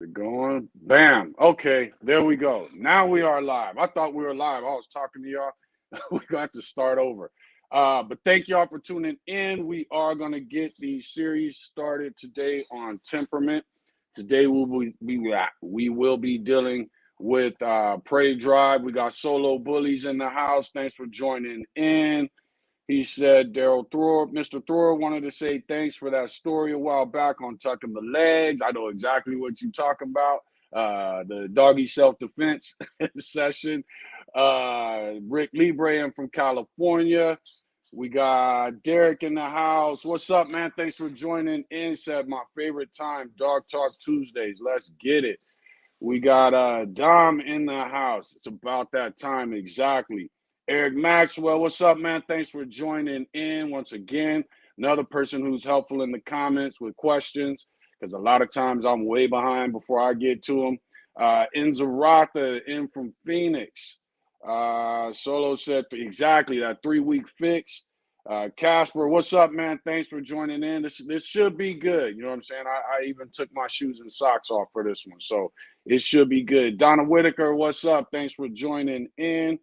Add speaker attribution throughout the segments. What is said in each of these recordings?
Speaker 1: We're going. Bam. Okay, there we go. Now we are live. I thought we were live. I was talking to y'all. We got to start over. But thank y'all for tuning in. We are going to get the series started today on temperament. Today we will be dealing with Prey Drive. We got solo bullies in the house. Thanks for joining in. He said, Daryl Thor, Mr. Thor wanted to say thanks for that story a while back on tucking the legs. I know exactly what you're talking about. The doggy self-defense session. Rick Libre from California. We got Derek in the house. What's up, man? Thanks for joining in. Said my favorite time, Dog Talk Tuesdays. Let's get it. We got Dom in the house. It's about that time exactly. Eric Maxwell, what's up, man? Thanks for joining in once again. Another person who's helpful in the comments with questions, because a lot of times I'm way behind before I get to them. Inzaratha in from Phoenix. Solo said exactly that 3-week fix. Casper, what's up, man? Thanks for joining in. This should be good. You know what I'm saying? I even took my shoes and socks off for this one, so it should be good. Donna Whitaker, what's up? Thanks for joining in.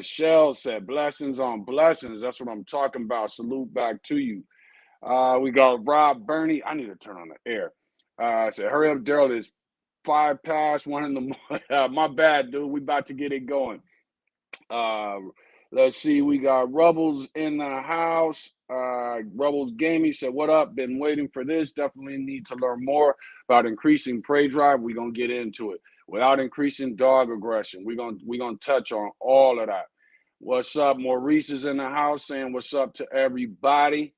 Speaker 1: Shell said, blessings on blessings. That's what I'm talking about. Salute back to you. We got Rob Bernie. I need to turn on the air. Said, hurry up, Daryl. It's 5 past 1 in the morning. My bad, dude. We about to get it going. Let's see. We got Rubbles in the house. Rubbles Gaming said, what up? Been waiting for this. Definitely need to learn more about increasing prey drive. We're going to get into it. Without increasing dog aggression. We're gonna touch on all of that. What's up? Maurice is in the house saying what's up to everybody.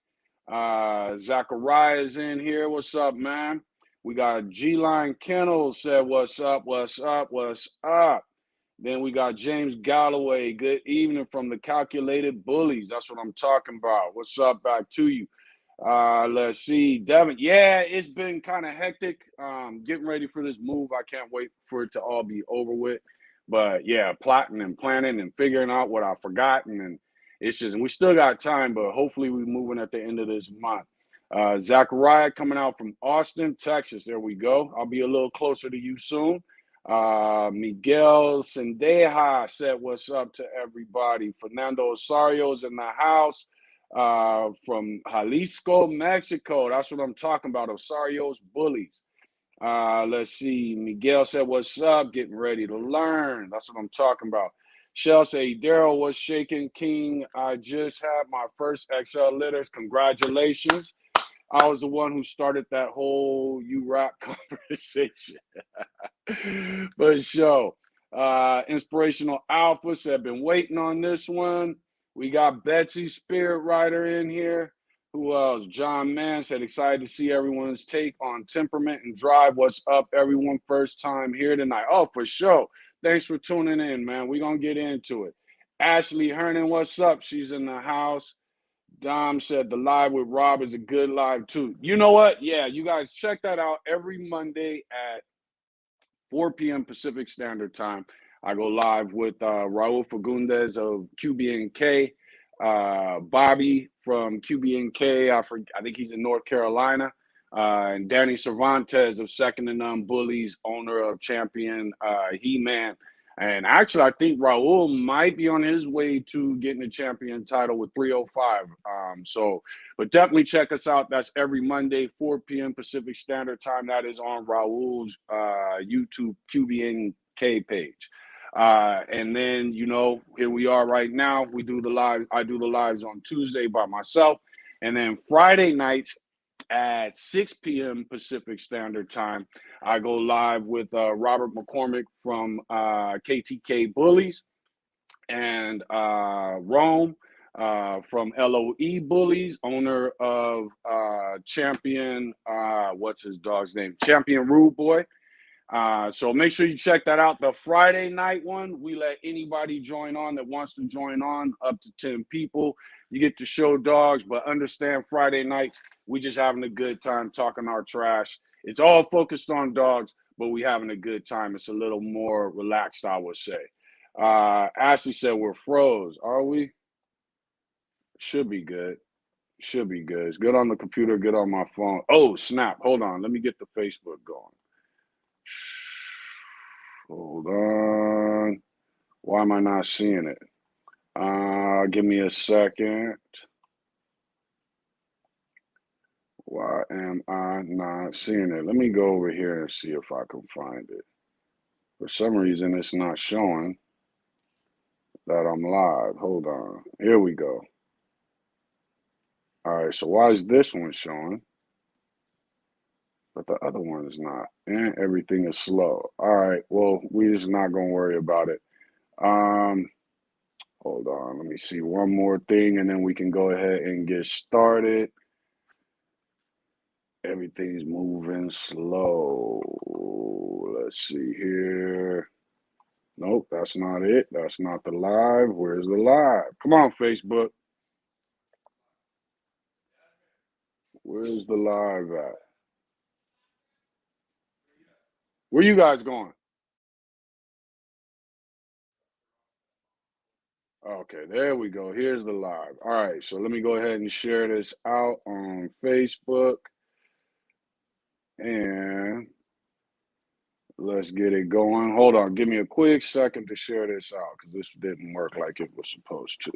Speaker 1: Zachariah is in here. What's up, man? We got G-Line Kennel said what's up, what's up, what's up. Then we got James Galloway. Good evening from the Calculated Bullies. That's what I'm talking about. What's up? Back to you. Let's see. Devin. Yeah, it's been kind of hectic. Getting ready for this move. I can't wait for it to all be over with. But yeah, plotting and planning and figuring out what I've forgotten. And it's just, and we still got time, but hopefully we're moving at the end of this month. Zachariah coming out from Austin, Texas. There we go. I'll be a little closer to you soon. Miguel Sendeja said what's up to everybody. Fernando Osario's in the house from Jalisco, Mexico. That's what I'm talking about. Osario's Bullies. Let's see. Miguel said what's up, getting ready to learn. That's what I'm talking about. Shell say, Daryl, what's shaking, King? I just had my first XL litters. Congratulations. I was the one who started that whole you rap conversation. For sure. Inspirational Alpha said, been waiting on this one. We got Betsy Spirit Rider in here. Who else? John Mann said, excited to see everyone's take on temperament and drive. What's up, everyone? First time here tonight. Oh, for sure. Thanks for tuning in, man. We're going to get into it. Ashley Hernan, what's up? She's in the house. Dom said the live with Rob is a good live too. You know what? Yeah, you guys check that out every Monday at 4 p.m. Pacific Standard Time. I go live with Raul Fagundes of QBNK, Bobby from QBNK. I think he's in North Carolina, and Danny Cervantes of Second and None Bullies, owner of Champion He-Man. And actually, I think Raul might be on his way to getting a champion title with 305. But definitely check us out. That's every Monday, 4 p.m. Pacific Standard Time. That is on Raul's YouTube QBNK page. And then, here we are right now. We do the live. I do the lives on Tuesday by myself. And then Friday nights at 6 p.m. Pacific Standard Time, I go live with Robert McCormick from KTK Bullies and Rome from LOE Bullies, owner of Champion, what's his dog's name? Champion Rude Boy. So make sure you check that out. The Friday night one, we let anybody join on that wants to join on, up to 10 people. You get to show dogs, but understand Friday nights, we just having a good time talking our trash. It's all focused on dogs, but we having a good time. It's a little more relaxed, I would say. Ashley said we're froze. Are we? Should be good. Should be good. It's good on the computer, good on my phone. Oh, snap. Hold on. Let me get the Facebook going. Hold on. Why am I not seeing it? Give me a second. Why am I not seeing it? Let me go over here and see if I can find it. For some reason, it's not showing that I'm live. Hold on. Here we go. All right, so why is this one showing, but the other one is not? And everything is slow. All right, well, we're just not going to worry about it. Hold on. Let me see one more thing, and then we can go ahead and get started. Everything's moving slow. Let's see here. Nope, that's not it. That's not the live. Where's the live? Come on, Facebook. Where's the live at? Where you guys going? Okay, there we go. Here's the live. All right, so let me go ahead and share this out on Facebook. And let's get it going. Hold on. Give me a quick second to share this out because this didn't work like it was supposed to.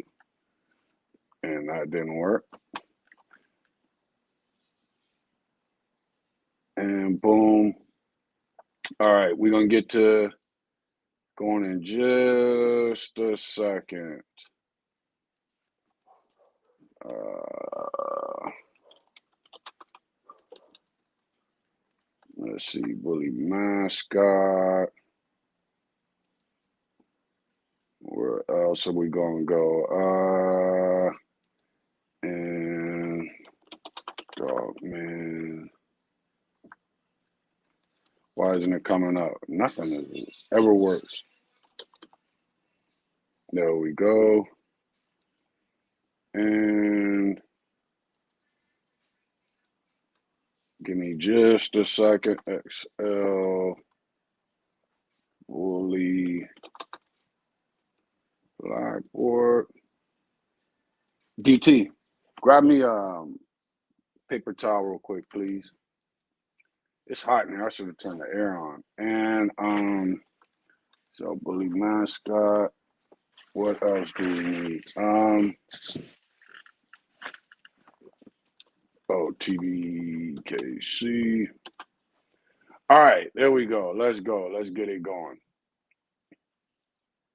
Speaker 1: And that didn't work. And boom. All right, we're going to get to going in just a second. Let's see, bully mascot. Where else are we going to go? And dog man. Why isn't it coming up? Nothing ever works. There we go. And give me just a second. XL Bully Blackboard. DT, grab me a paper towel real quick, please. It's hot in here. I should have turned the air on. And so bully mascot. What else do we need? TVKC. All right, there we go. Let's go. Let's get it going.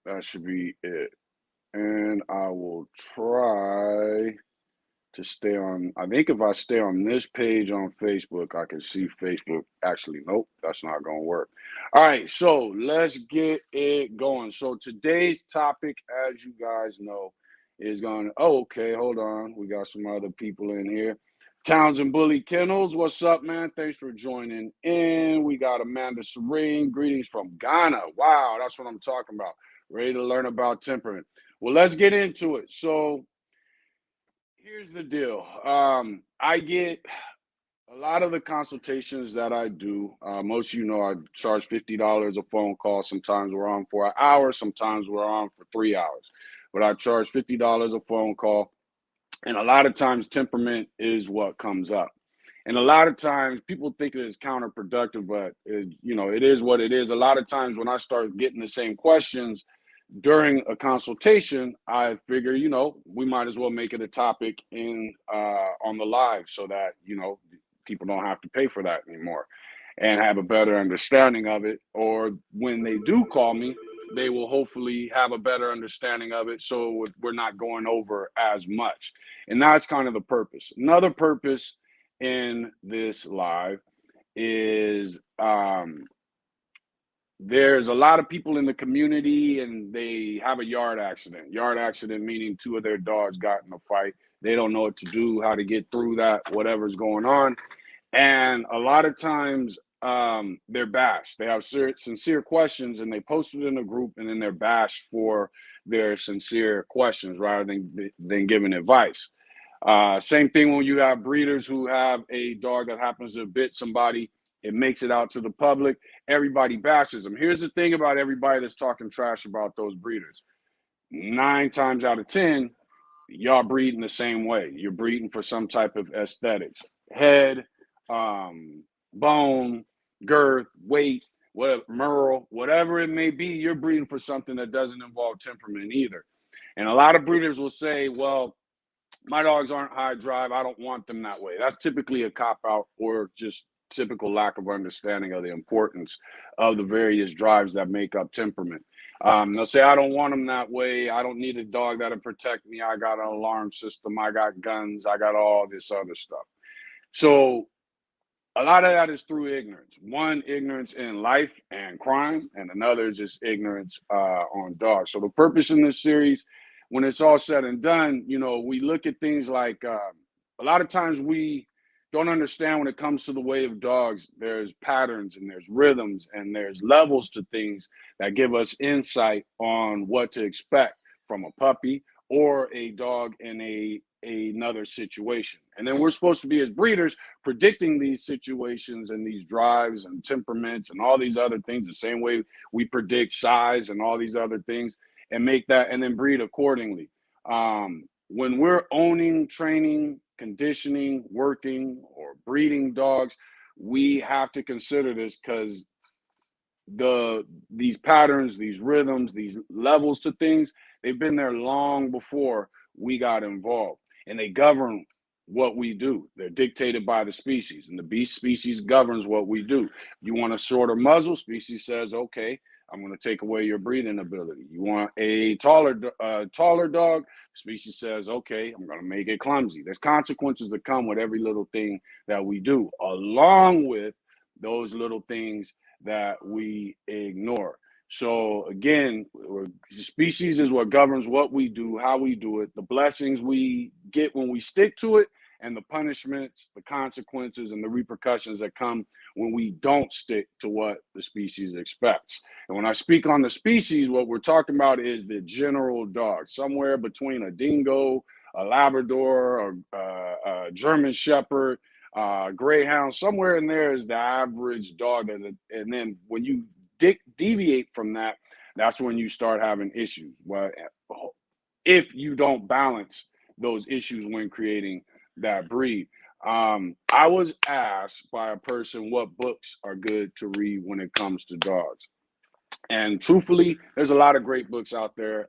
Speaker 1: That should be it. And I will try to stay on. I think if I stay on this page on Facebook, I can see Facebook. Actually, nope, that's not going to work. All right, so let's get it going. So today's topic, as you guys know, is going to. Oh, okay, hold on. We got some other people in here. Townsend Bully Kennels, what's up, man? Thanks for joining in. We got Amanda Serene. Greetings from Ghana. Wow, that's what I'm talking about. Ready to learn about temperament. Well, let's get into it. So here's the deal. I get a lot of the consultations that I do. Most of you know I charge $50 a phone call. Sometimes we're on for an hour. Sometimes we're on for 3 hours. But I charge $50 a phone call. And a lot of times temperament is what comes up. And a lot of times people think it is counterproductive, but it is what it is. A lot of times when I start getting the same questions during a consultation, I figure, we might as well make it a topic in on the live so that, people don't have to pay for that anymore and have a better understanding of it. Or when they do call me, they will hopefully have a better understanding of it. So we're not going over as much. And that's kind of the purpose. Another purpose in this live is there's a lot of people in the community and they have a yard accident. Yard accident meaning two of their dogs got in a fight. They don't know what to do, how to get through that, whatever's going on. And a lot of times they're bashed. They have sincere questions and they post it in a group and then they're bashed for their sincere questions rather than giving advice. Same thing when you have breeders who have a dog that happens to bit somebody. It makes it out to the public. Everybody bashes them. Here's the thing about everybody that's talking trash about those breeders. 9 times out of 10, y'all breeding the same way. You're breeding for some type of aesthetics. Head, bone, girth, weight, whatever, Merle, whatever it may be, you're breeding for something that doesn't involve temperament either. And a lot of breeders will say, well, my dogs aren't high drive. I don't want them that way. That's typically a cop out or just typical lack of understanding of the importance of the various drives that make up temperament. They'll say, I don't want them that way. I don't need a dog that'll protect me. I got an alarm system. I got guns. I got all this other stuff. So a lot of that is through ignorance. One, ignorance in life and crime, and another is just ignorance on dogs. So the purpose in this series, when it's all said and done, we look at things like a lot of times we don't understand when it comes to the way of dogs. There's patterns and there's rhythms and there's levels to things that give us insight on what to expect from a puppy or a dog in another situation. And then we're supposed to be, as breeders, predicting these situations and these drives and temperaments and all these other things the same way we predict size and all these other things, and make that and then breed accordingly. When we're owning, training, conditioning, working, or breeding dogs, we have to consider this, because these patterns, these rhythms, these levels to things, they've been there long before we got involved, and they govern what we do. They're dictated by the species, and the beast species governs what we do. You want a shorter muzzle, species says, okay, I'm going to take away your breathing ability. You want a taller dog, species says, okay, I'm going to make it clumsy. There's consequences that come with every little thing that we do, along with those little things that we ignore. So again, species is what governs what we do, how we do it, the blessings we get when we stick to it, and the punishments, the consequences, and the repercussions that come when we don't stick to what the species expects. And when I speak on the species, what we're talking about is the general dog, somewhere between a dingo, a Labrador, a German Shepherd, Greyhound, somewhere in there is the average dog. And then when you deviate from that, that's when you start having issues. Well, if you don't balance those issues when creating that breed. I was asked by a person what books are good to read when it comes to dogs. And truthfully, there's a lot of great books out there.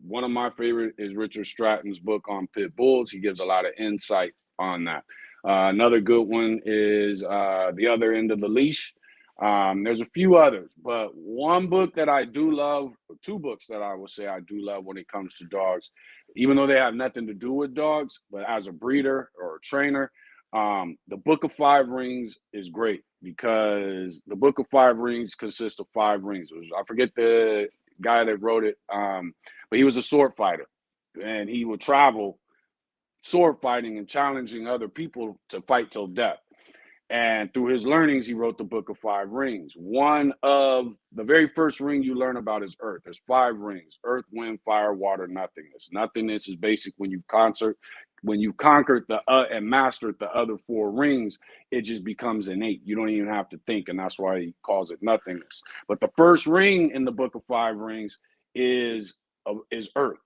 Speaker 1: One of my favorite is Richard Stratton's book on pit bulls. He gives a lot of insight on that. Another good one is The Other End of the Leash. There's a few others, but one book that I do love, or two books that I will say I do love when it comes to dogs, even though they have nothing to do with dogs, but as a breeder or a trainer, the Book of Five Rings is great, because the Book of Five Rings consists of five rings. I forget the guy that wrote it, but he was a sword fighter, and he would travel sword fighting and challenging other people to fight till death. And through his learnings, he wrote the Book of Five Rings. One of the very first ring you learn about is Earth. There's five rings: Earth, Wind, Fire, Water, Nothingness. Nothingness is basic. When you conquered the and mastered the other four rings, it just becomes innate. You don't even have to think, and that's why he calls it nothingness. But the first ring in the Book of Five Rings is Earth,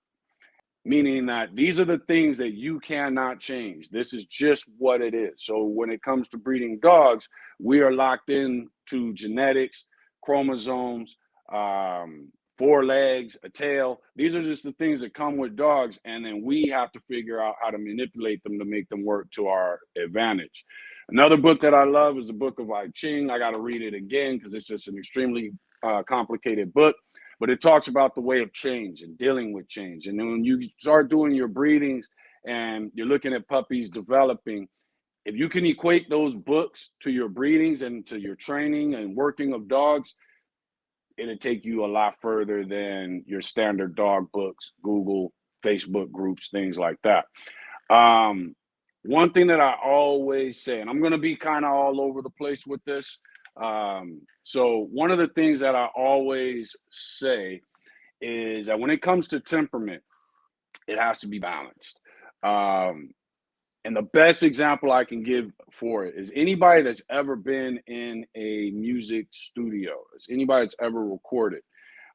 Speaker 1: meaning that these are the things that you cannot change. This is just what it is. So when it comes to breeding dogs, we are locked in to genetics, chromosomes, four legs, a tail. These are just the things that come with dogs, and then we have to figure out how to manipulate them to make them work to our advantage. Another book that I love is the Book of I Ching. I got to read it again because it's just an extremely complicated book. But it talks about the way of change and dealing with change. And then when you start doing your breedings and you're looking at puppies developing, if you can equate those books to your breedings and to your training and working of dogs, it'll take you a lot further than your standard dog books, Google, Facebook groups, things like that. One thing that I always say, and I'm going to be kind of all over the place with this. So one of the things that I always say is that when it comes to temperament, it has to be balanced. And the best example I can give for it is anybody that's ever been in a music studio, is anybody that's ever recorded.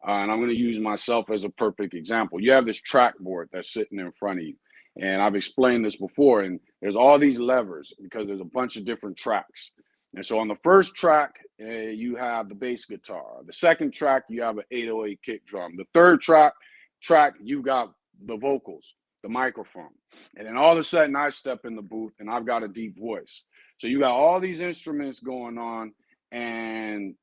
Speaker 1: And I'm going to use myself as a perfect example. You have this track board that's sitting in front of you. And I've explained this before, and there's all these levers because there's a bunch of different tracks. And so on the first track, you have the bass guitar. The second track, you have an 808 kick drum. The third track, you got the vocals, the microphone. And then all of a sudden, I step in the booth and I've got a deep voice. So you got all these instruments going on, and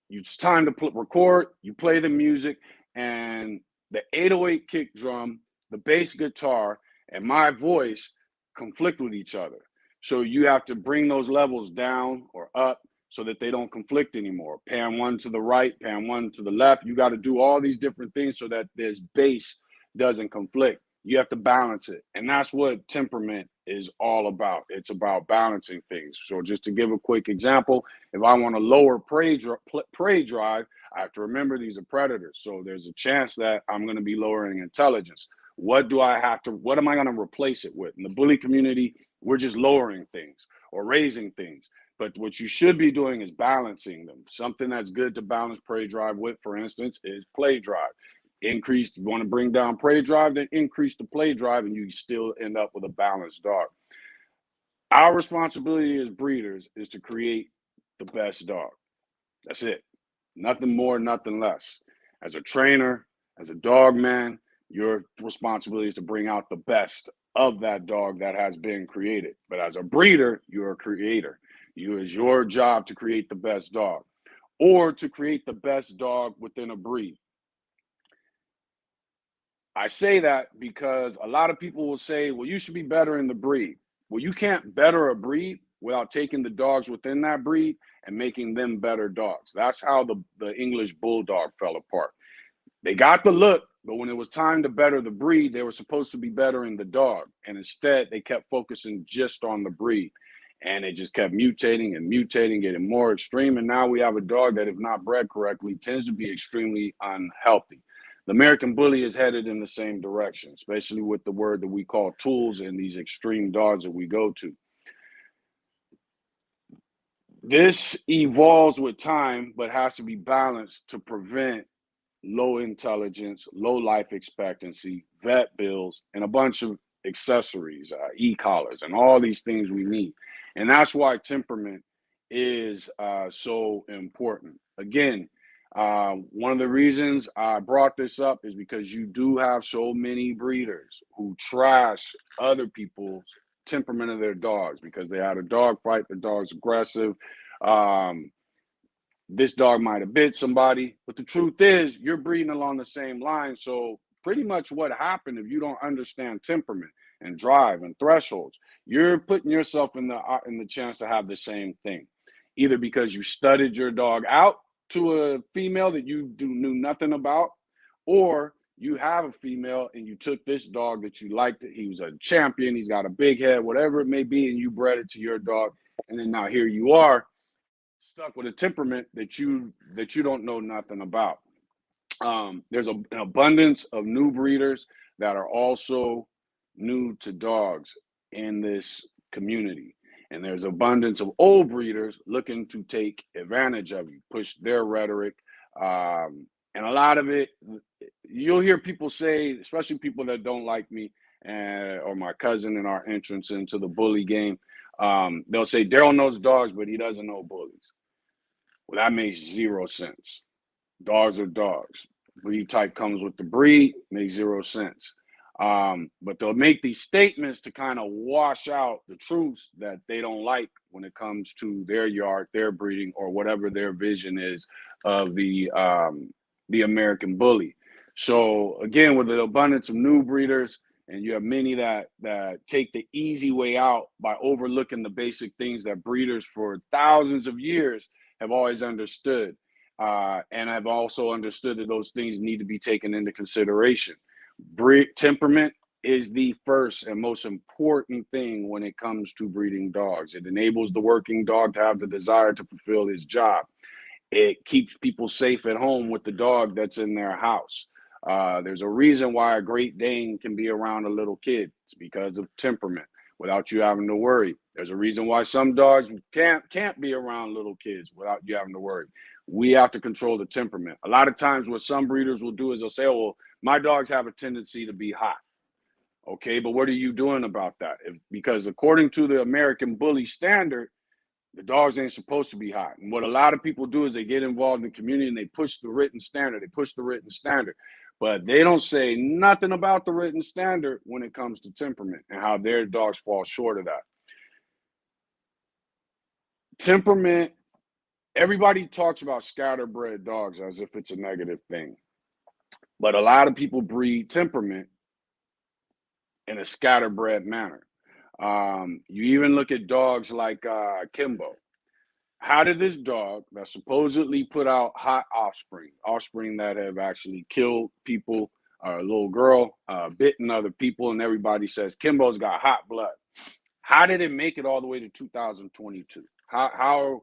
Speaker 1: it's time to record. You play the music, and the 808 kick drum, the bass guitar, and my voice conflict with each other. So you have to bring those levels down or up so that they don't conflict anymore. Pan one to the right, pan one to the left. You got to do all these different things so that this bass doesn't conflict. You have to balance it. And that's what temperament is all about. It's about balancing things. So just to give a quick example, if I want to lower prey drive, I have to remember these are predators. So there's a chance that I'm going to be lowering intelligence. What am I going to replace it with? In the bully community, we're just lowering things or raising things. But what you should be doing is balancing them. Something that's good to balance prey drive with, for instance, is play drive. You want to bring down prey drive, then increase the play drive, and you still end up with a balanced dog. Our responsibility as breeders is to create the best dog. That's it. Nothing more, nothing less. As a trainer, as a dog man, your responsibility is to bring out the best of that dog that has been created. But as a breeder, you're a creator. It's your job to create the best dog or to create the best dog within a breed. I say that because a lot of people will say, well, you should be better in the breed. Well, you can't better a breed without taking the dogs within that breed and making them better dogs. That's how the English Bulldog fell apart. They got the look, but when it was time to better the breed, they were supposed to be bettering the dog. And instead, they kept focusing just on the breed. And it just kept mutating and mutating, getting more extreme. And now we have a dog that, if not bred correctly, tends to be extremely unhealthy. The American Bully is headed in the same direction, especially with the word that we call tools and these extreme dogs that we go to. This evolves with time, but has to be balanced to prevent low intelligence, low life expectancy, vet bills, and a bunch of accessories, e-collars, and all these things we need. And that's why temperament is so important. Again, one of the reasons I brought this up is because you do have so many breeders who trash other people's temperament of their dogs because they had a dog fight, the dog's aggressive. This dog might have bit somebody, but the truth is you're breeding along the same line. So pretty much what happened, if you don't understand temperament and drive and thresholds, you're putting yourself in the chance to have the same thing, either because you studied your dog out to a female that you knew nothing about, or you have a female and you took this dog that you liked. He was a champion, he's got a big head, whatever it may be, and you bred it to your dog. And then now here you are stuck with a temperament that you don't know nothing about. There's an abundance of new breeders that are also new to dogs in this community. And there's abundance of old breeders looking to take advantage of you, push their rhetoric. And a lot of it, you'll hear people say, especially people that don't like me or my cousin in our entrance into the bully game, they'll say, Daryl knows dogs, but he doesn't know bullies. Well, that makes zero sense. Dogs are dogs. Breed type comes with the breed, makes zero sense. But they'll make these statements to kind of wash out the truths that they don't like when it comes to their yard, their breeding, or whatever their vision is of the American Bully. So again, with the abundance of new breeders, and you have many that take the easy way out by overlooking the basic things that breeders for thousands of years have always understood. And I've also understood that those things need to be taken into consideration. Temperament is the first and most important thing when it comes to breeding dogs. It enables the working dog to have the desire to fulfill his job. It keeps people safe at home with the dog that's in their house. There's a reason why a Great Dane can be around a little kid. It's because of temperament without you having to worry. There's a reason why some dogs can't be around little kids without you having to worry. We have to control the temperament. A lot of times what some breeders will do is they'll say, oh, well, my dogs have a tendency to be hot. Okay, but what are you doing about that? Because according to the American Bully standard, The dogs ain't supposed to be hot. And what a lot of people do is they get involved in the community and they push the written standard. They push the written standard. But they don't say nothing about the written standard when it comes to temperament and how their dogs fall short of that. Temperament, everybody talks about scatterbred dogs as if it's a negative thing. But a lot of people breed temperament in a scatterbred manner. You even look at dogs like Kimbo. How did this dog that supposedly put out hot offspring that have actually killed people, a little girl, bitten other people, and everybody says Kimbo's got hot blood. How did it make it all the way to 2022? Why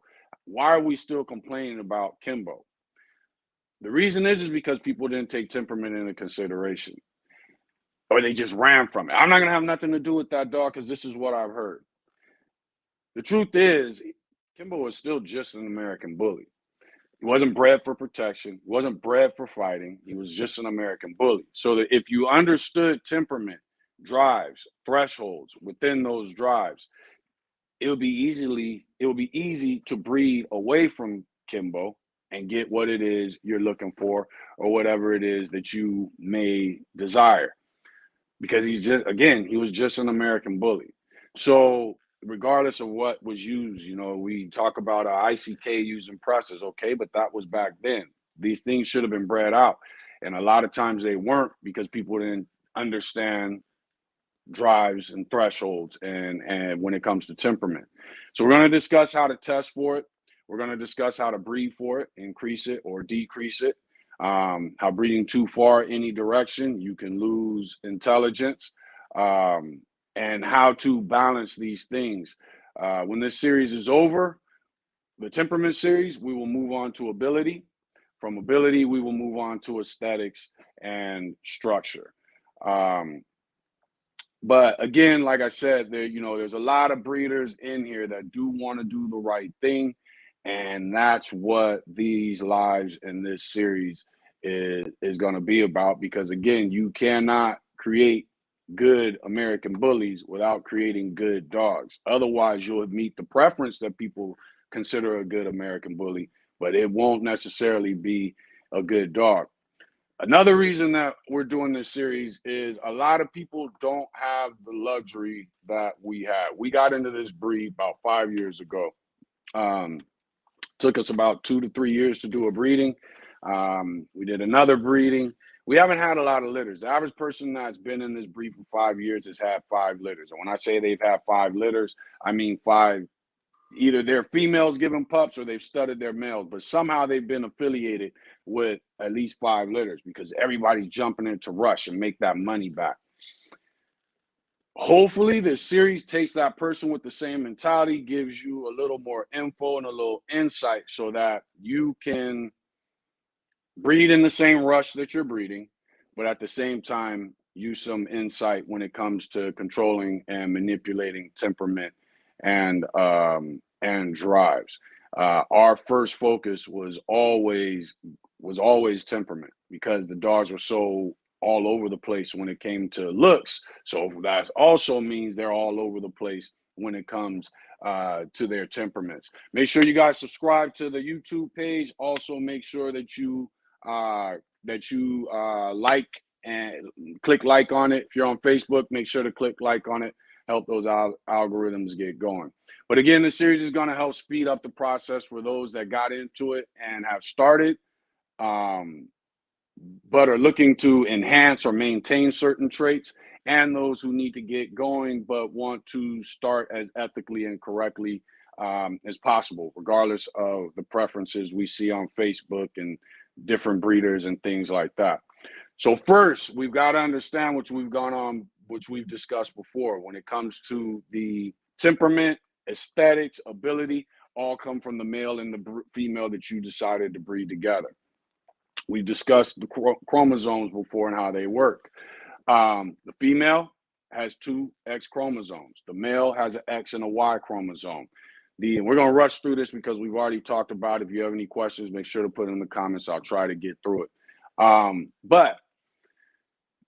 Speaker 1: are we still complaining about Kimbo? The reason is because people didn't take temperament into consideration, or they just ran from it. I'm not gonna have nothing to do with that dog because this is what I've heard. The truth is, Kimbo was still just an American bully. He wasn't bred for protection. He wasn't bred for fighting. He was just an American bully. So that if you understood temperament, drives, thresholds within those drives, it would be easy to breed away from Kimbo and get what it is you're looking for or whatever it is that you may desire. Because he was just an American bully. So regardless of what was used, we talk about ICK using presses, okay, but that was back then. These things should have been bred out. And a lot of times they weren't because people didn't understand drives and thresholds and when it comes to temperament. So we're going to discuss how to test for it. We're going to discuss how to breed for it, increase it or decrease it. How breeding too far any direction, you can lose intelligence, and how to balance these things. When this series is over, the temperament series, we will move on to ability. From ability, we will move on to aesthetics and structure. But again, like I said, there's a lot of breeders in here that do want to do the right thing. And that's what these lives in this series is going to be about. Because again, you cannot create good American bullies without creating good dogs. Otherwise, you'll meet the preference that people consider a good American bully, but it won't necessarily be a good dog. Another reason that we're doing this series is a lot of people don't have the luxury that we have. We got into this breed about 5 years ago. Took us about 2 to 3 years to do a breeding. We did another breeding. We haven't had a lot of litters. The average person that's been in this breed for 5 years has had 5 litters. And when I say they've had 5 litters, I mean 5. Either they're females giving pups or they've studded their males, but somehow they've been affiliated with at least 5 litters because everybody's jumping in to rush and make that money back. Hopefully this series takes that person with the same mentality, gives you a little more info and a little insight so that you can breed in the same rush that you're breeding, but at the same time, use some insight when it comes to controlling and manipulating temperament and drives. Our first focus was always temperament because the dogs were so all over the place when it came to looks. So that also means they're all over the place when it comes to their temperaments. Make sure you guys subscribe to the YouTube page. Also, make sure that you like and click like on it. If you're on Facebook, make sure to click like on it. Help those algorithms get going. But again, the series is going to help speed up the process for those that got into it and have started, but are looking to enhance or maintain certain traits, and those who need to get going but want to start as ethically and correctly as possible, regardless of the preferences we see on Facebook and different breeders and things like that. So first, we've got to understand which we've discussed before. When it comes to the temperament, aesthetics, ability, all come from the male and the female that you decided to breed together. We've discussed the chromosomes before and how they work. The female has 2 X chromosomes. The male has an X and a Y chromosome. We're going to rush through this because we've already talked about it. If you have any questions, make sure to put it in the comments. I'll try to get through it. But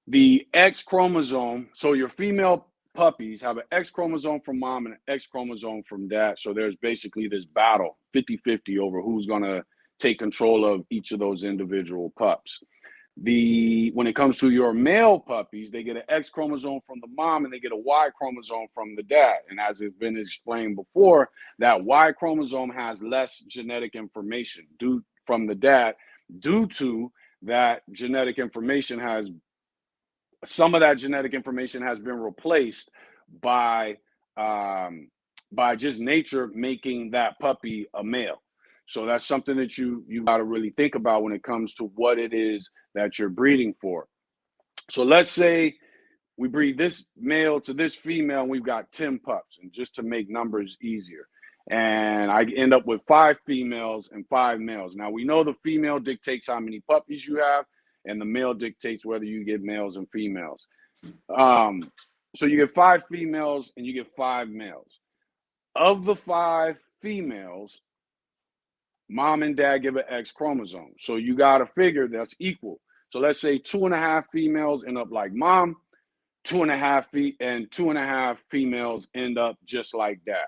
Speaker 1: the X chromosome, so your female puppies have an X chromosome from mom and an X chromosome from dad. So there's basically this battle 50-50 over who's going to take control of each of those individual pups. When it comes to your male puppies, they get an X chromosome from the mom and they get a Y chromosome from the dad. And as it's been explained before, that Y chromosome has less genetic information from the dad due to that genetic information some of that genetic information has been replaced by just nature making that puppy a male. So that's something that you got to really think about when it comes to what it is that you're breeding for. So let's say we breed this male to this female and we've got 10 pups, and just to make numbers easier. And I end up with 5 females and 5 males. Now we know the female dictates how many puppies you have, and the male dictates whether you get males and females. So you get 5 females and you get 5 males. Of the 5 females, mom and dad give an X chromosome. So you got to figure that's equal. So let's say 2.5 females end up like mom, 2.5 females end up just like dad.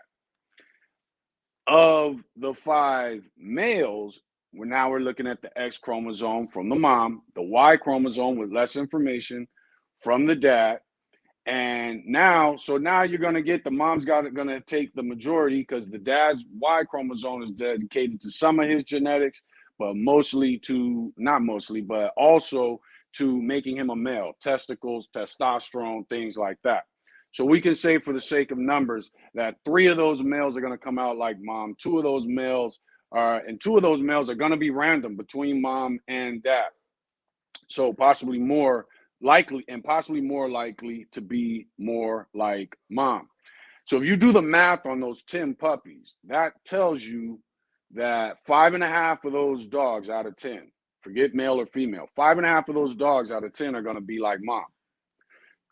Speaker 1: Of the 5 males, we're looking at the X chromosome from the mom, the Y chromosome with less information from the dad. And now you're going to get the mom's going to take the majority because the dad's Y chromosome is dedicated to some of his genetics, but also to making him a male, testicles, testosterone, things like that. So we can say, for the sake of numbers, that 3 of those males are going to come out like mom, 2 of those males are going to be random between mom and dad. So possibly more likely to be more like mom. So if you do the math on those 10 puppies, that tells you that 5.5 of those dogs out of 10, forget male or female, 5.5 of those dogs out of 10 are going to be like mom.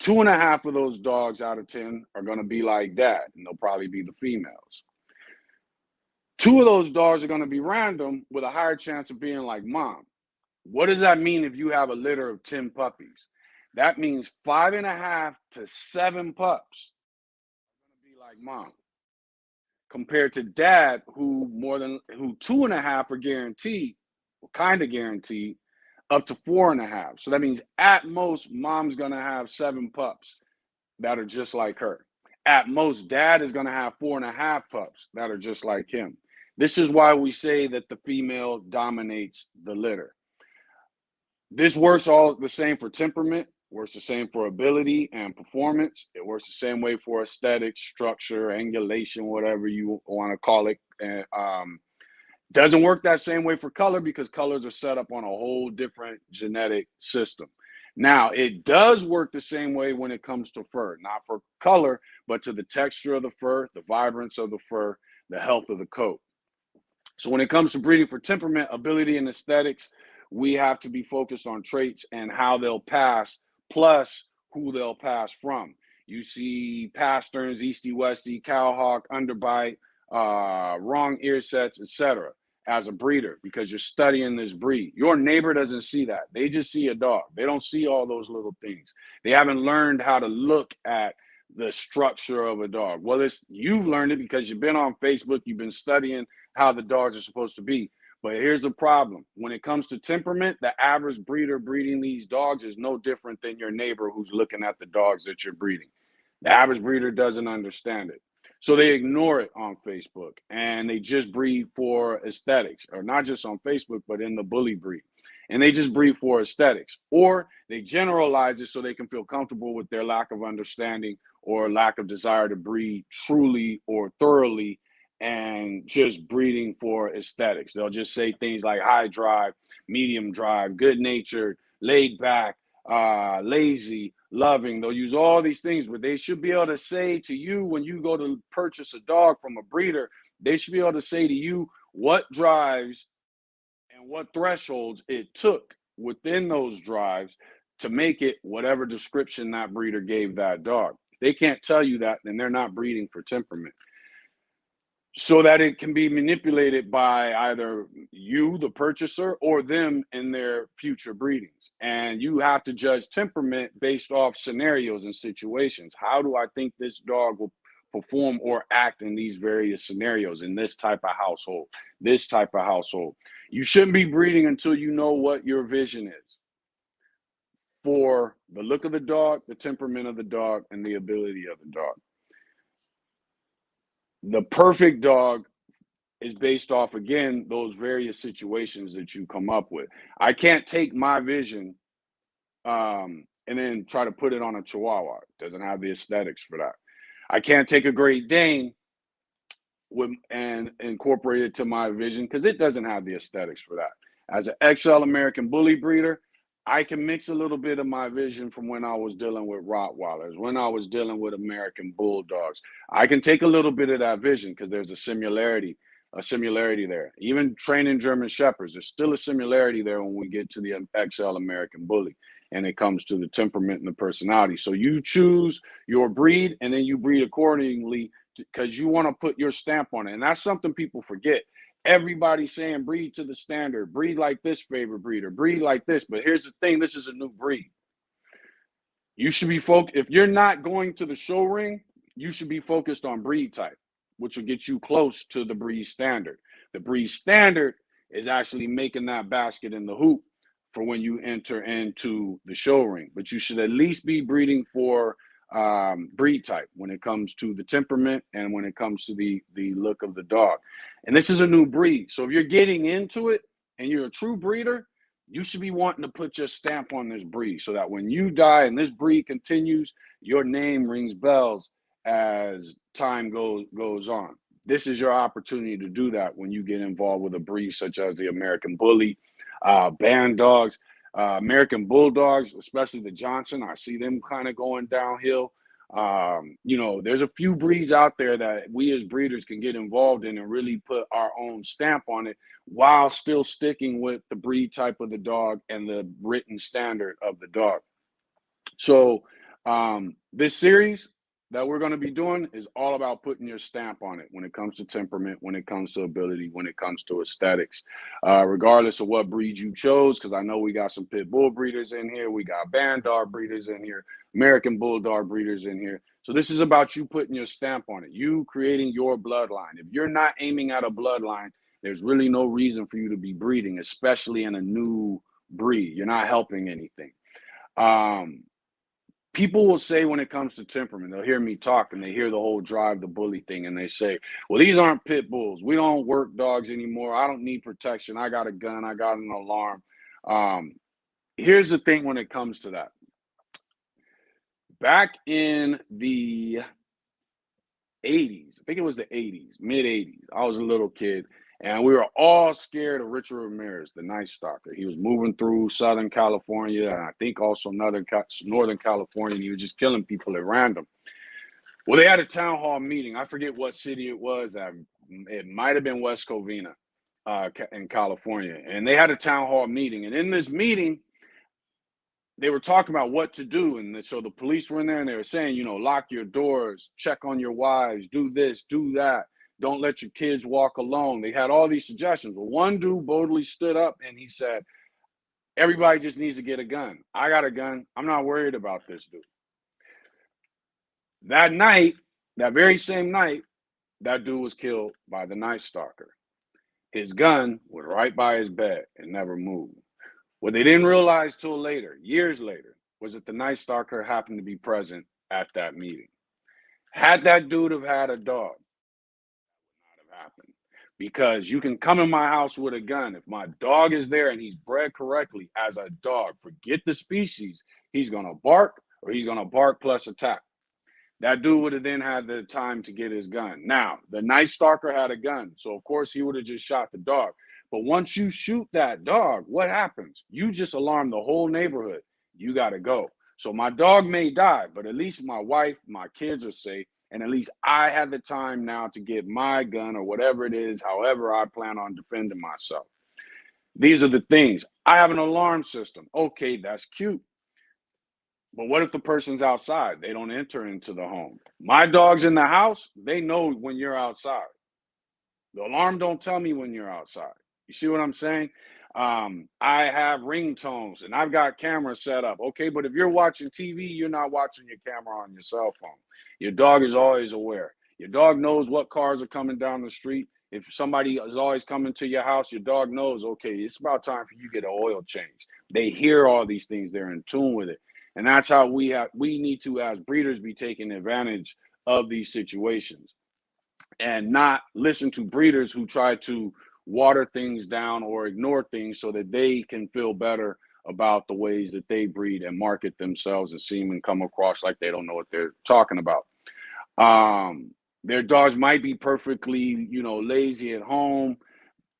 Speaker 1: 2.5 of those dogs out of 10 are going to be like dad, and they'll probably be the females. 2 of those dogs are going to be random with a higher chance of being like mom. What does that mean if you have a litter of 10 puppies? That means 5.5 to 7 pups are going to be like mom, compared to dad, who 2.5 are guaranteed, kind of guaranteed, up to 4.5. So that means at most, mom's going to have 7 pups that are just like her. At most, dad is going to have 4.5 pups that are just like him. This is why we say that the female dominates the litter. This works all the same for temperament, works the same for ability and performance. It works the same way for aesthetics, structure, angulation, whatever you want to call it. Doesn't work that same way for color because colors are set up on a whole different genetic system. Now, it does work the same way when it comes to fur, not for color, but to the texture of the fur, the vibrance of the fur, the health of the coat. So when it comes to breeding for temperament, ability, and aesthetics, we have to be focused on traits and how they'll pass, plus who they'll pass from. You see pasterns, easty, westy, cowhawk, underbite, wrong ear sets, etc. as a breeder, because you're studying this breed. Your neighbor doesn't see that. They just see a dog. They don't see all those little things. They haven't learned how to look at the structure of a dog. Well, you've learned it because you've been on Facebook, you've been studying how the dogs are supposed to be. But here's the problem. When it comes to temperament, the average breeder breeding these dogs is no different than your neighbor who's looking at the dogs that you're breeding. The average breeder doesn't understand it. So they ignore it on Facebook and they just breed for aesthetics, or not just on Facebook, but in the bully breed. And they just breed for aesthetics, or they generalize it so they can feel comfortable with their lack of understanding or lack of desire to breed truly or thoroughly, and just breeding for aesthetics. They'll just say things like high drive, medium drive, good natured, laid back, lazy, loving. They'll use all these things, but they should be able to say to you, when you go to purchase a dog from a breeder, they should be able to say to you what drives and what thresholds it took within those drives to make it whatever description that breeder gave that dog. If they can't tell you that, then they're not breeding for temperament. so that it can be manipulated by either you, the purchaser, or them in their future breedings. And you have to judge temperament based off scenarios and situations. How do I think this dog will perform or act in these various scenarios in this type of household, this type of household? You shouldn't be breeding until you know what your vision is for the look of the dog, the temperament of the dog, and the ability of the dog. The perfect dog is based off, again, those various situations that you come up with. I can't take my vision and then try to put it on a Chihuahua. It doesn't have the aesthetics for that. I can't take a Great Dane and incorporate it to my vision because it doesn't have the aesthetics for that. As an XL American Bully breeder, I can mix a little bit of my vision from when I was dealing with Rottweilers, when I was dealing with American Bulldogs. I can take a little bit of that vision because there's a similarity there. Even training German Shepherds, there's still a similarity there when we get to the XL American Bully and it comes to the temperament and the personality. So you choose your breed and then you breed accordingly because you want to put your stamp on it. And that's something people forget. Everybody's saying breed to the standard, breed like this favorite breeder, breed like this. But here's the thing, this is a new breed. You should be focused. If you're not going to the show ring, you should be focused on breed type, which will get you close to the breed standard. The breed standard is actually making that basket in the hoop for when you enter into the show ring. But you should at least be breeding for breed type when it comes to the temperament and when it comes to the look of the dog. And this is a new breed. So if you're getting into it and you're a true breeder, you should be wanting to put your stamp on this breed so that when you die and this breed continues, your name rings bells as time goes on. This is your opportunity to do that when you get involved with a breed such as the American Bully, band dogs, American Bulldogs, especially the Johnson. I see them kind of going downhill. There's a few breeds out there that we as breeders can get involved in and really put our own stamp on it while still sticking with the breed type of the dog and the written standard of the dog. So this series that we're going to be doing is all about putting your stamp on it when it comes to temperament, when it comes to ability, when it comes to aesthetics, regardless of what breed you chose, because I know we got some pit bull breeders in here. We got band dog breeders in here, American bulldog breeders in here. So this is about you putting your stamp on it, you creating your bloodline. If you're not aiming at a bloodline, there's really no reason for you to be breeding, especially in a new breed. You're not helping anything. People will say when it comes to temperament, they'll hear me talk and they hear the whole drive the bully thing and they say, well, these aren't pit bulls. We don't work dogs anymore. I don't need protection. I got a gun. I got an alarm. Here's the thing when it comes to that. Back in the 80s, I think it was the 80s, mid 80s, I was a little kid and we were all scared of Richard Ramirez, the Night Stalker. He was moving through Southern California, and I think also Northern California, and he was just killing people at random. Well, they had a town hall meeting. I forget what city it was. It might have been West Covina in California. And they had a town hall meeting. And in this meeting, they were talking about what to do. And so the police were in there and they were saying, lock your doors, check on your wives, do this, do that. Don't let your kids walk alone. They had all these suggestions. Well, one dude boldly stood up and he said, everybody just needs to get a gun. I got a gun. I'm not worried about this dude. That night, that very same night, that dude was killed by the Night Stalker. His gun was right by his bed and never moved. What they didn't realize till later, years later, was that the Night Stalker happened to be present at that meeting. Had that dude have had a dog, have happened because you can come in my house with a gun. If my dog is there and he's bred correctly as a dog, forget the species, he's going to bark or he's going to bark plus attack. That dude would have then had the time to get his gun. Now, the Night Stalker had a gun, so of course he would have just shot the dog. But once you shoot that dog, what happens? You just alarm the whole neighborhood. You got to go. So my dog may die, but at least my wife, my kids are safe. And at least I have the time now to get my gun or whatever it is, however I plan on defending myself. These are the things. I have an alarm system. Okay, that's cute. But what if the person's outside? They don't enter into the home. My dog's in the house. They know when you're outside. The alarm don't tell me when you're outside. You see what I'm saying? I have ringtones and I've got cameras set up. Okay, but if you're watching TV, you're not watching your camera on your cell phone. Your dog is always aware. Your dog knows what cars are coming down the street. If somebody is always coming to your house, your dog knows, okay, it's about time for you to get an oil change. They hear all these things, they're in tune with it. And that's how we need to, as breeders, be taking advantage of these situations and not listen to breeders who try to water things down or ignore things so that they can feel better about the ways that they breed and market themselves and seem and come across like they don't know what they're talking about. Their dogs might be perfectly, lazy at home.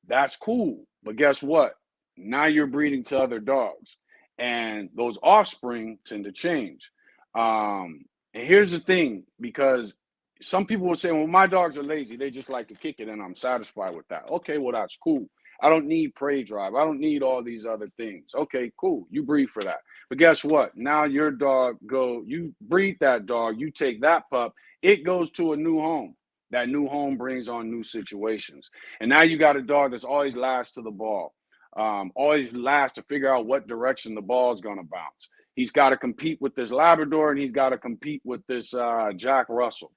Speaker 1: That's cool. But guess what? Now you're breeding to other dogs, and those offspring tend to change. And here's the thing, because some people will say, well, my dogs are lazy. They just like to kick it, and I'm satisfied with that. Okay, well, that's cool. I don't need prey drive. I don't need all these other things. Okay, cool. You breed for that. But guess what? Now your dog you breed that dog, you take that pup, it goes to a new home. That new home brings on new situations. And now you got a dog that's always last to the ball, always last to figure out what direction the ball is going to bounce. He's got to compete with this Labrador and he's got to compete with this Jack Russell.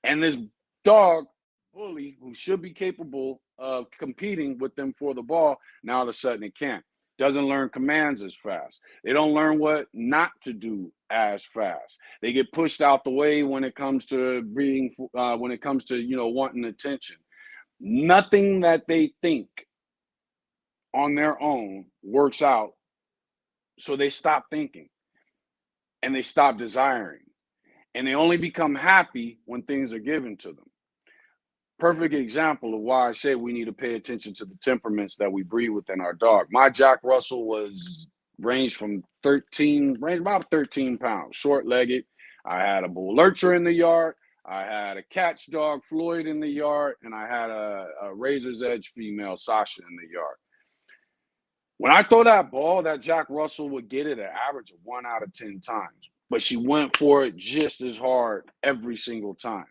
Speaker 1: And this dog, Bully, who should be capable of competing with them for the ball, now all of a sudden it can't. Doesn't learn commands as fast. They don't learn what not to do as fast. They get pushed out the way when it comes to being, when it comes to, wanting attention. Nothing that they think on their own works out. So they stop thinking and they stop desiring. And they only become happy when things are given to them. Perfect example of why I say we need to pay attention to the temperaments that we breed within our dog. My Jack Russell ranged about 13 pounds, short-legged. I had a bull lurcher in the yard. I had a catch dog, Floyd, in the yard, and I had a razor's edge female, Sasha, in the yard. When I throw that ball, that Jack Russell would get it an average of 1 out of 10 times, but she went for it just as hard every single time.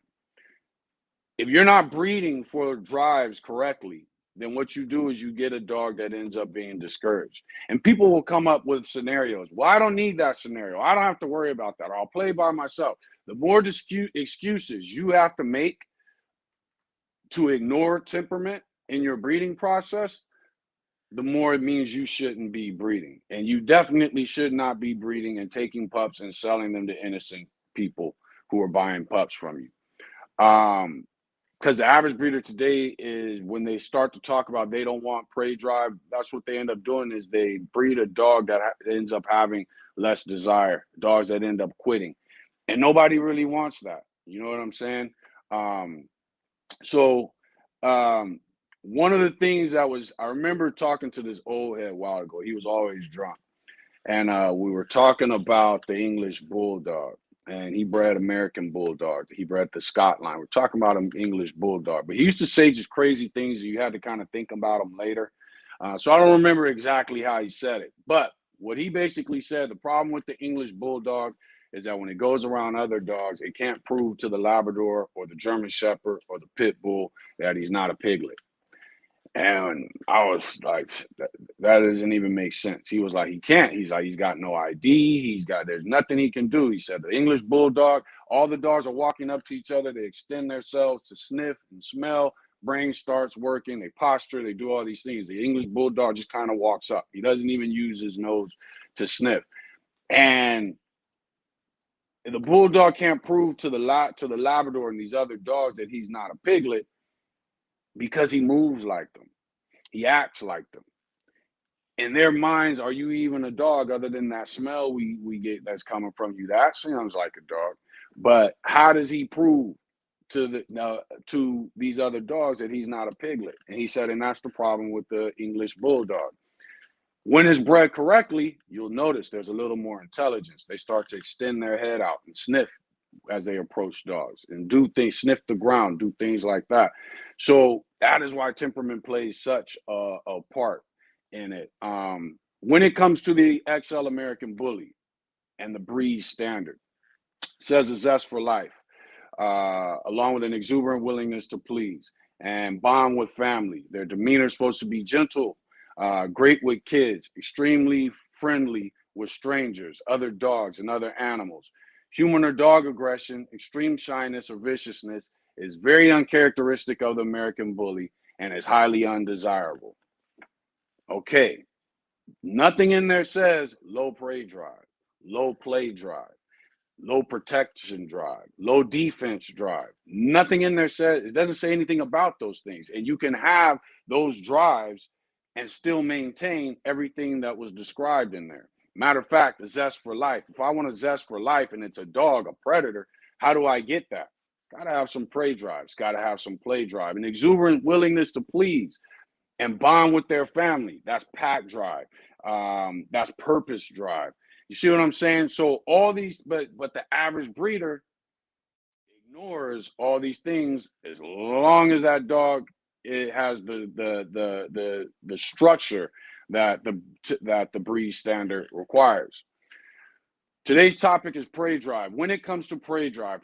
Speaker 1: If you're not breeding for drives correctly, then what you do is you get a dog that ends up being discouraged. And people will come up with scenarios. Well, I don't need that scenario. I don't have to worry about that. I'll play by myself. The more excuses you have to make to ignore temperament in your breeding process, the more it means you shouldn't be breeding. And you definitely should not be breeding and taking pups and selling them to innocent people who are buying pups from you. Because the average breeder today is, when they start to talk about they don't want prey drive, that's what they end up doing is they breed a dog that ends up having less desire, dogs that end up quitting. And nobody really wants that. You know what I'm saying? So one of the things I remember talking to this old head a while ago. He was always drunk. And we were talking about the English Bulldog. And he bred American Bulldog. He bred the Scott line. We're talking about an English Bulldog. But he used to say just crazy things. You had to kind of think about them later. So I don't remember exactly how he said it. But what he basically said, the problem with the English Bulldog is that when it goes around other dogs, it can't prove to the Labrador or the German Shepherd or the Pit Bull that he's not a piglet. And I was like, that doesn't even make sense. He was like, he can't. He's like, he's got no ID. There's nothing he can do. He said, the English Bulldog, all the dogs are walking up to each other. They extend themselves to sniff and smell. Brain starts working. They posture. They do all these things. The English Bulldog just kind of walks up. He doesn't even use his nose to sniff. And the Bulldog can't prove to the Labrador and these other dogs that he's not a piglet because he moves like them. He acts like them. In their minds, are you even a dog other than that smell we get that's coming from you? That sounds like a dog. But how does he prove to these other dogs that he's not a piglet? And he said, and that's the problem with the English Bulldog. When it's bred correctly, you'll notice there's a little more intelligence. They start to extend their head out and sniff as they approach dogs and do things, sniff the ground, do things like that. So that is why temperament plays such a part in it. When it comes to the XL American Bully and the breed standard, it says a zest for life, along with an exuberant willingness to please. and bond with family. Their demeanor is supposed to be gentle, great with kids, extremely friendly with strangers, other dogs, and other animals. Human or dog aggression, extreme shyness or viciousness is very uncharacteristic of the American bully and is highly undesirable. Okay, nothing in there says low prey drive, low play drive, low protection drive, low defense drive. Nothing in there says, it doesn't say anything about those things. And you can have those drives and still maintain everything that was described in there. Matter of fact, a zest for life. If I want a zest for life and it's a dog, a predator, how do I get that? Got to have some prey drives, got to have some play drive, an exuberant willingness to please and bond with their family. That's pack drive. That's purpose drive. You see what I'm saying? So all these, but the average breeder ignores all these things as long as that dog it has the structure that the breed standard requires. Today's topic is prey drive. When it comes to prey drive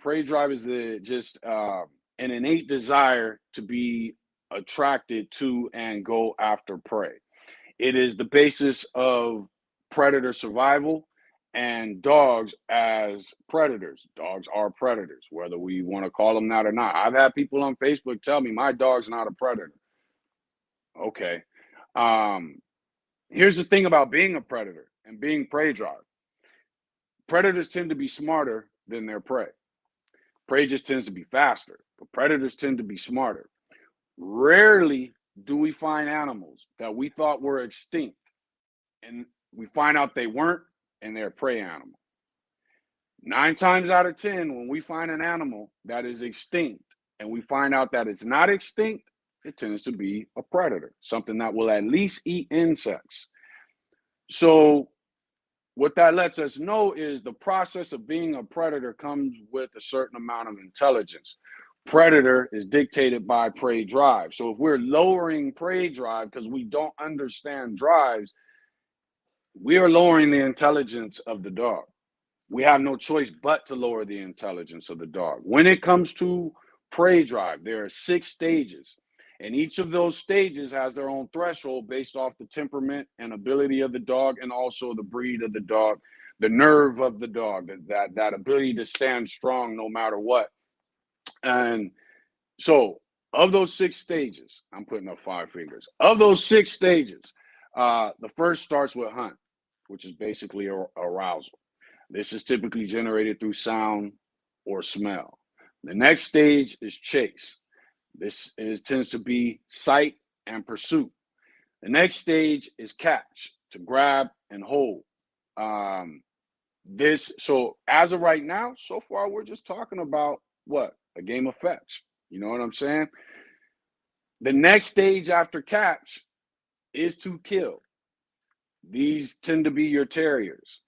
Speaker 1: is an innate desire to be attracted to and go after prey. It is the basis of predator survival and dogs as predators. Dogs are predators, whether we want to call them that or not. I've had people on Facebook tell me my dog's not a predator. Okay. Here's the thing about being a predator and being prey drive. Predators tend to be smarter than their prey. Prey just tends to be faster, but predators tend to be smarter. Rarely do we find animals that we thought were extinct and we find out they weren't and they're a prey animal. 9 times out of 10, when we find an animal that is extinct and we find out that it's not extinct, it tends to be a predator, something that will at least eat insects. So what that lets us know is the process of being a predator comes with a certain amount of intelligence. Predator is dictated by prey drive. So if we're lowering prey drive because we don't understand drives, we are lowering the intelligence of the dog. We have no choice but to lower the intelligence of the dog. When it comes to prey drive, there are 6 stages. And each of those stages has their own threshold based off the temperament and ability of the dog and also the breed of the dog, the nerve of the dog, that ability to stand strong no matter what. And so of those 6 stages, I'm putting up 5 fingers. Of those 6 stages, the first starts with hunt, which is basically arousal. This is typically generated through sound or smell. The next stage is chase. This tends to be sight and pursuit. The next stage is catch, to grab and hold. So as of right now, so far, we're just talking about what? A game of fetch. You know what I'm saying? The next stage after catch is to kill. These tend to be your terriers.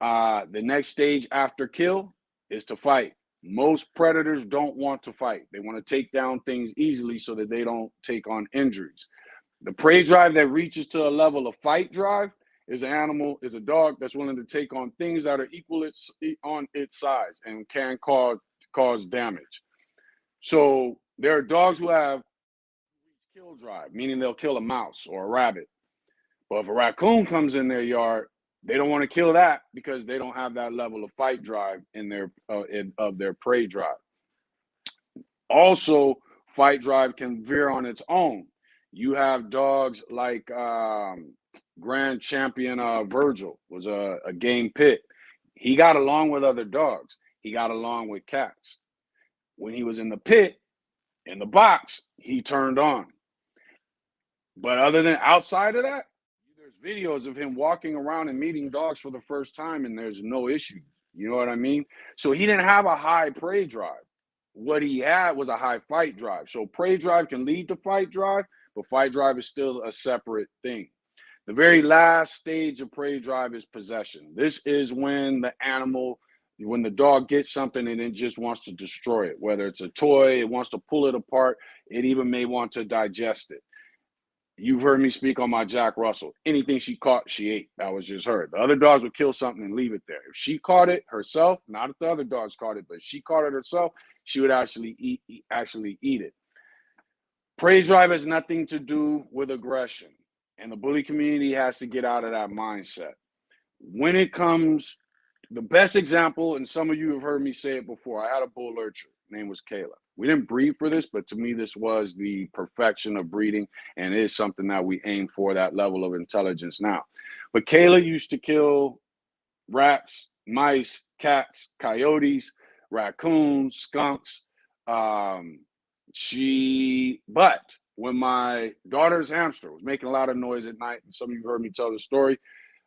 Speaker 1: The next stage after kill is to fight. Most predators don't want to fight. They want to take down things easily so that they don't take on injuries. The prey drive that reaches to a level of fight drive is a dog that's willing to take on things that are equal on its size and can cause damage. So there are dogs who have kill drive, meaning they'll kill a mouse or a rabbit. But if a raccoon comes in their yard, they don't want to kill that because they don't have that level of fight drive in their prey drive. Also, fight drive can veer on its own. You have dogs like Grand Champion Virgil was a game pit. He got along with other dogs. He got along with cats. When he was in the pit, in the box, he turned on. But other than outside of that, there's videos of him walking around and meeting dogs for the first time, and there's no issue. You know what I mean? So he didn't have a high prey drive. What he had was a high fight drive. So prey drive can lead to fight drive, but fight drive is still a separate thing. The very last stage of prey drive is possession. This is when the dog gets something and it just wants to destroy it, whether it's a toy, it wants to pull it apart, it even may want to digest it. You've heard me speak on my Jack Russell. Anything she caught, she ate. That was just her. The other dogs would kill something and leave it there. If she caught it herself, not if the other dogs caught it, but if she caught it herself, she would actually eat it. Prey drive has nothing to do with aggression, and the bully community has to get out of that mindset. When it comes, the best example, and some of you have heard me say it before, I had a bull lurcher. Name was Kayla. We didn't breed for this, but to me, this was the perfection of breeding, and it is something that we aim for, that level of intelligence now. But Kayla used to kill rats, mice, cats, coyotes, raccoons, skunks. Um, but when my daughter's hamster was making a lot of noise at night, and some of you heard me tell the story,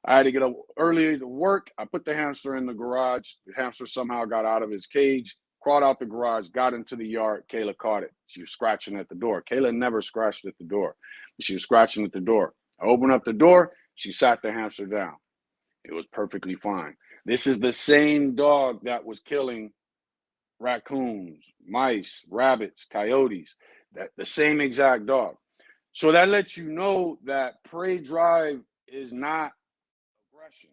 Speaker 1: I had to get up early to work. I put the hamster in the garage. The hamster somehow got out of his cage, crawled out the garage, got into the yard. Kayla caught it. She was scratching at the door. Kayla never scratched at the door. She was scratching at the door. I opened up the door. She sat the hamster down. It was perfectly fine. This is the same dog that was killing raccoons, mice, rabbits, coyotes. That the same exact dog. So that lets you know that prey drive is not aggression.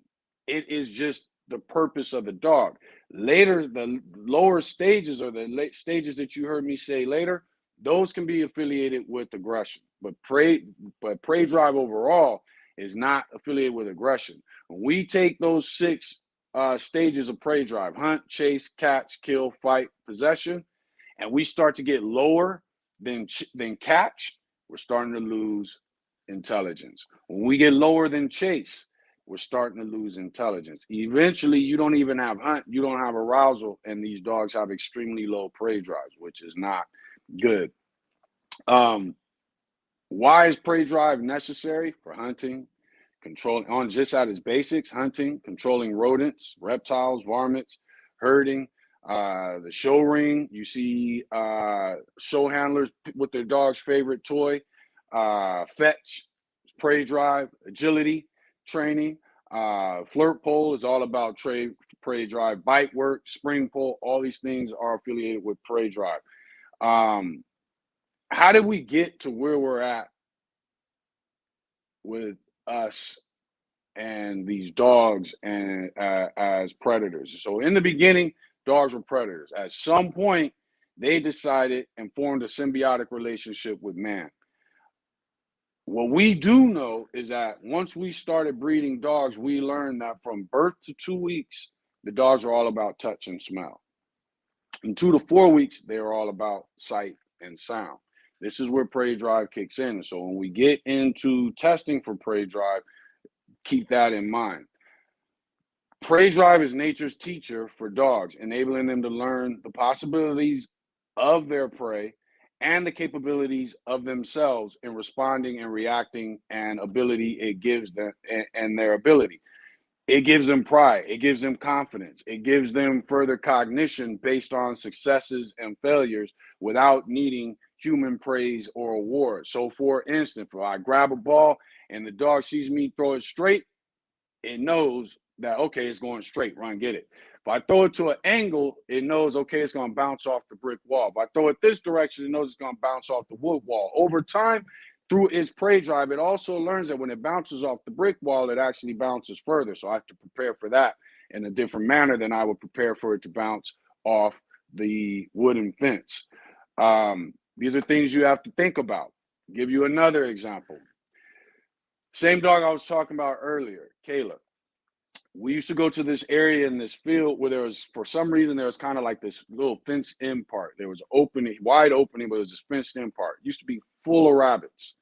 Speaker 1: It is just the purpose of the dog. Later, the lower stages or the late stages that you heard me say later, those can be affiliated with aggression. But prey drive overall is not affiliated with aggression. When we take those six stages of prey drive: hunt, chase, catch, kill, fight, possession, and we start to get lower than catch, we're starting to lose intelligence. When we get lower than chase, we're starting to lose intelligence. Eventually, you don't even have hunt, you don't have arousal, and these dogs have extremely low prey drives, which is not good. Um, why is prey drive necessary? For hunting, controlling, on just at its basics: hunting, controlling rodents, reptiles, varmints, herding. The show ring, you see show handlers with their dog's favorite toy, fetch, prey drive, agility, training. Flirt pole is all about prey drive, bite work, spring pole. All these things are affiliated with prey drive. Um, how did we get to where we're at with us and these dogs and as predators? So in the beginning, dogs were predators. At some point, they decided and formed a symbiotic relationship with man. What we do know is that once we started breeding dogs, we learned that from birth to 2 weeks, the dogs are all about touch and smell. In 2 to 4 weeks, they are all about sight and sound. This is where prey drive kicks in. So when we get into testing for prey drive, keep that in mind. Prey drive is nature's teacher for dogs, enabling them to learn the possibilities of their prey and the capabilities of themselves in responding and reacting, and ability it gives them, and their ability. It gives them pride. It gives them confidence. It gives them further cognition based on successes and failures without needing human praise or awards. So, for instance, if I grab a ball and the dog sees me throw it straight, it knows that, okay, it's going straight, run, get it. If I throw it to an angle, it knows, okay, it's going to bounce off the brick wall. If I throw it this direction, it knows it's going to bounce off the wood wall. Over time, through its prey drive, it also learns that when it bounces off the brick wall, it actually bounces further. So I have to prepare for that in a different manner than I would prepare for it to bounce off the wooden fence. These are things you have to think about. I'll give you another example. Same dog I was talking about earlier, Kayla. We used to go to this area in this field where there was, for some reason, there was kind of like this little fenced in part. There was opening, wide opening, but it was this fenced in part. It used to be full of rabbits.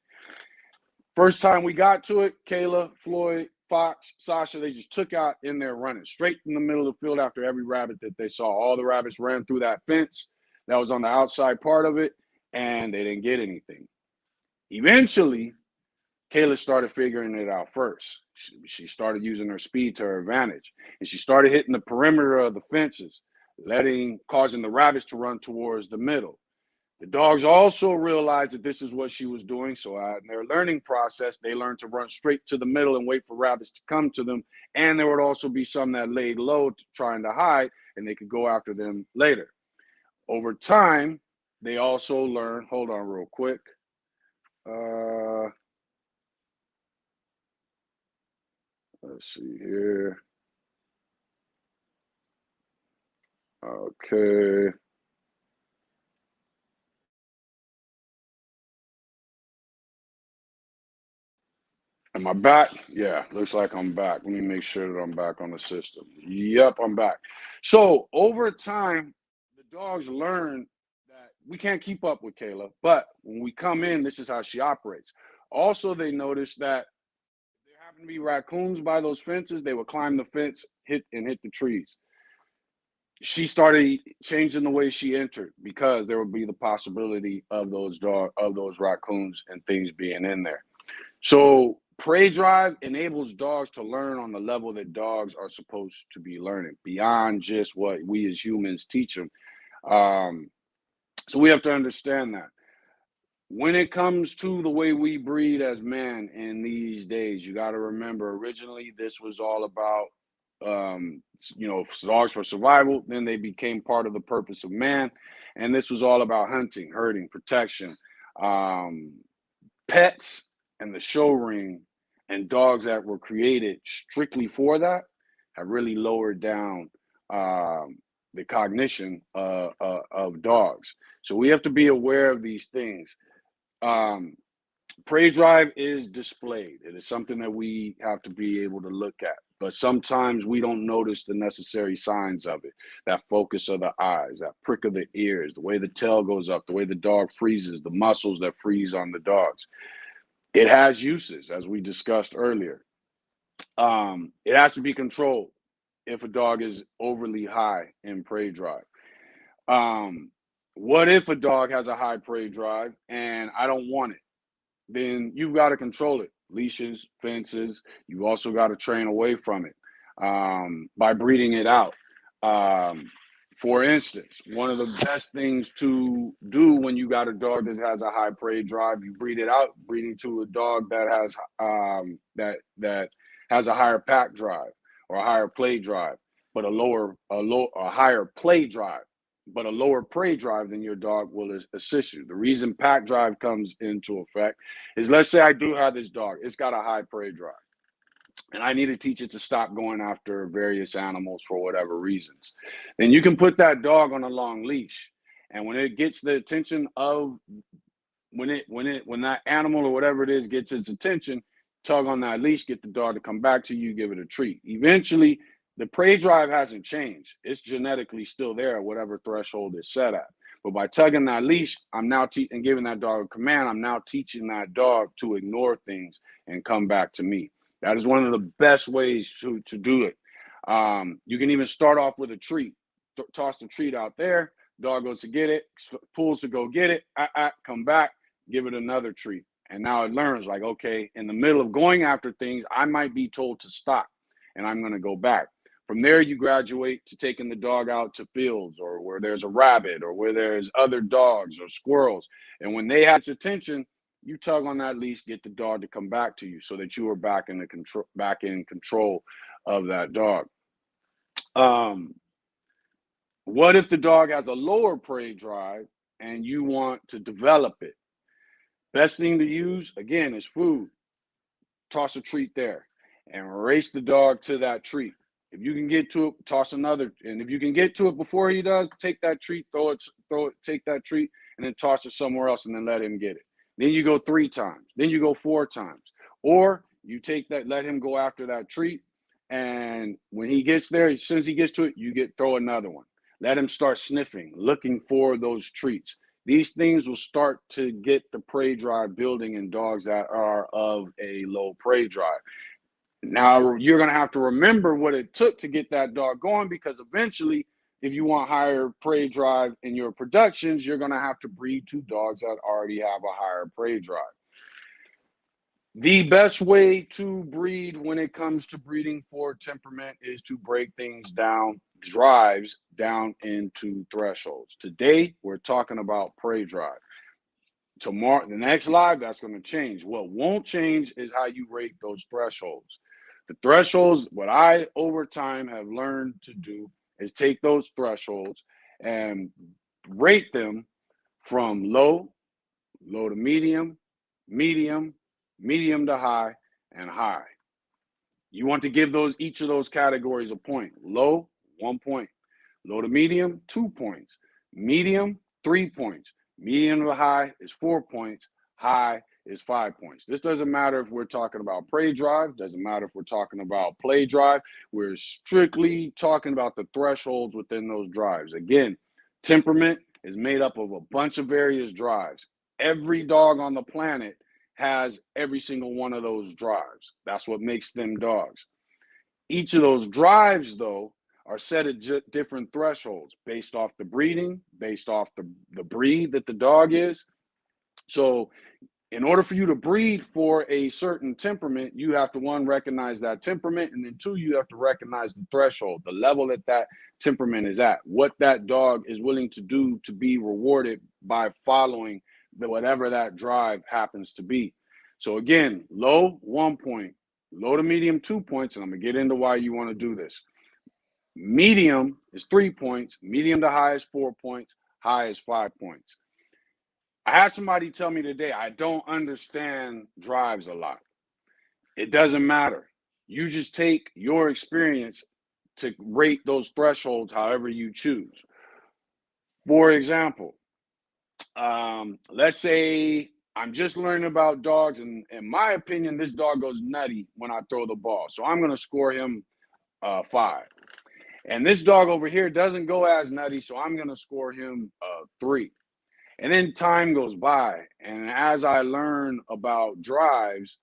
Speaker 1: First time we got to it, Kayla, Floyd, Fox, Sasha, they just took out in there running straight in the middle of the field after every rabbit that they saw. All the rabbits ran through that fence that was on the outside part of it, and they didn't get anything. Eventually, Kayla started figuring it out first. She started using her speed to her advantage, and she started hitting the perimeter of the fences, causing the rabbits to run towards the middle. The dogs also realized that this is what she was doing, so in their learning process, they learned to run straight to the middle and wait for rabbits to come to them, and there would also be some that laid low trying to hide, and they could go after them later. Over time, they also learned, hold on real quick, let's see here. Okay. Am I back? Yeah, looks like I'm back. Let me make sure that I'm back on the system. Yep, I'm back. So over time, the dogs learn that we can't keep up with Kayla, but when we come in, this is how she operates. Also, they notice that if there happen to be raccoons by those fences, they would climb the fence, hit the trees. She started changing the way she entered because there would be the possibility of those raccoons and things being in there. So prey drive enables dogs to learn on the level that dogs are supposed to be learning beyond just what we as humans teach them. Um, so we have to understand that when it comes to the way we breed as man in these days, you got to remember originally this was all about, dogs for survival. Then they became part of the purpose of man. And this was all about hunting, herding, protection. Um, Pets and the show ring and dogs that were created strictly for that have really lowered down the cognition of dogs. So we have to be aware of these things. Um, Prey drive is displayed. It is something that we have to be able to look at. But sometimes we don't notice the necessary signs of it. That focus of the eyes, that prick of the ears, the way the tail goes up, the way the dog freezes, the muscles that freeze on the dogs. It has uses, as we discussed earlier. It has to be controlled if a dog is overly high in prey drive. Um, what if a dog has a high prey drive and I don't want it? Then you've got to control it. Leashes, fences. You also got to train away from it by breeding it out. Um, for instance, one of the best things to do when you got a dog that has a high prey drive, you breed it out, breeding to a dog that has that has a higher pack drive or a higher play drive, but a higher play drive, but a lower prey drive, then your dog will assist you. The reason pack drive comes into effect is, let's say I do have this dog, it's got a high prey drive, and I need to teach it to stop going after various animals for whatever reasons. Then you can put that dog on a long leash, and when it gets the attention of when that animal or whatever it is gets its attention, tug on that leash, get the dog to come back to you, give it a treat. Eventually, the prey drive hasn't changed. It's genetically still there at whatever threshold it's set at. But by tugging that leash, I'm now and giving that dog a command. I'm now teaching that dog to ignore things and come back to me. That is one of the best ways to do it. You can even start off with a treat. Toss the treat out there. Dog goes to get it, pulls to go get it. Come back, give it another treat. And now it learns, like, okay, in the middle of going after things, I might be told to stop, and I'm going to go back. From there, you graduate to taking the dog out to fields or where there's a rabbit or where there's other dogs or squirrels. And when they have its attention, you tug on that leash, get the dog to come back to you so that you are back in control of that dog. What if the dog has a lower prey drive and you want to develop it? Best thing to use, again, is food. Toss a treat there and race the dog to that treat. If you can get to it, toss another. And if you can get to it before he does, take that treat, take that treat, and then toss it somewhere else and then let him get it. Then you go 3 times. Then you go 4 times. Or you take that, let him go after that treat. And when he gets there, as soon as he gets to it, throw another one. Let him start sniffing, looking for those treats. These things will start to get the prey drive building in dogs that are of a low prey drive. Now, you're going to have to remember what it took to get that dog going, because eventually, if you want higher prey drive in your productions, you're going to have to breed 2 dogs that already have a higher prey drive. The best way to breed when it comes to breeding for temperament is to break things down, drives down into thresholds. Today, we're talking about prey drive. Tomorrow, the next live, that's going to change. What won't change is how you rate those thresholds. The thresholds, what I over time have learned to do is take those thresholds and rate them from low to medium, medium to high, and high. You want to give each of those categories a point. Low, 1 point. Low to medium, 2 points. Medium, 3 points. Medium to high is 4 points. High is 5 points. This doesn't matter if we're talking about prey drive, doesn't matter if we're talking about play drive. We're strictly talking about the thresholds within those drives. Again, temperament is made up of a bunch of various drives. Every dog on the planet has every single one of those drives. That's what makes them dogs. Each of those drives, though, are set at different thresholds based off the breeding, based off the breed that the dog is. So in order for you to breed for a certain temperament, you have to, one, recognize that temperament, and then two, you have to recognize the threshold, the level that that temperament is at, what that dog is willing to do to be rewarded by following whatever that drive happens to be. So again, low, 1 point, low to medium, 2 points, and I'm gonna get into why you want to do this. Medium is 3 points, medium to high is 4 points, high is 5 points. I had somebody tell me today, I don't understand drives a lot. It doesn't matter. You just take your experience to rate those thresholds however you choose. For example, let's say I'm just learning about dogs, and in my opinion, this dog goes nutty when I throw the ball. So I'm going to score him 5. And this dog over here doesn't go as nutty, so I'm going to score him 3. And then time goes by. And as I learn about drives,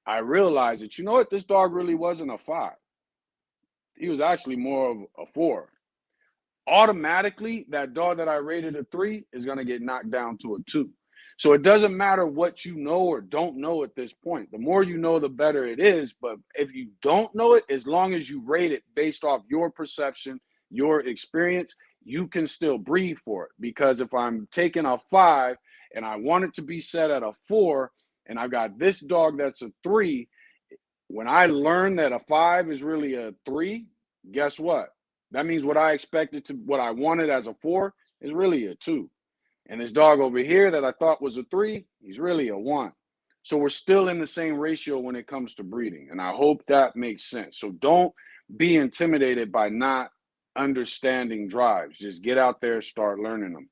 Speaker 1: I realize that, you know what, this dog really wasn't a 5. He was actually more of a 4. Automatically, that dog that I rated a 3 is going to get knocked down to a 2. So it doesn't matter what you know or don't know at this point. The more you know, the better it is. But if you don't know it, as long as you rate it based off your perception, your experience, you can still breed for it. Because if I'm taking a 5 and I want it to be set at a 4, and I've got this dog that's a 3, when I learn that a 5 is really a 3, guess what? That means what I expected to, what I wanted as a 4 is really a 2. And this dog over here that I thought was a 3, he's really a 1. So we're still in the same ratio when it comes to breeding. And I hope that makes sense. So don't be intimidated by not understanding drives. Just get out there, start learning them.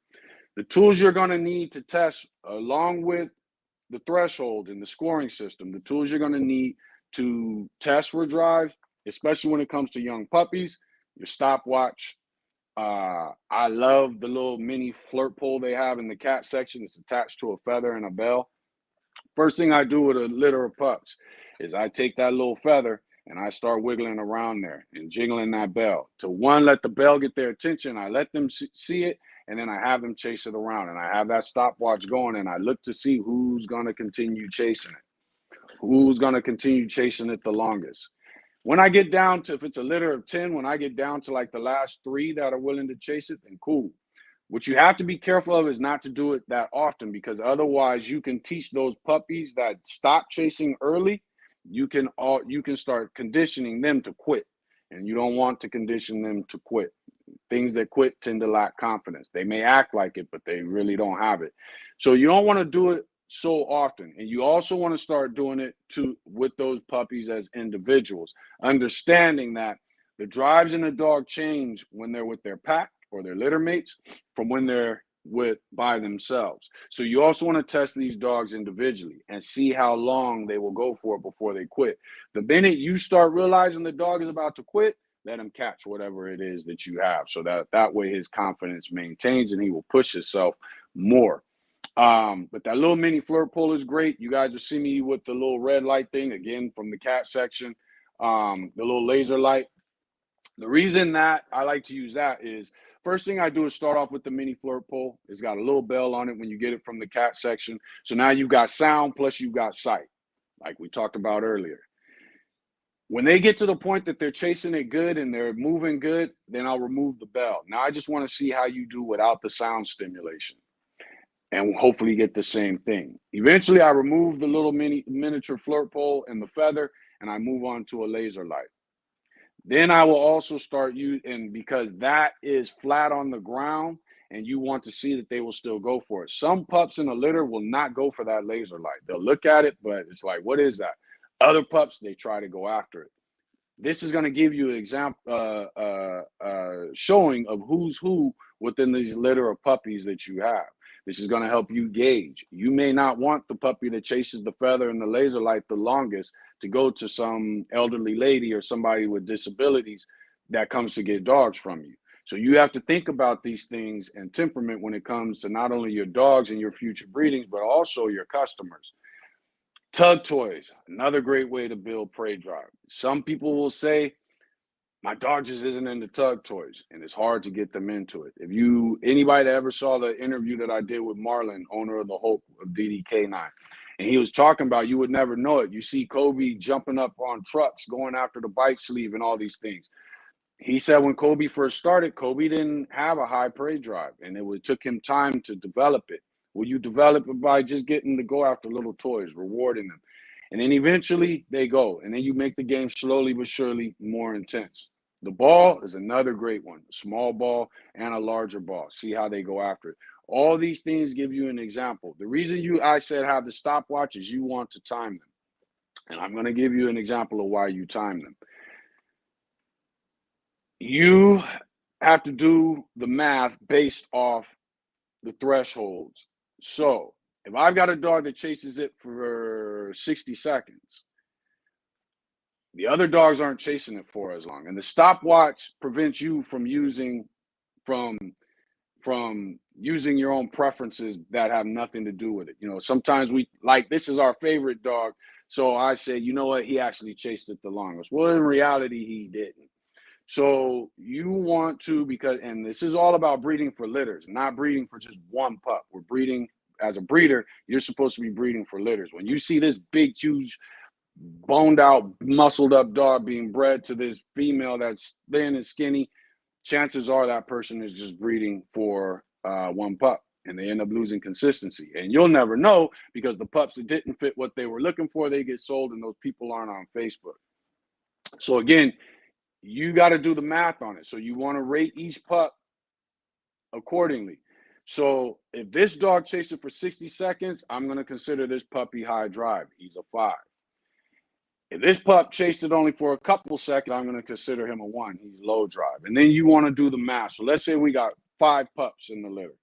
Speaker 1: The tools you're going to need to test, along with the threshold and the scoring system, the tools you're going to need to test for drives, especially when it comes to young puppies, your stopwatch. I love the little mini flirt pole they have in the cat section. It's attached to a feather and a bell. First thing I do with a litter of pups is I take that little feather and I start wiggling around there and jiggling that bell. To one, let the bell get their attention. I let them see it, and then I have them chase it around. And I have that stopwatch going, and I look to see who's going to continue chasing it, who's going to continue chasing it the longest. When I get down to, if it's a litter of 10, when I get down to like the last 3 that are willing to chase it, then cool. What you have to be careful of is not to do it that often, because otherwise you can teach those puppies that stop chasing early. You can start conditioning them to quit, and you don't want to condition them to quit. Things that quit tend to lack confidence. They may act like it, but they really don't have it. So you don't want to do it so often. And you also want to start doing it with those puppies as individuals, understanding that the drives in a dog change when they're with their pack or their litter mates from when they're by themselves. So you also want to test these dogs individually and see how long they will go for it before they quit. The minute you start realizing the dog is about to quit, let him catch whatever it is that you have, so that way his confidence maintains and he will push himself more. But that little mini flirt pole is great. You guys will see me with the little red light thing again from the cat section, the little laser light. The reason that I like to use that is, first thing I do is start off with the mini flirt pole. It's got a little bell on it when you get it from the cat section. So now you've got sound plus you've got sight, like we talked about earlier. When they get to the point that they're chasing it good and they're moving good, then I'll remove the bell. Now I just want to see how you do without the sound stimulation, and hopefully get the same thing. Eventually, I remove the little miniature flirt pole and the feather, and I move on to a laser light. Then I will also start using, because that is flat on the ground, and you want to see that they will still go for it. Some pups in a litter will not go for that laser light. They'll look at it, but it's like, what is that? Other pups, they try to go after it. This is going to give you an example, showing of who's who within these litter of puppies that you have. This is going to help you gauge. You may not want the puppy that chases the feather and the laser light the longest to go to some elderly lady or somebody with disabilities that comes to get dogs from you. So you have to think about these things and temperament when it comes to not only your dogs and your future breedings, but also your customers. Tug toys, another great way to build prey drive. Some people will say, my dog just isn't into tug toys, and it's hard to get them into it. If anybody that ever saw the interview that I did with Marlon, owner of the Hope of DDK9, and he was talking about, you would never know it. You see Kobe jumping up on trucks, going after the bike sleeve and all these things. He said when Kobe first started, Kobe didn't have a high prey drive, and it took him time to develop it. Well, you develop it by just getting to go after little toys, rewarding them. And then eventually they go, and then you make the game slowly but surely more intense. The ball is another great one, a small ball and a larger ball. See how they go after it. All these things give you an example. The reason I said have the stopwatch is you want to time them. And I'm going to give you an example of why you time them. You have to do the math based off the thresholds. So if I've got a dog that chases it for 60 seconds, the other dogs aren't chasing it for as long. And the stopwatch prevents you from using your own preferences that have nothing to do with it. Sometimes we like, this is our favorite dog. So I say, you know what? He actually chased it the longest. Well, in reality, he didn't. So you want to, and this is all about breeding for litters, not breeding for just one pup. We're breeding as a breeder. You're supposed to be breeding for litters. When you see this big, huge, boned out, muscled up dog being bred to this female that's thin and skinny, chances are that person is just breeding for one pup, and they end up losing consistency. And you'll never know, because the pups that didn't fit what they were looking for, they get sold, and those people aren't on Facebook. So again, you got to do the math on it. So you want to rate each pup accordingly. So if this dog chases for 60 seconds, I'm going to consider this puppy high drive. He's a 5. If this pup chased it only for a couple seconds, I'm going to consider him a 1. He's low drive. And then you want to do the math. So let's say we got 5 pups in the litter,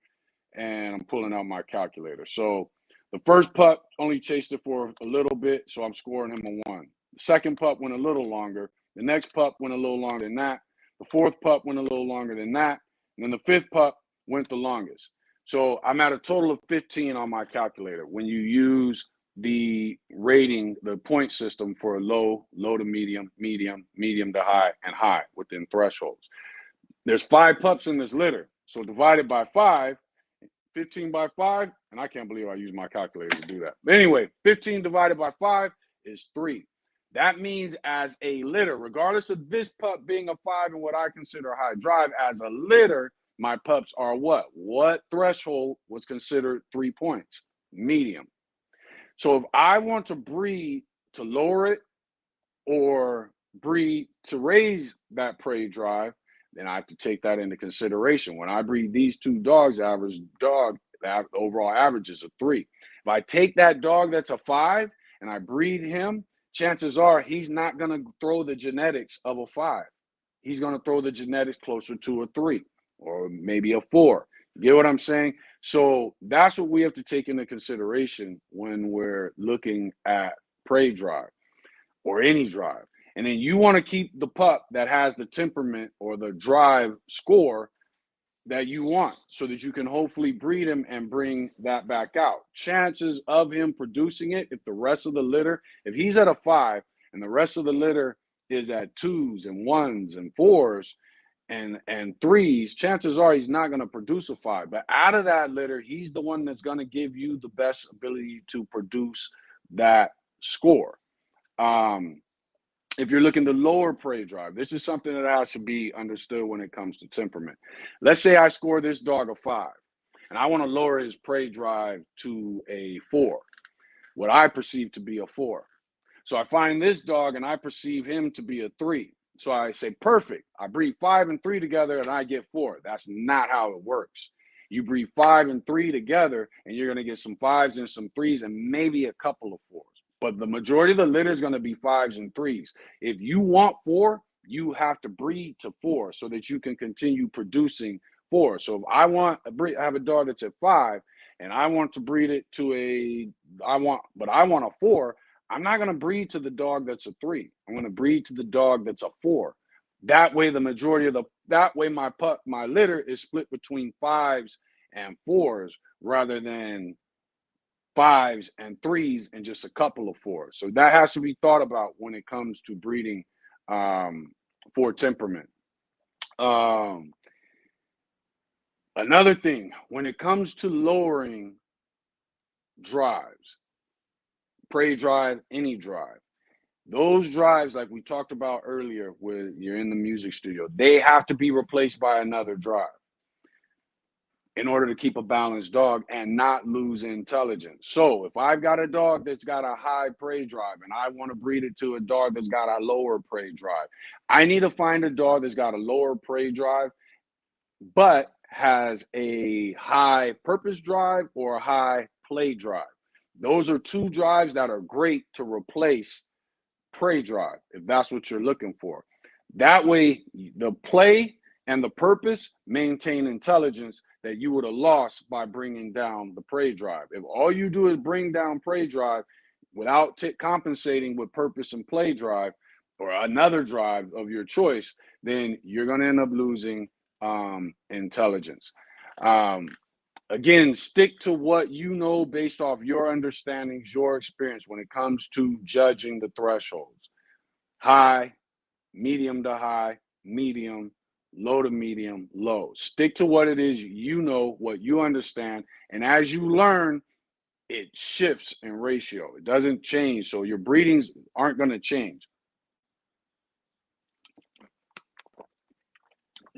Speaker 1: and I'm pulling out my calculator. So the first pup only chased it for a little bit, so I'm scoring him a 1. The second pup went a little longer. The next pup went a little longer than that. The fourth pup went a little longer than that. And then the fifth pup went the longest. So I'm at a total of 15 on my calculator when you use the rating, the point system for low to medium, medium to high, and high within thresholds. There's 5 pups in this litter. So divided by 5, 15 by 5, and I can't believe I used my calculator to do that. But anyway, 15 divided by 5 is 3. That means as a litter, regardless of this pup being a 5 and what I consider a high drive, as a litter, my pups are what? What threshold was considered 3 points? Medium. So if I want to breed to lower it or breed to raise that prey drive, then I have to take that into consideration. When I breed these 2 dogs, the overall average is a 3. If I take that dog that's a 5 and I breed him, chances are he's not going to throw the genetics of a 5. He's going to throw the genetics closer to a 3 or maybe a 4. You get what I'm saying? So that's what we have to take into consideration when we're looking at prey drive or any drive. And then you want to keep the pup that has the temperament or the drive score that you want, so that you can hopefully breed him and bring that back out. Chances of him producing it, if the rest of the litter, if he's at a 5 and the rest of the litter is at 2s and 1s and 4s and 3s, chances are he's not going to produce a 5. But out of that litter, he's the one that's going to give you the best ability to produce that score. If you're looking to lower prey drive, this is something that has to be understood when it comes to temperament. Let's say I score this dog a 5, and I want to lower his prey drive to a 4, what I perceive to be a 4. So I find this dog, and I perceive him to be a 3. So I say, perfect. I breed 5 and 3 together, and I get 4. That's not how it works. You breed 5 and 3 together, and you're going to get some 5s and some 3s and maybe a couple of 4s. But the majority of the litter is going to be 5s and 3s. If you want 4, you have to breed to 4 so that you can continue producing 4. So if I have a dog that's at 5 and I want to breed it to I want a 4, I'm not going to breed to the dog that's a 3. I'm going to breed to the dog that's a 4. That way, my litter is split between 5s and 4s rather than 5s and 3s and just a couple of 4s. So that has to be thought about when it comes to breeding for temperament. Another thing, when it comes to lowering drives, prey drive, any drive, those drives, like we talked about earlier, where you're in the music studio, they have to be replaced by another drive in order to keep a balanced dog and not lose intelligence. So if I've got a dog that's got a high prey drive and I want to breed it to a dog that's got a lower prey drive, I need to find a dog that's got a lower prey drive but has a high purpose drive or a high play drive. Those are two drives that are great to replace prey drive if that's what you're looking for. That way, the play and the purpose maintain intelligence that you would have lost by bringing down the prey drive. If all you do is bring down prey drive without compensating with purpose and play drive or another drive of your choice, then you're going to end up losing intelligence. Again, stick to what you know based off your understandings, your experience when it comes to judging the thresholds. High, medium to high, medium, low to medium, low. Stick to what it is you know, what you understand. And as you learn, it shifts in ratio. It doesn't change. So your breedings aren't going to change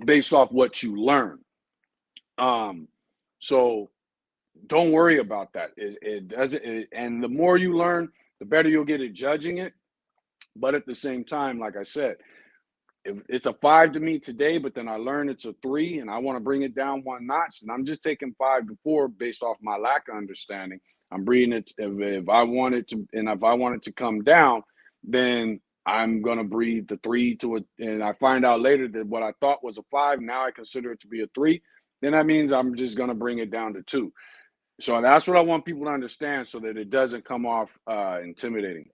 Speaker 1: based off what you learn. So don't worry about that. It doesn't, and the more you learn, the better you'll get at judging it. But at the same time, like I said, if it's a 5 to me today, but then I learn it's a 3 and I want to bring it down one notch, and I'm just taking 5 to 4 based off my lack of understanding. I'm breeding it if I want it to, and if I want it to come down, then I'm gonna breed the 3 to a, and I find out later that what I thought was a 5, now I consider it to be a 3. Then that means I'm just gonna bring it down to 2. So that's what I want people to understand, so that it doesn't come off intimidating.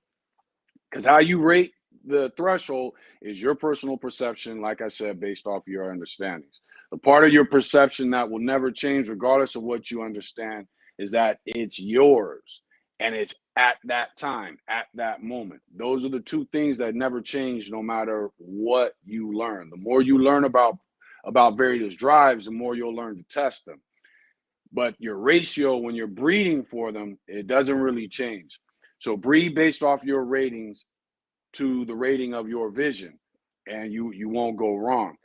Speaker 1: Because how you rate the threshold is your personal perception, like I said, based off your understandings. The part of your perception that will never change, regardless of what you understand, is that it's yours and it's at that time, at that moment. Those are the two things that never change, no matter what you learn. The more you learn about various drives, the more you'll learn to test them. But your ratio when you're breeding for them, it doesn't really change. So breed based off your ratings to the rating of your vision, and you won't go wrong.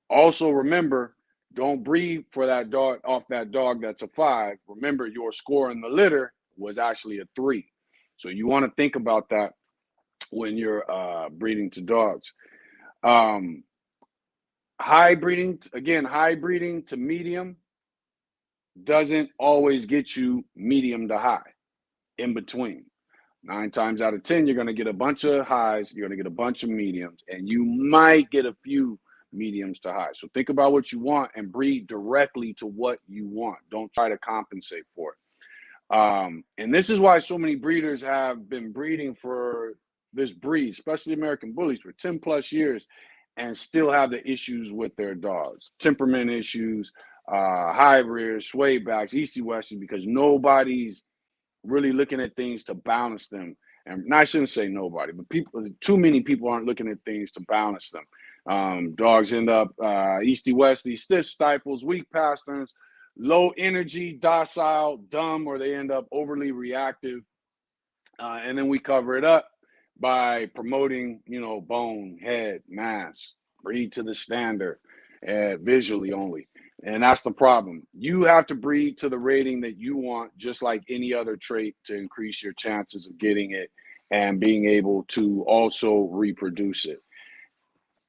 Speaker 1: Also remember, don't breed for that dog off that dog that's a 5. Remember, your score in the litter was actually a 3. So you want to think about that when you're breeding to dogs. High breeding to medium doesn't always get you medium to high. In between, 9 times out of 10, you're going to get a bunch of highs, you're going to get a bunch of mediums, and you might get a few mediums to high. So think about what you want and breed directly to what you want. Don't try to compensate for it. And this is why so many breeders have been breeding for this breed, especially American bullies, for 10 plus years, and still have the issues with their dogs. Temperament issues, high rears, sway backs, easty westy, because nobody's really looking at things to balance them. And I shouldn't say nobody, but too many people aren't looking at things to balance them. Dogs end up easty westy, stiff stifles, weak pasterns, low energy, docile, dumb, or they end up overly reactive. And then we cover it up by promoting, bone, head, mass, breed to the standard, visually only. And that's the problem. You have to breed to the rating that you want, just like any other trait, to increase your chances of getting it and being able to also reproduce it.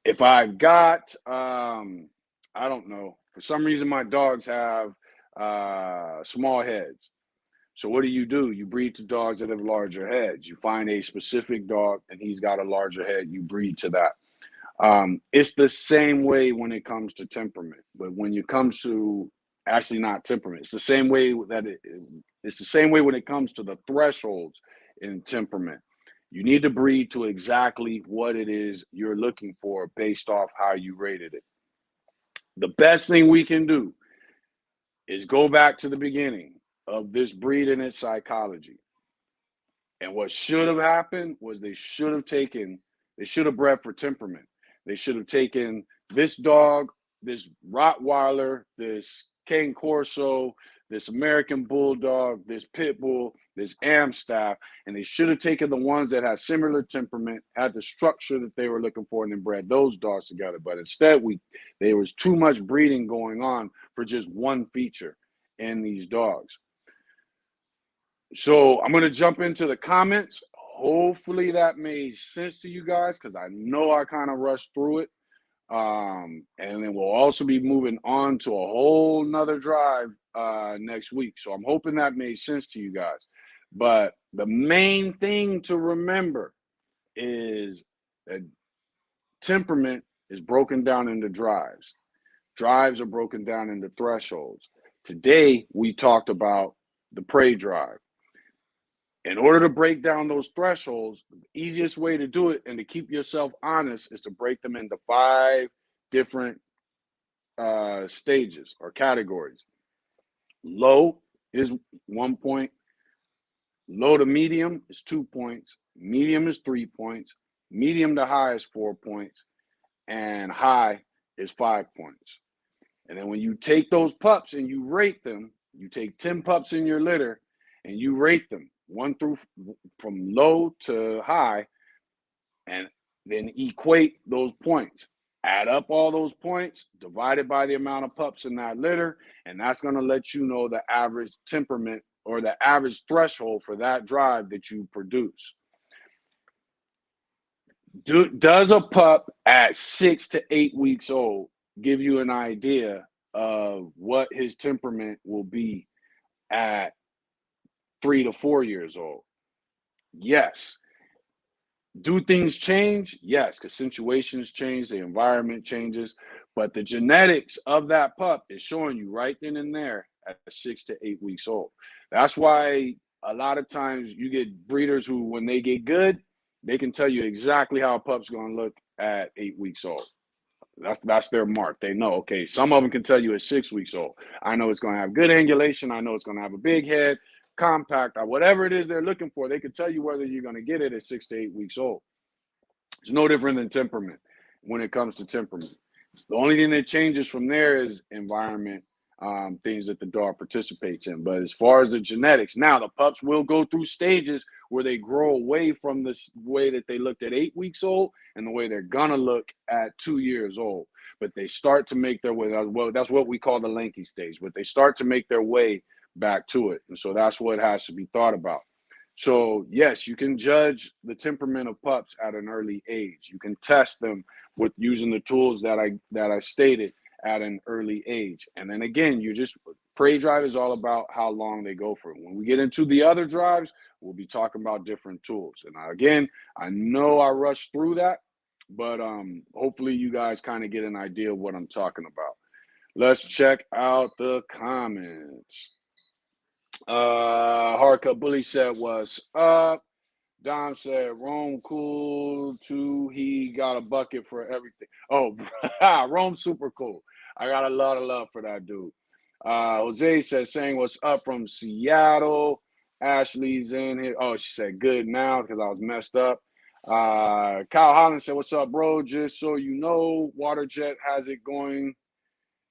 Speaker 1: If I've got, I don't know, for some reason my dogs have small heads. So what do? You breed to dogs that have larger heads. You find a specific dog and he's got a larger head, you breed to that. It's the same way when it comes to temperament, but when it comes to Actually, not temperament. It's the same way that it's the same way when it comes to the thresholds in temperament. You need to breed to exactly what it is you're looking for based off how you rated it. The best thing we can do is go back to the beginning of this breed and its psychology. And what should have happened was they should have bred for temperament. They should have taken this dog, this Rottweiler, this Cane Corso, this American Bulldog, this Pit Bull, this Amstaff, and they should have taken the ones that had similar temperament, had the structure that they were looking for, and then bred those dogs together. But instead, there was too much breeding going on for just one feature in these dogs. So I'm going to jump into the comments. Hopefully that made sense to you guys, because I know I kind of rushed through it. And then we'll also be moving on to a whole nother drive next week. So I'm hoping that made sense to you guys. But the main thing to remember is that temperament is broken down into drives. Drives are broken down into thresholds. Today, we talked about the prey drive. In order to break down those thresholds, the easiest way to do it and to keep yourself honest is to break them into 5 different stages or categories. Low is 1 point. Low to medium is 2 points. Medium is 3 points. Medium to high is 4 points. And high is 5 points. And then when you take those pups and you rate them, you take 10 pups in your litter and you rate them from low to high, and then equate those points. Add up all those points, divide it by the amount of pups in that litter, and that's going to let you know the average temperament or the average threshold for that drive that you produce. Does a pup at 6 to 8 weeks old give you an idea of what his temperament will be at 3 to 4 years old? Yes. Do things change? Yes, because situations change, the environment changes, but the genetics of that pup is showing you right then and there at 6 to 8 weeks old. That's why a lot of times you get breeders who, when they get good, they can tell you exactly how a pup's going to look at 8 weeks old. That's their mark. They know, okay, some of them can tell you at 6 weeks old. I know it's going to have good angulation. I know it's going to have a big head, compact, or whatever it is they're looking for. They can tell you whether you're going to get it at 6 to 8 weeks old. It's no different than temperament when it comes to temperament. The only thing that changes from there is environment, things that the dog participates in. But as far as the genetics, now the pups will go through stages where they grow away from this way that they looked at 8 weeks old and the way they're gonna look at 2 years old. But they start to make their way. Well, that's what we call the lanky stage. But they start to make their way back to it, and so that's what has to be thought about. So yes, you can judge the temperament of pups at an early age. You can test them with using the tools that I stated at an early age. And then again, prey drive is all about how long they go for. When we get into the other drives, we'll be talking about different tools. And again, I know I rushed through that, but hopefully you guys kind of get an idea of what I'm talking about. Let's check out the comments. Hardcut Bully said, "What's up?" Dom said, "Rome cool too. He got a bucket for everything." Oh, Rome's super cool. I got a lot of love for that dude. Jose said, "Saying what's up from Seattle." Ashley's in here. Oh, she said, "Good now," because I was messed up. Kyle Holland said, "What's up, bro? Just so you know, Waterjet has it going.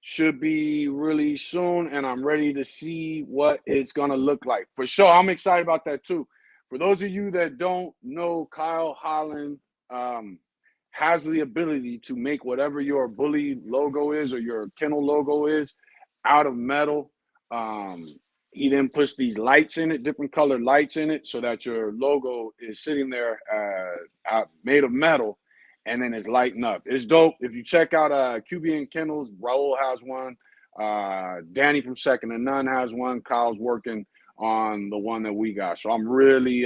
Speaker 1: Should be really soon, and I'm ready to see what it's gonna look like." For sure, I'm excited about that too. For those of you that don't know, Kyle Holland has the ability to make whatever your bully logo is or your kennel logo is out of metal. He then puts these lights in it, different colored lights in it, so that your logo is sitting there made of metal, and then it's lighting up. It's dope. If you check out QB Kennels, Raul has one. Danny from Second to None has one. Kyle's working on the one that we got. So I'm really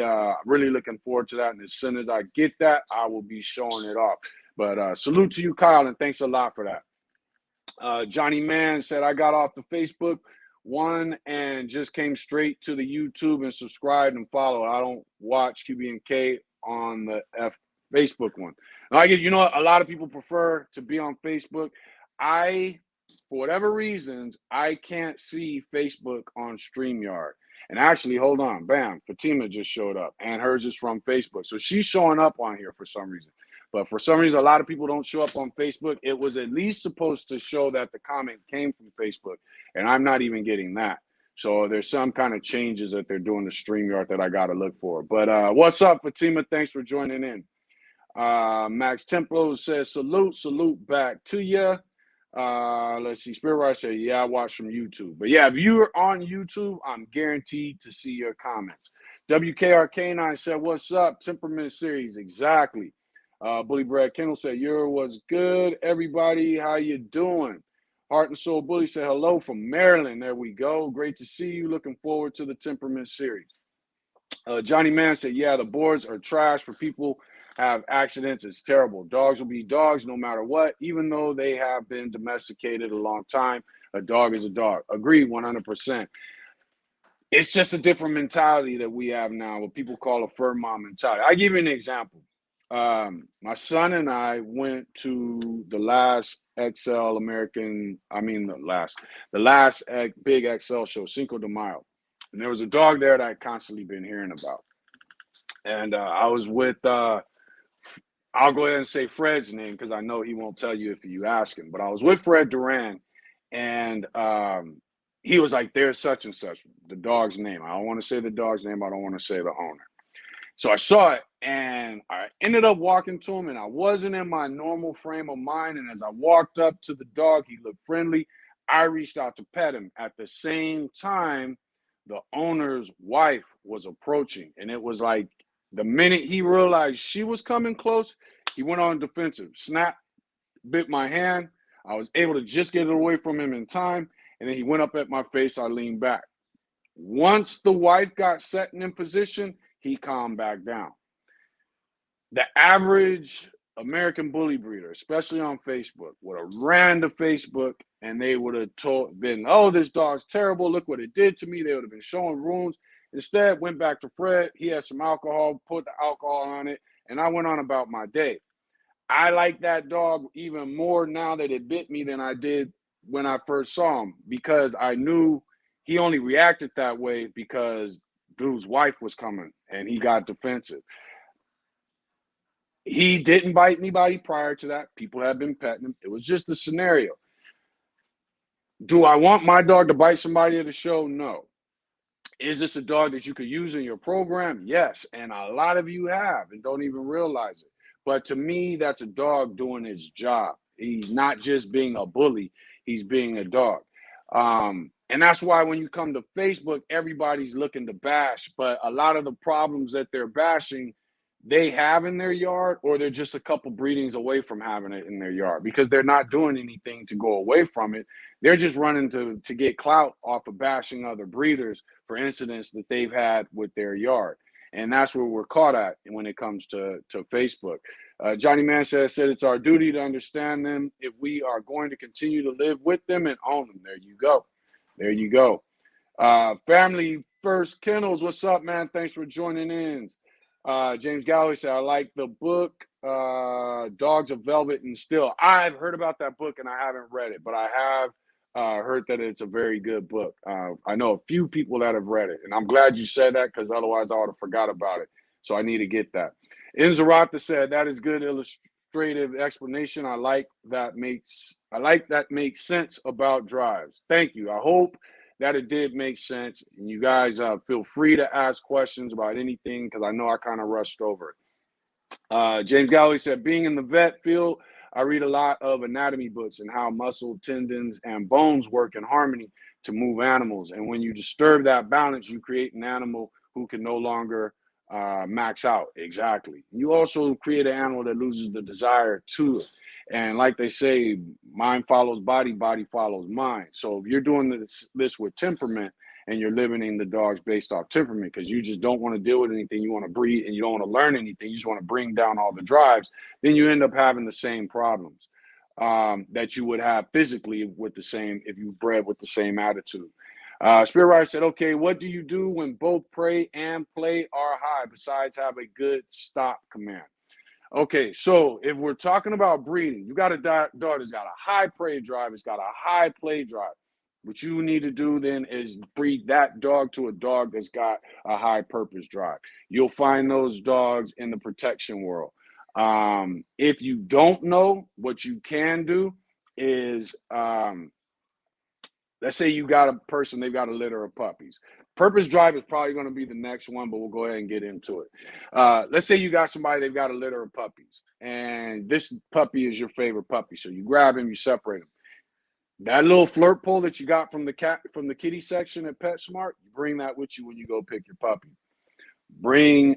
Speaker 1: looking forward to that. And as soon as I get that, I will be showing it off. But salute to you, Kyle, and thanks a lot for that. Johnny Mann said, I got off the Facebook one and just came straight to the YouTube and subscribed and followed. I don't watch QB&K on the Facebook one. And I get, you know, a lot of people prefer to be on Facebook. For whatever reasons, I can't see Facebook on StreamYard. And actually, hold on, bam, Fatima just showed up, and hers is from Facebook. So she's showing up on here for some reason. But for some reason, a lot of people don't show up on Facebook. It was at least supposed to show that the comment came from Facebook, and I'm not even getting that. So there's some kind of changes that they're doing to StreamYard that I got to look for. But what's up, Fatima? Thanks for joining in. Max Templo says, salute back to you. Let's see. Spirit Rider said, yeah, I watch from YouTube. But yeah, if you're on YouTube, I'm guaranteed to see your comments. WKRK9 said, what's up? Temperament Series. Exactly. Bully Brad Kendall said, your was good. Everybody, how you doing? Heart and Soul Bully said, hello from Maryland. There we go. Great to see you. Looking forward to the Temperament Series. Johnny Mann said, yeah, the boards are trash for people have accidents. It's terrible. Dogs will be dogs no matter what, even though they have been domesticated a long time. A dog is a dog. Agreed 100%. It's just a different mentality that we have now, what people call a fur mom mentality. I give you an example. My son and I went to the last XL American, the last big XL show, Cinco de Mayo. And there was a dog there that I'd constantly been hearing about. And I was with, I'll go ahead and say Fred's name because I know he won't tell you if you ask him. But I was with Fred Duran, and he was like, there's such and such, the dog's name. I don't want to say the dog's name. I don't want to say the owner. So I saw it, and I ended up walking to him, and I wasn't in my normal frame of mind. And as I walked up to the dog, he looked friendly. I reached out to pet him. At the same time, the owner's wife was approaching, and it was like the minute he realized she was coming close, he went on defensive. Snap, bit my hand. I was able to just get it away from him in time, and then he went up at my face. I leaned back. Once the wife got set in position, he calmed back down. The average American bully breeder, especially on Facebook, would have ran to Facebook and they would have been, oh, this dog's terrible. Look what it did to me. They would have been showing wounds. Instead, went back to Fred. He had some alcohol, put the alcohol on it, and I went on about my day. I like that dog even more now that it bit me than I did when I first saw him, because I knew he only reacted that way because dude's wife was coming and he got defensive. He didn't bite anybody prior to that. People had been petting him. It was just a scenario. Do I want my dog to bite somebody at the show? No. Is this a dog that you could use in your program? Yes. And a lot of you have and don't even realize it. But to me, that's a dog doing its job. He's not just being a bully. He's being a dog. And that's why when you come to Facebook, everybody's looking to bash. But a lot of the problems that they're bashing, they have in their yard, or they're just a couple breedings away from having it in their yard, because they're not doing anything to go away from it. They're just running to get clout off of bashing other breeders for incidents that they've had with their yard. And that's where we're caught at when it comes to Facebook. Johnny Man said it's our duty to understand them if we are going to continue to live with them and own them. There you go. There you go. Family First Kennels, what's up, man? Thanks for joining in. James Galloway said, I like the book, Dogs of Velvet and Steel. I've heard about that book and I haven't read it, but I have heard that it's a very good book. I know a few people that have read it, and I'm glad you said that, because otherwise I would have forgot about it. So I need to get that. Inzarata said, that is good illustrative explanation. I like that makes sense about drives. Thank you. I hope that it did make sense. And you guys feel free to ask questions about anything, because I know I kind of rushed over it. James Galloway said, being in the vet field, I read a lot of anatomy books and how muscle, tendons, and bones work in harmony to move animals. And when you disturb that balance, you create an animal who can no longer max out. Exactly. You also create an animal that loses the desire to it. And like they say, mind follows body, body follows mind. So if you're doing this with temperament, and you're limiting the dogs based off temperament because you just don't want to deal with anything, you want to breed, and you don't want to learn anything, you just want to bring down all the drives, then you end up having the same problems. that you would have physically with the same, if you bred with the same attitude. Spirit Rider said, okay, what do you do when both prey and play are high besides have a good stop command? Okay, so if we're talking about breeding, you got a dog that's got a high prey drive, it's got a high play drive. What you need to do then is breed that dog to a dog that's got a high purpose drive. You'll find those dogs in the protection world. If you don't know, what you can do is, let's say you got a person, they've got a litter of puppies. Purpose drive is probably going to be the next one, but we'll go ahead and get into it. Let's say you got somebody, they've got a litter of puppies, and this puppy is your favorite puppy. So you grab him, you separate him. That little flirt pole that you got from the kitty section at PetSmart, you bring that with you when you go pick your puppy. Bring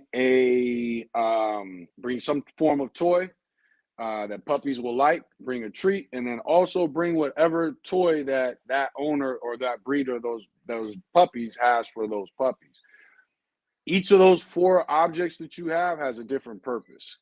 Speaker 1: some form of toy that puppies will like, bring a treat, and then also bring whatever toy that owner or that breeder, those puppies has for those puppies. Each of those 4 objects that you have has a different purpose.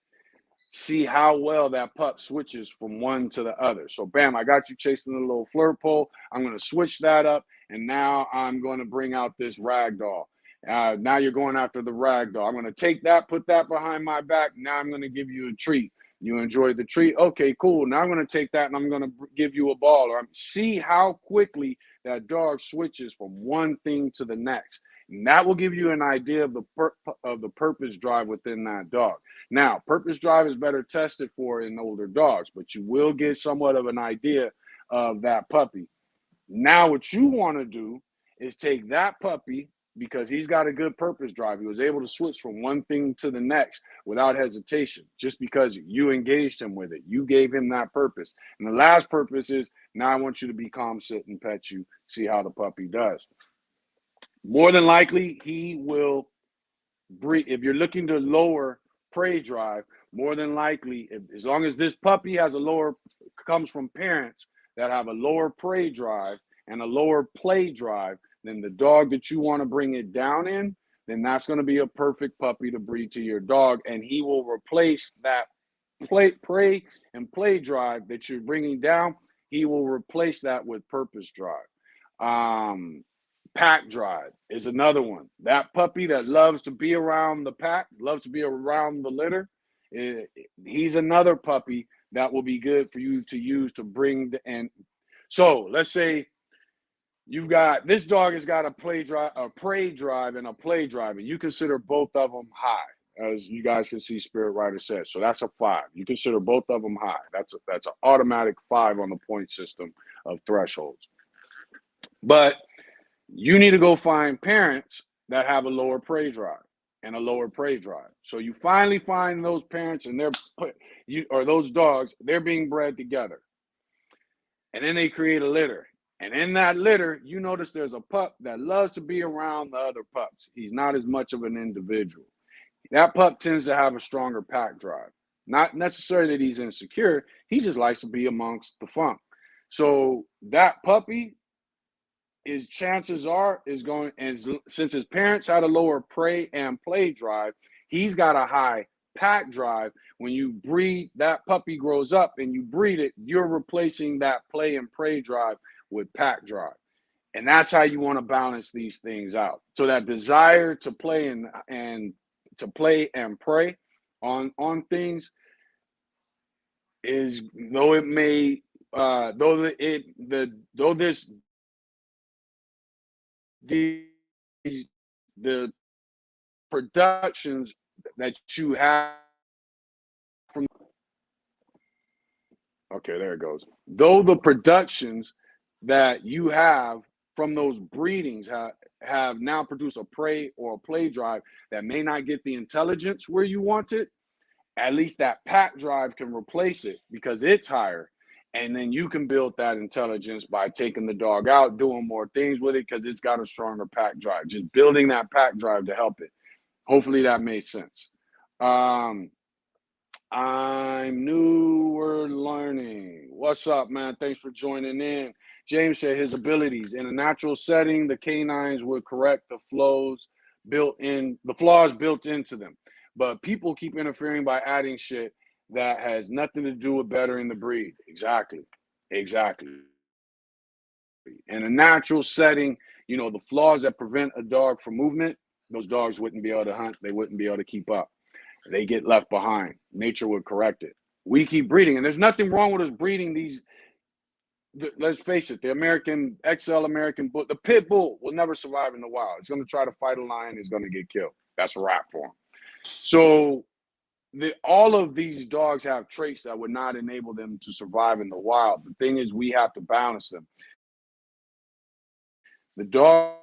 Speaker 1: See how well that pup switches from one to the other. So bam, I got you chasing the little flirt pole. I'm going to switch that up, and now I'm going to bring out this rag doll. Now you're going after the rag doll. I'm going to take that, put that behind my back. Now I'm going to give you a treat. You enjoyed the treat? Okay, cool. Now I'm going to take that and I'm going to give you a ball. Or see how quickly that dog switches from one thing to the next. And that will give you an idea of the purpose drive within that dog. Now, purpose drive is better tested for in older dogs, but you will get somewhat of an idea of that puppy. Now, what you want to do is take that puppy, because he's got a good purpose drive. He was able to switch from one thing to the next without hesitation, just because you engaged him with it. You gave him that purpose. And the last purpose is, now I want you to be calm, sit, and pet you, see how the puppy does. More than likely, he will breed. If you're looking to lower prey drive, more than likely, as long as this puppy comes from parents that have a lower prey drive and a lower play drive than the dog that you want to bring it down in, then that's going to be a perfect puppy to breed to your dog, and he will replace that prey and play drive that you're bringing down. He will replace that with purpose drive. Pack drive is another one. That puppy that loves to be around the pack, loves to be around the litter, he's another puppy that will be good for you to use to bring and so let's say you've got this dog has got a prey drive and a play drive, and you consider both of them high, as you guys can see Spirit Rider says. So that's a 5. You consider both of them high. That's an automatic 5 on the point system of thresholds. But you need to go find parents that have a lower prey drive and a lower prey drive. So you finally find those parents, and those dogs, they're being bred together. And then they create a litter. And in that litter, you notice there's a pup that loves to be around the other pups. He's not as much of an individual. That pup tends to have a stronger pack drive. Not necessarily that he's insecure. He just likes to be amongst the funk. So that puppy, chances are is going, and since his parents had a lower prey and play drive, he's got a high pack drive. When you breed, that puppy grows up and you breed it, you're replacing that play and prey drive with pack drive. And that's how you want to balance these things out. So that desire to play and to play and prey on things is, though it may though this the productions that you have from, okay, there it goes. Though the productions that you have from those breedings have now produced a prey or a play drive that may not get the intelligence where you want it, at least that pack drive can replace it because it's higher. And then you can build that intelligence by taking the dog out, doing more things with it because it's got a stronger pack drive. Just building that pack drive to help it. Hopefully that made sense. I'm new, we're learning. What's up, man? Thanks for joining in. James said his abilities in a natural setting, the canines would correct the flaws built into them. But people keep interfering by adding shit that has nothing to do with bettering the breed. Exactly. Exactly. In a natural setting, you know, the flaws that prevent a dog from movement, those dogs wouldn't be able to hunt. They wouldn't be able to keep up. They get left behind. Nature would correct it. We keep breeding, and there's nothing wrong with us breeding these. Let's face it, the American XL American bull, the pit bull will never survive in the wild. It's going to try to fight a lion. It's going to get killed. That's a wrap for him. So all of these dogs have traits that would not enable them to survive in the wild. The thing is, we have to balance them. The dog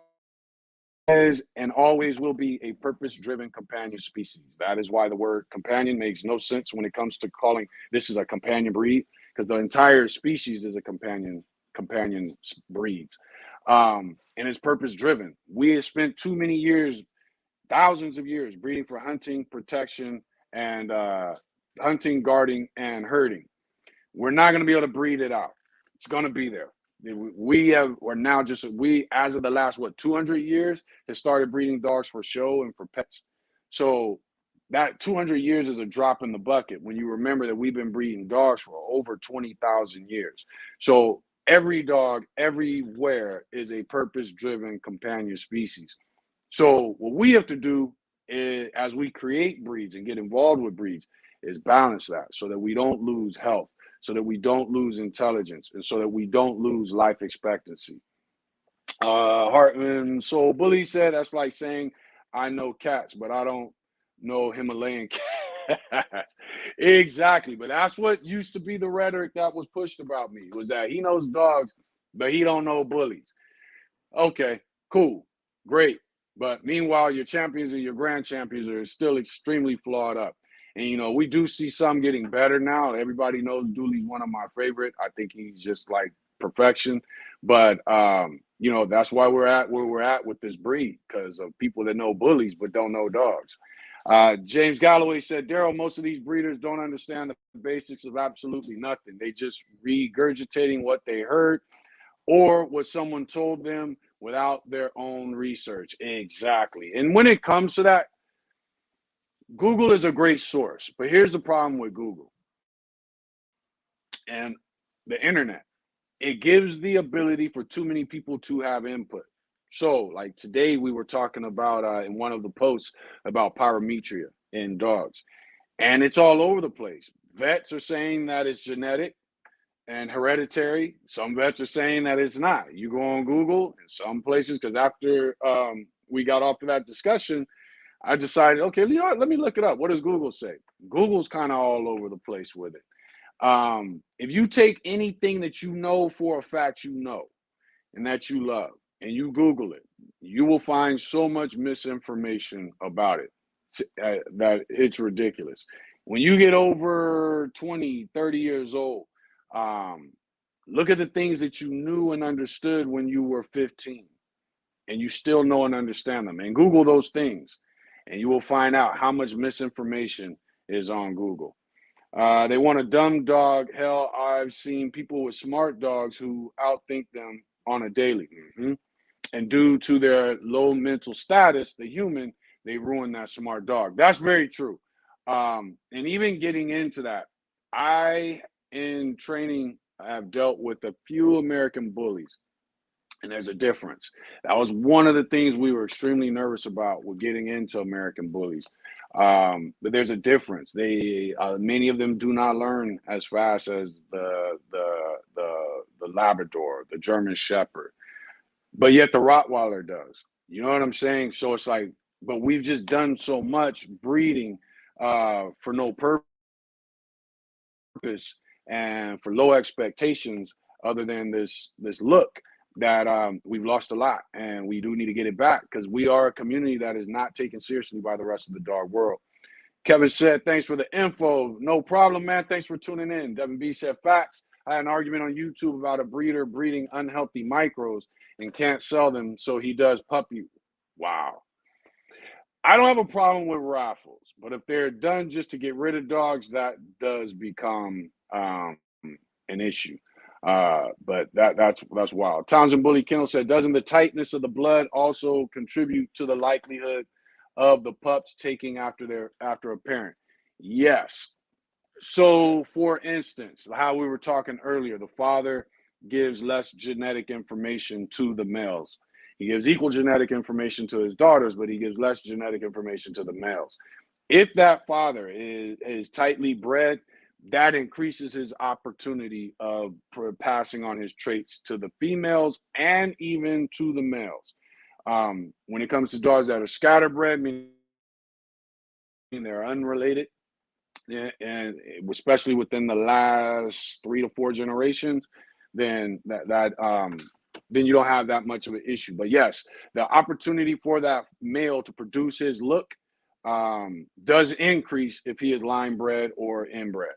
Speaker 1: is and always will be a purpose-driven companion species. That is why the word companion makes no sense when it comes to calling this is a companion breed, because the entire species is a companion breeds, and it's purpose-driven. We have spent too many years, thousands of years, breeding for hunting, protection, and hunting, guarding, and herding. We're not going to be able to breed it out. It's going to be there. We're now just, we, as of the last, what, 200 years, have started breeding dogs for show and for pets. So that 200 years is a drop in the bucket when you remember that we've been breeding dogs for over 20,000 years. So every dog, everywhere, is a purpose-driven companion species. So what we have to do is, as we create breeds and get involved with breeds, is balance that so that we don't lose health, so that we don't lose intelligence, and so that we don't lose life expectancy. Hartman Soul Bully said that's like saying I know cats, but I don't know Himalayan cats. Exactly, but that's what used to be the rhetoric that was pushed about me, was that he knows dogs, but he don't know bullies. Okay, cool, great. But meanwhile, your champions and your grand champions are still extremely flawed up. And, you know, we do see some getting better now. Everybody knows Dooley's one of my favorite. I think he's just like perfection. But, you know, that's why we're at where we're at with this breed, because of people that know bullies but don't know dogs. James Galloway said, Daryl, most of these breeders don't understand the basics of absolutely nothing. They just regurgitating what they heard or what someone told them without their own research. Exactly. And when it comes to that, Google is a great source, but here's the problem with Google and the internet. It gives the ability for too many people to have input. So, like today, we were talking about in one of the posts about pyrometria in dogs, and it's all over the place. Vets are saying that it's genetic and hereditary. Some vets are saying that it's not. You go on Google in some places, because after we got off of that discussion, I decided, okay, you know what, let me look it up. What does Google say? Google's kind of all over the place with it. If you take anything that you know for a fact you know and that you love, and you Google it, you will find so much misinformation about it that it's ridiculous. When you get over 20, 30 years old, um, look at the things that you knew and understood when you were 15, and you still know and understand them. And Google those things, and you will find out how much misinformation is on Google. They want a dumb dog. Hell, I've seen people with smart dogs who outthink them on a daily. And due to their low mental status, the human, they ruin that smart dog. That's very true. And even getting into that, I, in training, have dealt with a few American bullies, and there's a difference. That was one of the things we were extremely nervous about with getting into American bullies. But there's a difference. They many of them do not learn as fast as the Labrador, the German Shepherd, but yet the Rottweiler does. You know what I'm saying? So it's like, but we've just done so much breeding for no purpose and for low expectations, other than this look, that we've lost a lot, and we do need to get it back, because we are a community that is not taken seriously by the rest of the dog world. Kevin said, thanks for the info. No problem, man. Thanks for tuning in. Devin B said, facts. I had an argument on YouTube about a breeder breeding unhealthy micros and can't sell them, so he does puppy. Wow. I don't have a problem with raffles, but if they're done just to get rid of dogs, that does become an issue. But that's wild. Townsend Bully Kennel said, doesn't the tightness of the blood also contribute to the likelihood of the pups taking after a parent? Yes. So, for instance, how we were talking earlier, the father gives less genetic information to the males. He gives equal genetic information to his daughters, but he gives less genetic information to the males. If that father is tightly bred, that increases his opportunity of passing on his traits to the females and even to the males. When it comes to dogs that are scatterbred, meaning they're unrelated, and especially within the last 3 to 4 generations, then then you don't have that much of an issue. But yes, the opportunity for that male to produce his look does increase if he is line bred or inbred.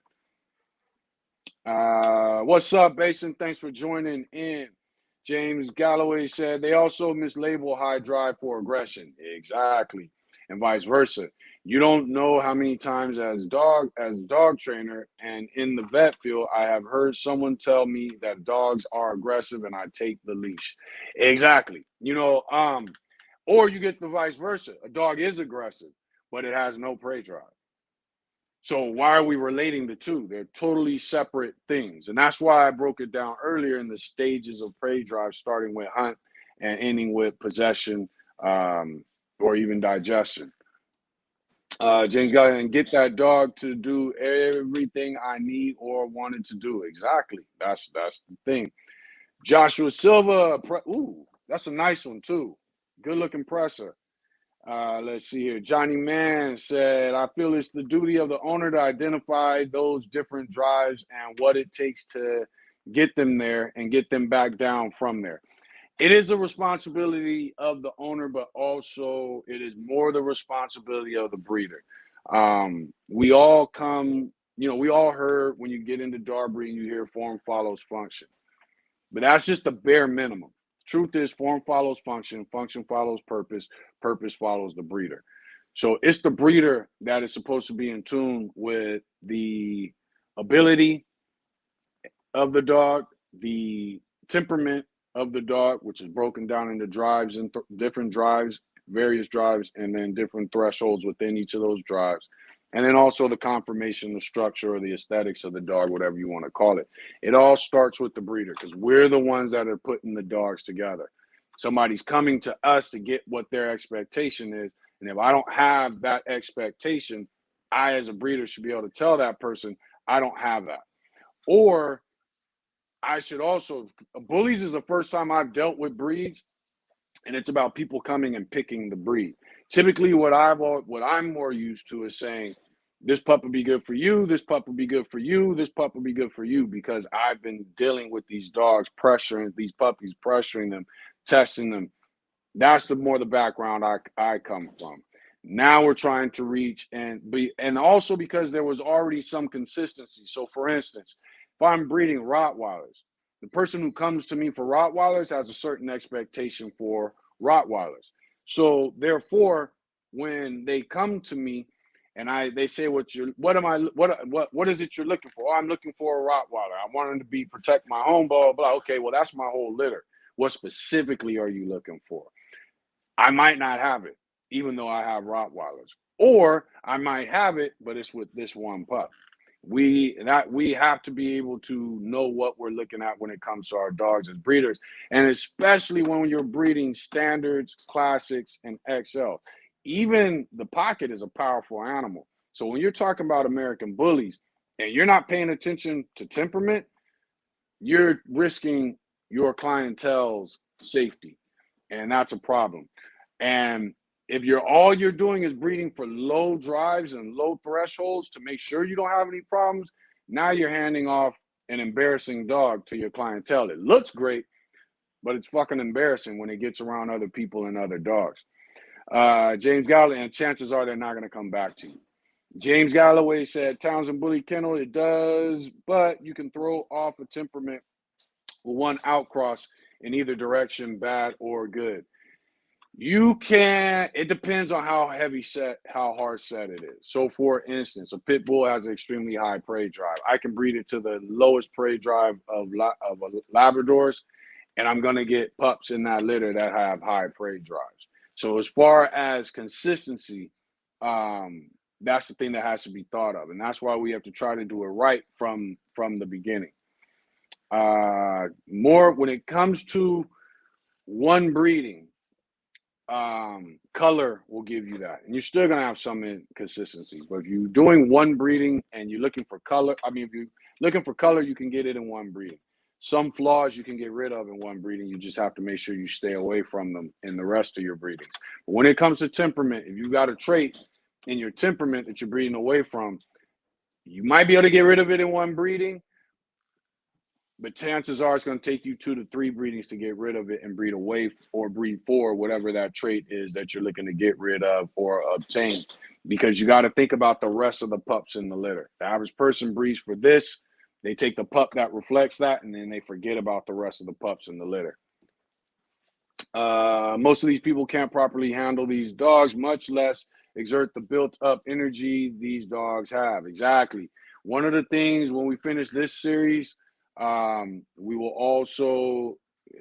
Speaker 1: What's up, Basin? Thanks for joining in. James Galloway said they also mislabel high drive for aggression. Exactly. And vice versa. You don't know how many times as dog trainer and in the vet field, I have heard someone tell me that dogs are aggressive and I take the leash. Exactly. Or you get the vice versa. A dog is aggressive, but it has no prey drive. So why are we relating the two? They're totally separate things. And that's why I broke it down earlier in the stages of prey drive, starting with hunt and ending with possession, or even digestion. James got and get that dog to do everything I need or wanted to do. Exactly. That's the thing. Joshua Silva. Ooh, that's a nice one too. Good looking presser. Let's see here. Johnny Mann said, I feel it's the duty of the owner to identify those different drives and what it takes to get them there and get them back down from there. It is a responsibility of the owner, but also it is more the responsibility of the breeder. We all we all heard when you get into dog breeding, you hear form follows function. But that's just the bare minimum. Truth is, form follows function, function follows purpose, purpose follows the breeder. So it's the breeder that is supposed to be in tune with the ability of the dog, the temperament of the dog, which is broken down into drives and different drives, various drives, and then different thresholds within each of those drives. And then also the conformation, the structure, or the aesthetics of the dog, whatever you want to call it. It all starts with the breeder because we're the ones that are putting the dogs together. Somebody's coming to us to get what their expectation is. And if I don't have that expectation, I, as a breeder, should be able to tell that person, I don't have that. Or I should also, bullies is the first time I've dealt with breeds, and it's about people coming and picking the breed. Typically, what I'm more used to is saying, this pup would be good for you, this pup would be good for you, this pup would be good for you, because I've been dealing with these dogs, pressuring these puppies, pressuring them, testing them. That's the background I come from. Now we're trying to reach and also because there was already some consistency. So for instance, if I'm breeding Rottweilers, the person who comes to me for Rottweilers has a certain expectation for Rottweilers. So therefore, when they come to me and they say, what is it you're looking for? Oh, I'm looking for a Rottweiler. I want him to protect my home, blah, blah, blah. Okay, well, that's my whole litter. What specifically are you looking for? I might not have it, even though I have Rottweilers. Or I might have it, but it's with this one pup. We have to be able to know what we're looking at when it comes to our dogs as breeders, and especially when you're breeding standards, classics, and XL. Even the pocket is a powerful animal. So when you're talking about American bullies and you're not paying attention to temperament, you're risking your clientele's safety, and that's a problem. And if all you're doing is breeding for low drives and low thresholds to make sure you don't have any problems, now you're handing off an embarrassing dog to your clientele. It looks great, but it's fucking embarrassing when it gets around other people and other dogs. James Galloway, and chances are they're not going to come back to you. James Galloway said, Townsend Bully Kennel, it does, but you can throw off a temperament with one outcross in either direction, bad or good. You can, it depends on how hard set it is. So for instance, a pit bull has an extremely high prey drive. I can breed it to the lowest prey drive of Labradors, and I'm going to get pups in that litter that have high prey drives. So as far as consistency, That's the thing that has to be thought of, and that's why we have to try to do it right from the beginning. More when it comes to one breeding, color will give you that, and you're still gonna have some inconsistencies. But if you're doing one breeding and you're looking for color, I mean, if you're looking for color, you can get it in one breeding. Some flaws you can get rid of in one breeding. You just have to make sure you stay away from them in the rest of your breedings. But when it comes to temperament, if you got a trait in your temperament that you're breeding away from, you might be able to get rid of it in one breeding, but chances are it's going to take you 2 to 3 breedings to get rid of it and breed away or breed for whatever that trait is that you're looking to get rid of or obtain, because you got to think about the rest of the pups in the litter. The average person breeds for this. They take the pup that reflects that, and then they forget about the rest of the pups in the litter. Most of these people can't properly handle these dogs, much less exert the built-up energy these dogs have. Exactly. One of the things when we finish this series, we will also,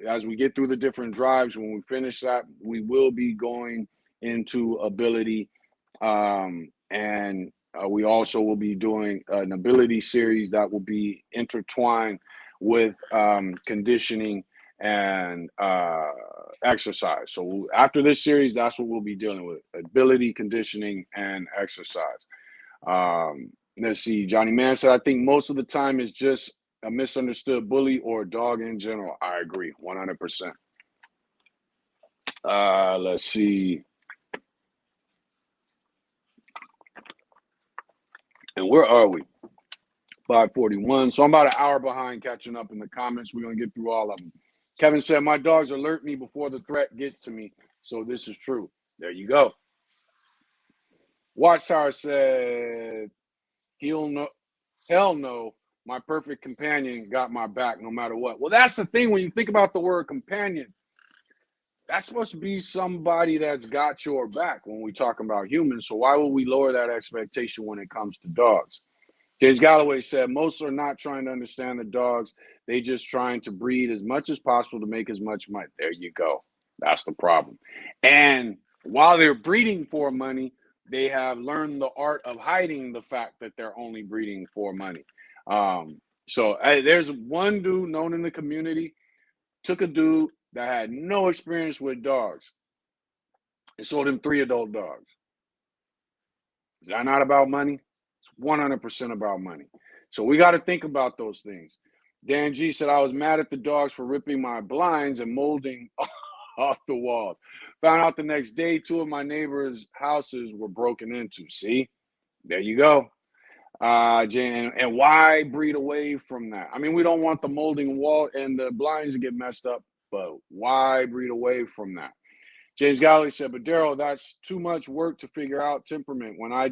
Speaker 1: as we get through the different drives, when we finish that, we will be going into ability, and we also will be doing an ability series that will be intertwined with conditioning and exercise. So after this series, that's what we'll be dealing with: ability, conditioning, and exercise. Let's see. Johnny Mann said, I think most of the time it's just a misunderstood bully or a dog in general. I agree 100%. Let's see. And where are we? 5:41. So I'm about an hour behind catching up in the comments. We're going to get through all of them. Kevin said, my dogs alert me before the threat gets to me. So this is true. There you go. Watchtower said, he'll know. Hell no. My perfect companion got my back no matter what. Well, that's the thing. When you think about the word companion, that's supposed to be somebody that's got your back when we talk about humans. So why would we lower that expectation when it comes to dogs? James Galloway said, most are not trying to understand the dogs. They just trying to breed as much as possible to make as much money. There you go. That's the problem. And while they're breeding for money, they have learned the art of hiding the fact that they're only breeding for money. So there's one dude known in the community, took a dude that had no experience with dogs and sold him 3 adult dogs. Is that not about money? 100% about money. So we got to think about those things. Dan G said, I was mad at the dogs for ripping my blinds and molding off the walls. Found out the next day 2 of my neighbors' houses were broken into. See, there you go. Jan, and why breed away from that? I mean, we don't want the molding wall and the blinds to get messed up, but why breed away from that? James Galloway said, but Daryl, that's too much work to figure out temperament when I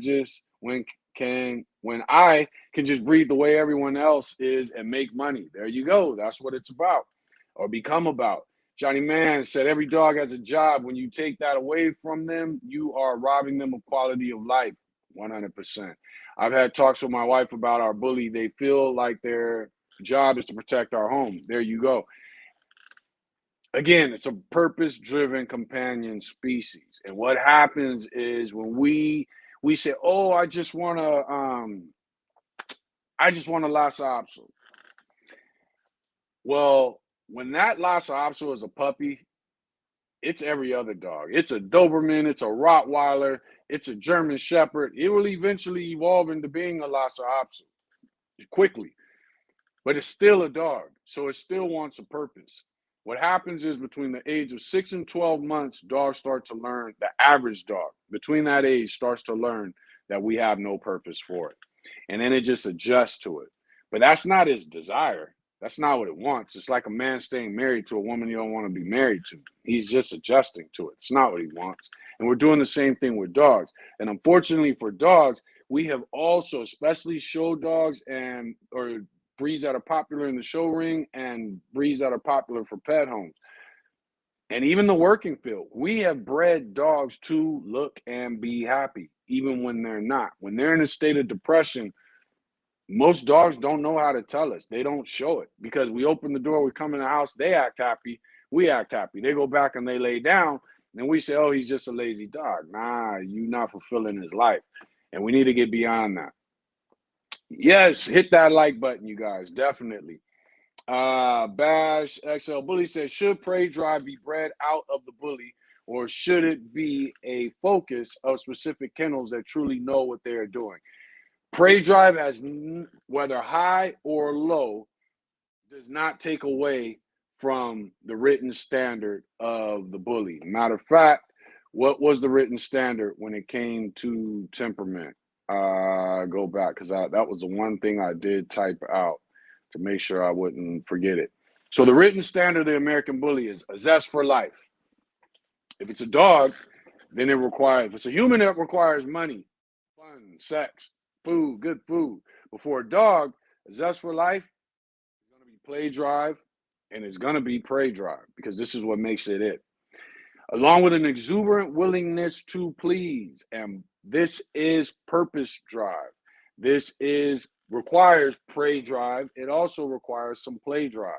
Speaker 1: can just breathe the way everyone else is and make money. There you go. That's what it's about, or become about. Johnny Mann said, every dog has a job. When you take that away from them, you are robbing them of quality of life. 100%. I've had talks with my wife about our bully. They feel like their job is to protect our home. There you go. Again, it's a purpose-driven companion species. And what happens is when we say, oh, I just want a Lhasa Apso. Well, when that Lhasa Apso is a puppy, it's every other dog. It's a Doberman, it's a Rottweiler, it's a German Shepherd. It will eventually evolve into being a Lhasa Apso quickly, but it's still a dog, so it still wants a purpose. What happens is between the age of 6 and 12 months, dogs start to learn, the average dog between that age starts to learn that we have no purpose for it. And then it just adjusts to it. But that's not his desire. That's not what it wants. It's like a man staying married to a woman you don't want to be married to. He's just adjusting to it. It's not what he wants. And we're doing the same thing with dogs. And unfortunately for dogs, we have also, especially show dogs or breeds that are popular in the show ring and breeds that are popular for pet homes. And even the working field, we have bred dogs to look and be happy, even when they're not. When they're in a state of depression, most dogs don't know how to tell us. They don't show it because we open the door, we come in the house, they act happy, we act happy. They go back and they lay down, and we say, oh, he's just a lazy dog. Nah, you're not fulfilling his life. And we need to get beyond that. Yes, hit that like button, you guys, definitely. Bash XL Bully says, should prey drive be bred out of the bully, or should it be a focus of specific kennels that truly know what they are doing? Prey drive, as whether high or low, does not take away from the written standard of the bully. Matter of fact, what was the written standard when it came to temperament? Go back, because that was the one thing I did type out to make sure I wouldn't forget it. So the written standard of the American bully is a zest for life. If it's a dog, then it requires, if it's a human, it requires money, fun, sex, food, good food. But for a dog, a zest for life is going to be play drive, and it's going to be prey drive, because this is what makes it it. Along with an exuberant willingness to please. And this is purpose drive. This requires prey drive. It also requires some play drive.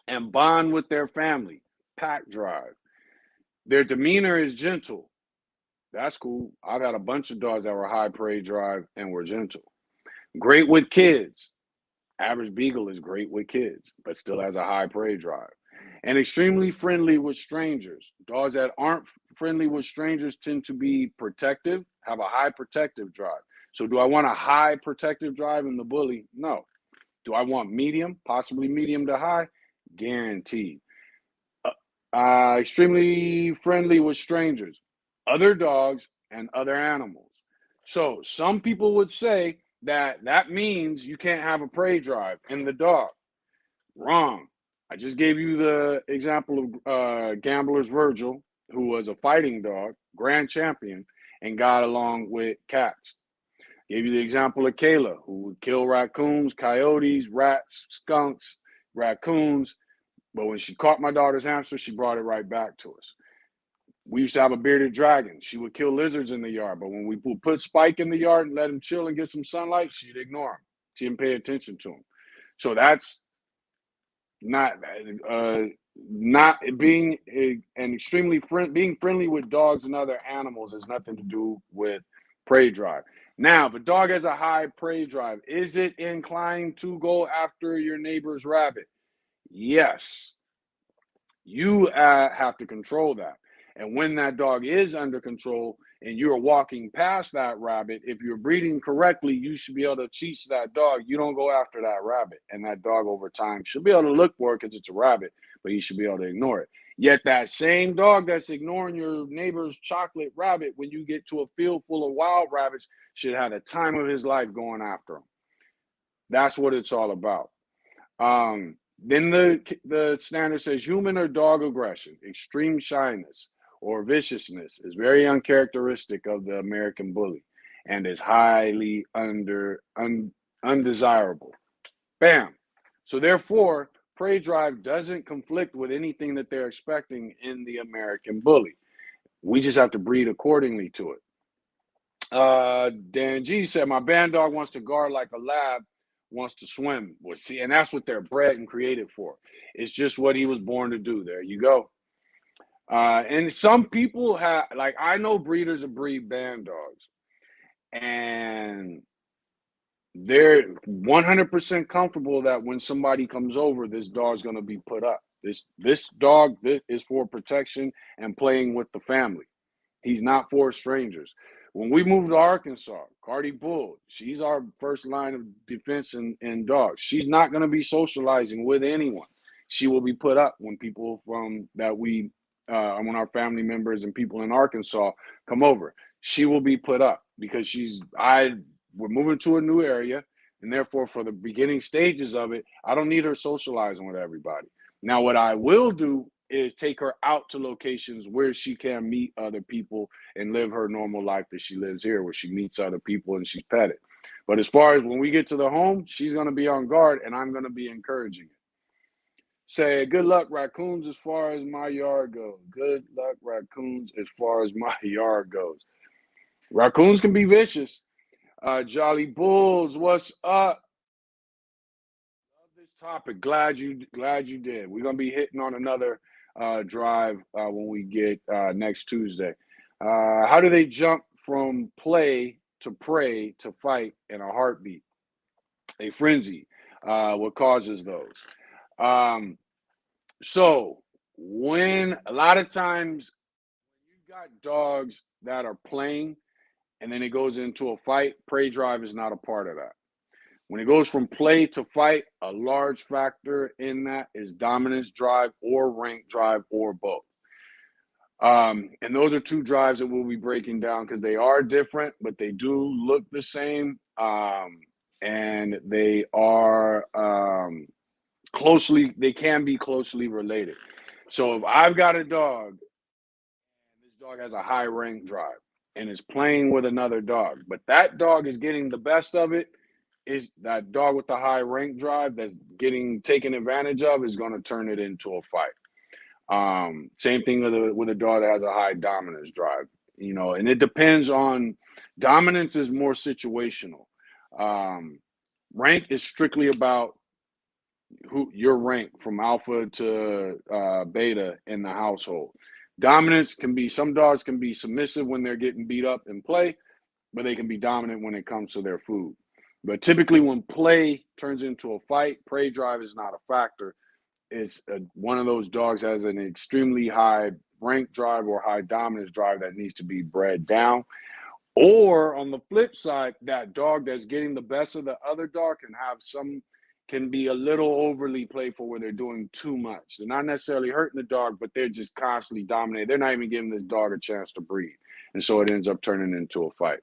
Speaker 1: And bond with their family, pack drive. Their demeanor is gentle. That's cool. I've had a bunch of dogs that were high prey drive and were gentle. Great with kids. Average Beagle is great with kids, but still has a high prey drive. And extremely friendly with strangers. Dogs that aren't friendly with strangers tend to be protective, have a high protective drive. So do I want a high protective drive in the bully? No. Do I want medium, possibly medium to high? Guaranteed. Extremely friendly with strangers, other dogs, and other animals. So some people would say that means you can't have a prey drive in the dog. Wrong. I just gave you the example of Gambler's Virgil, who was a fighting dog, grand champion, and got along with cats. Gave you the example of Kayla, who would kill raccoons, coyotes, rats, skunks, raccoons. But when she caught my daughter's hamster, she brought it right back to us. We used to have a bearded dragon. She would kill lizards in the yard. But when we put Spike in the yard and let him chill and get some sunlight, she'd ignore him. She didn't pay attention to him. So that's not being an extremely being friendly with dogs and other animals has nothing to do with prey drive. Now, if a dog has a high prey drive, is it inclined to go after your neighbor's rabbit? Yes. You have to control that. And when that dog is under control and you're walking past that rabbit, if you're breeding correctly, you should be able to teach that dog, you don't go after that rabbit. And that dog over time should be able to look for it because it's a rabbit, but you should be able to ignore it. Yet that same dog that's ignoring your neighbor's chocolate rabbit, when you get to a field full of wild rabbits, should have the time of his life going after them. That's what it's all about. Then the standard says human or dog aggression, extreme shyness, or viciousness is very uncharacteristic of the American bully and is highly undesirable. Bam. So therefore, prey drive doesn't conflict with anything that they're expecting in the American bully. We just have to breed accordingly to it. Dan G said, my band dog wants to guard like a lab, wants to swim. Well, see, and that's what they're bred and created for. It's just what he was born to do. There you go. And some people have, like, I know breeders that breed band dogs, and they're 100% comfortable that when somebody comes over, this dog's going to be put up. This dog is for protection and playing with the family. He's not for strangers. When we moved to Arkansas, Cardi Bull, she's our first line of defense in dogs. She's not going to be socializing with anyone. She will be put up when people from that when our family members and people in Arkansas come over. She will be put up because we're moving to a new area, and therefore for the beginning stages of it, I don't need her socializing with everybody. Now, what I will do is take her out to locations where she can meet other people and live her normal life that she lives here, where she meets other people and she's petted. But as far as when we get to the home, she's going to be on guard, and I'm going to be encouraging it. Say, good luck, raccoons, as far as my yard goes. Good luck, raccoons, as far as my yard goes. Raccoons can be vicious. Jolly Bulls, what's up? Love this topic. Glad you did. We're gonna be hitting on another drive when we get next Tuesday. How do they jump from play to prey, to fight, and a heartbeat, a frenzy, what causes those. Um, so when a lot of times you've got dogs that are playing and then it goes into a fight, prey drive is not a part of that. When it goes from play to fight, a large factor in that is dominance drive or rank drive or both. And those are two drives that we'll be breaking down because they are different, but they do look the same. And they are they can be closely related. So if I've got a dog, this dog has a high rank drive and is playing with another dog, but that dog is getting the best of it, is that dog with the high rank drive that's getting taken advantage of is going to turn it into a fight. Same thing with a dog that has a high dominance drive, and it depends on dominance is more situational. Rank is strictly about who your rank from alpha to beta in the household. Dominance can be some dogs can be submissive when they're getting beat up in play, but they can be dominant when it comes to their food. But typically, when play turns into a fight, prey drive is not a factor. It's one of those dogs has an extremely high rank drive or high dominance drive that needs to be bred down. Or on the flip side, that dog that's getting the best of the other dog can be a little overly playful where they're doing too much. They're not necessarily hurting the dog, but they're just constantly dominating. They're not even giving this dog a chance to breathe. And so it ends up turning into a fight.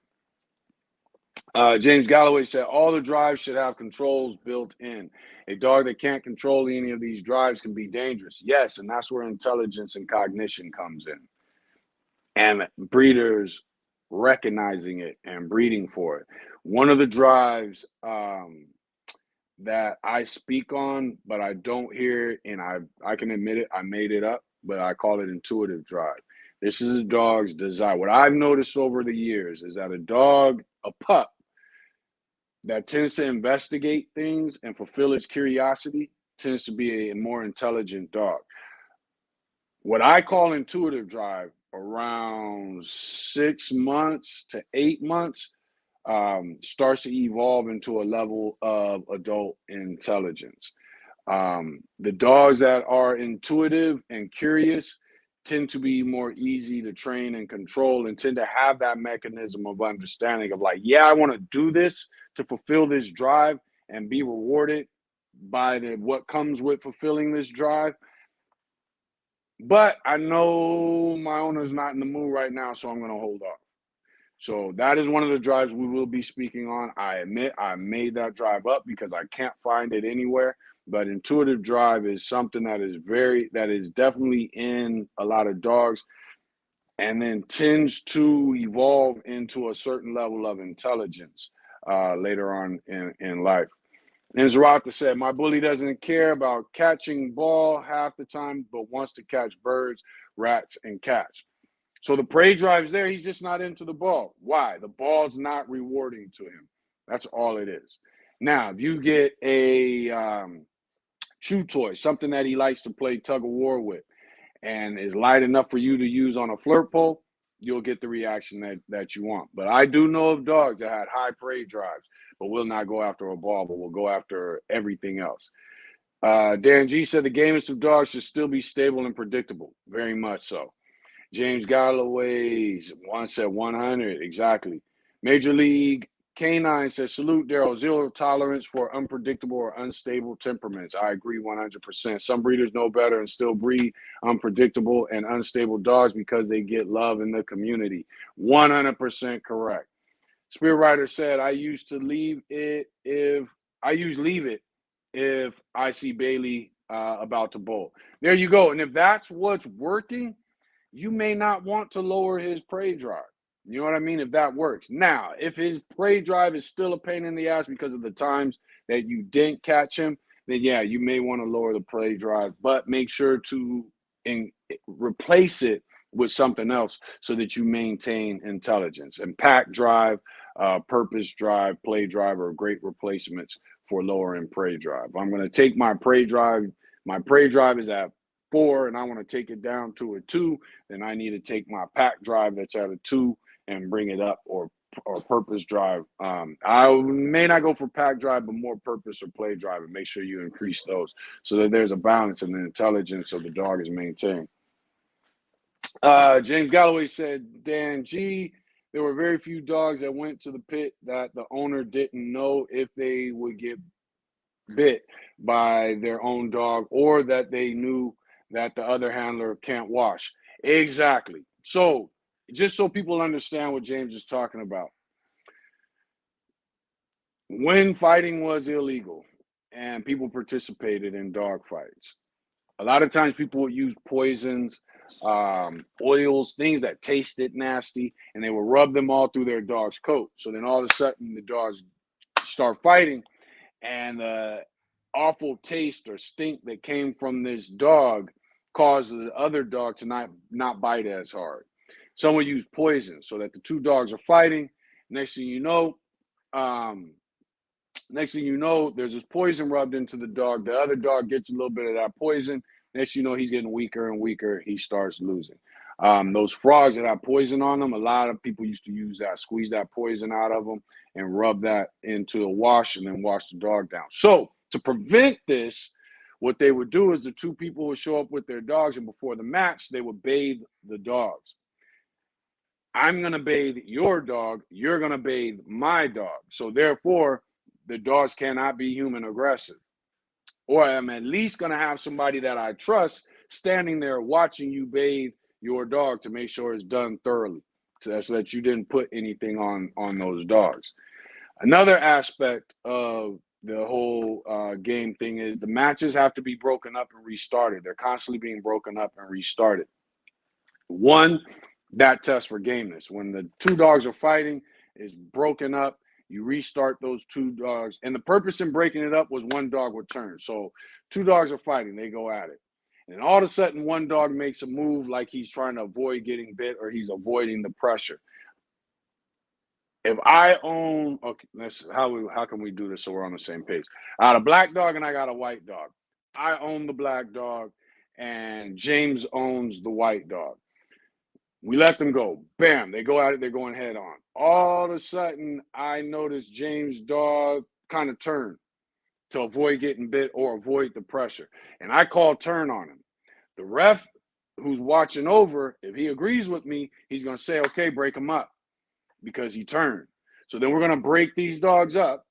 Speaker 1: James Galloway said, all the drives should have controls built in. A dog that can't control any of these drives can be dangerous. Yes, and that's where intelligence and cognition comes in. And breeders recognizing it and breeding for it. One of the drives that I speak on, but I don't hear it, and I can admit it, I made it up, but I call it intuitive drive. This is a dog's desire. What I've noticed over the years is that a pup, that tends to investigate things and fulfill its curiosity tends to be a more intelligent dog. What I call intuitive drive, around 6 months to 8 months, starts to evolve into a level of adult intelligence. The dogs that are intuitive and curious tend to be more easy to train and control and tend to have that mechanism of understanding of like, yeah, I want to do this to fulfill this drive and be rewarded by what comes with fulfilling this drive. But I know my owner's not in the mood right now, so I'm going to hold off. So that is one of the drives we will be speaking on. I admit I made that drive up because I can't find it anywhere. But intuitive drive is something that is definitely in a lot of dogs and then tends to evolve into a certain level of intelligence later on in life. And Zarata said, my bully doesn't care about catching ball half the time, but wants to catch birds, rats, and cats. So the prey drive's there. He's just not into the ball. Why? The ball's not rewarding to him. That's all it is. Now, if you get a chew toy, something that he likes to play tug of war with, and is light enough for you to use on a flirt pole, you'll get the reaction that you want. But I do know of dogs that had high prey drives, but will not go after a ball, but will go after everything else. Dan G said the gamest of dogs should still be stable and predictable. Very much so. James Galloway said 100. Exactly. Major League Canine says, salute, Daryl. Zero tolerance for unpredictable or unstable temperaments. I agree 100%. Some breeders know better and still breed unpredictable and unstable dogs because they get love in the community. 100% correct. Spirit Rider said, I use leave it if I see Bailey about to bolt. There you go. And if that's what's working, you may not want to lower his prey drive. You know what I mean? If that works. Now, if his prey drive is still a pain in the ass because of the times that you didn't catch him, then yeah, you may want to lower the prey drive, but make sure to replace it with something else so that you maintain intelligence. And pack drive, purpose drive, play drive are great replacements for lowering prey drive. I'm going to take my prey drive. My prey drive is at 4 and I want to take it down to a 2, then I need to take my pack drive that's at a 2 and bring it up or or purpose drive. I may not go for pack drive, but more purpose or play drive, and make sure you increase those so that there's a balance and the intelligence of the dog is maintained. James Galloway said, Dan G, there were very few dogs that went to the pit that the owner didn't know if they would get bit by their own dog or that they knew that the other handler can't wash. Exactly. So, just so people understand what James is talking about, when fighting was illegal and people participated in dog fights, a lot of times people would use poisons, oils, things that tasted nasty, and they would rub them all through their dog's coat. So then all of a sudden the dogs start fighting, and the awful taste or stink that came from this dog caused the other dog to not bite as hard. Some would use poison so that the two dogs are fighting. Next thing you know, um, there's this poison rubbed into the dog. The other dog gets a little bit of that poison. Next you know, he's getting weaker and weaker. He starts losing. Those frogs that have poison on them, a lot of people used to use that, squeeze that poison out of them and rub that into a wash and then wash the dog down. So to prevent this, what they would do is the two people would show up with their dogs, and before the match, they would bathe the dogs. I'm going to bathe your dog. You're going to bathe my dog. So therefore, the dogs cannot be human aggressive. Or I'm at least going to have somebody that I trust standing there watching you bathe your dog to make sure it's done thoroughly, so that you didn't put anything on those dogs. Another aspect of the whole game thing is the matches have to be broken up and restarted. They're constantly being broken up and restarted. One, that test for gameness. When the two dogs are fighting, is broken up, you restart those two dogs. And the purpose in breaking it up was one dog would turn. So two dogs are fighting, they go at it. And all of a sudden, one dog makes a move like he's trying to avoid getting bit or he's avoiding the pressure. If I own, okay, how can we do this so we're on the same page? I got a black dog and I got a white dog. I own the black dog and James owns the white dog. We let them go. Bam, they go at it, they're going head on. All of a sudden, I notice James' dog kind of turn to avoid getting bit or avoid the pressure. And I call turn on him. The ref who's watching over, if he agrees with me, he's going to say, okay, break him up because he turned. So then we're going to break these dogs up,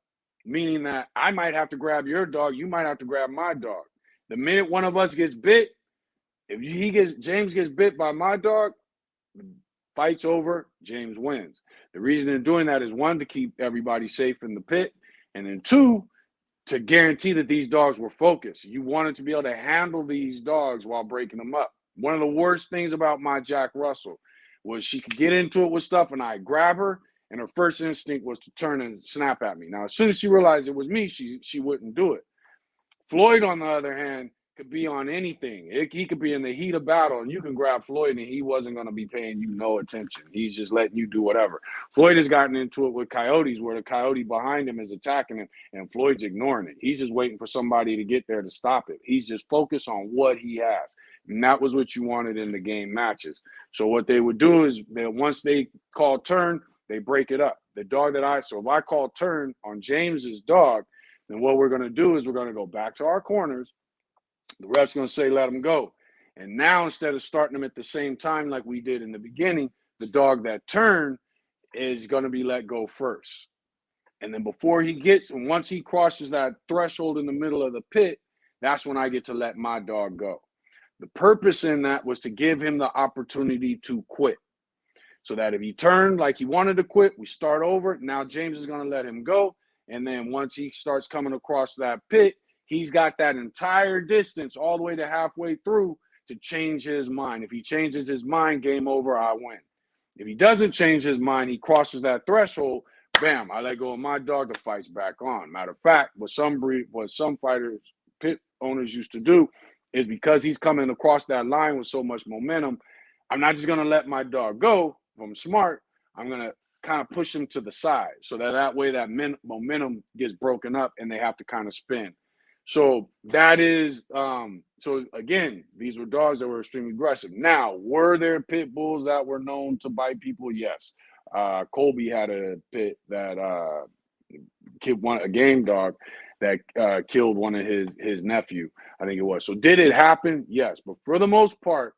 Speaker 1: meaning that I might have to grab your dog, you might have to grab my dog. The minute one of us gets bit, if James gets bit by my dog, fight's over, James wins. The reason in doing that is one, to keep everybody safe in the pit, and then two, to guarantee that these dogs were focused. You wanted to be able to handle these dogs while breaking them up. One of the worst things about my Jack Russell was she could get into it with stuff and I'd grab her, and her first instinct was to turn and snap at me. Now, as soon as she realized it was me, she wouldn't do it. Floyd, on the other hand, could be on anything. He could be in the heat of battle, and you can grab Floyd, and he wasn't going to be paying you no attention. He's just letting you do whatever. Floyd has gotten into it with coyotes, where the coyote behind him is attacking him, and Floyd's ignoring it. He's just waiting for somebody to get there to stop it. He's just focused on what he has, and that was what you wanted in the game matches. So what they would do is that once they call turn, they break it up. The dog so if I call turn on James's dog, then what we're going to do is we're going to go back to our corners. The ref's going to say, let him go. And now, instead of starting them at the same time like we did in the beginning, the dog that turned is going to be let go first. And then once he crosses that threshold in the middle of the pit, that's when I get to let my dog go. The purpose in that was to give him the opportunity to quit. So that if he turned like he wanted to quit, we start over. Now James is going to let him go. And then once he starts coming across that pit, he's got that entire distance all the way to halfway through to change his mind. If he changes his mind, game over, I win. If he doesn't change his mind, he crosses that threshold, bam, I let go of my dog, the fight's back on. Matter of fact, what some fighters, pit owners used to do is because he's coming across that line with so much momentum, I'm not just going to let my dog go. If I'm smart, I'm going to kind of push him to the side so that way that momentum gets broken up and they have to kind of spin. So that is, so again, these were dogs that were extremely aggressive. Now, were there pit bulls that were known to bite people? Yes. Colby had a pit that killed a game dog that killed one of his nephew, I think it was. So did it happen? Yes, but for the most part,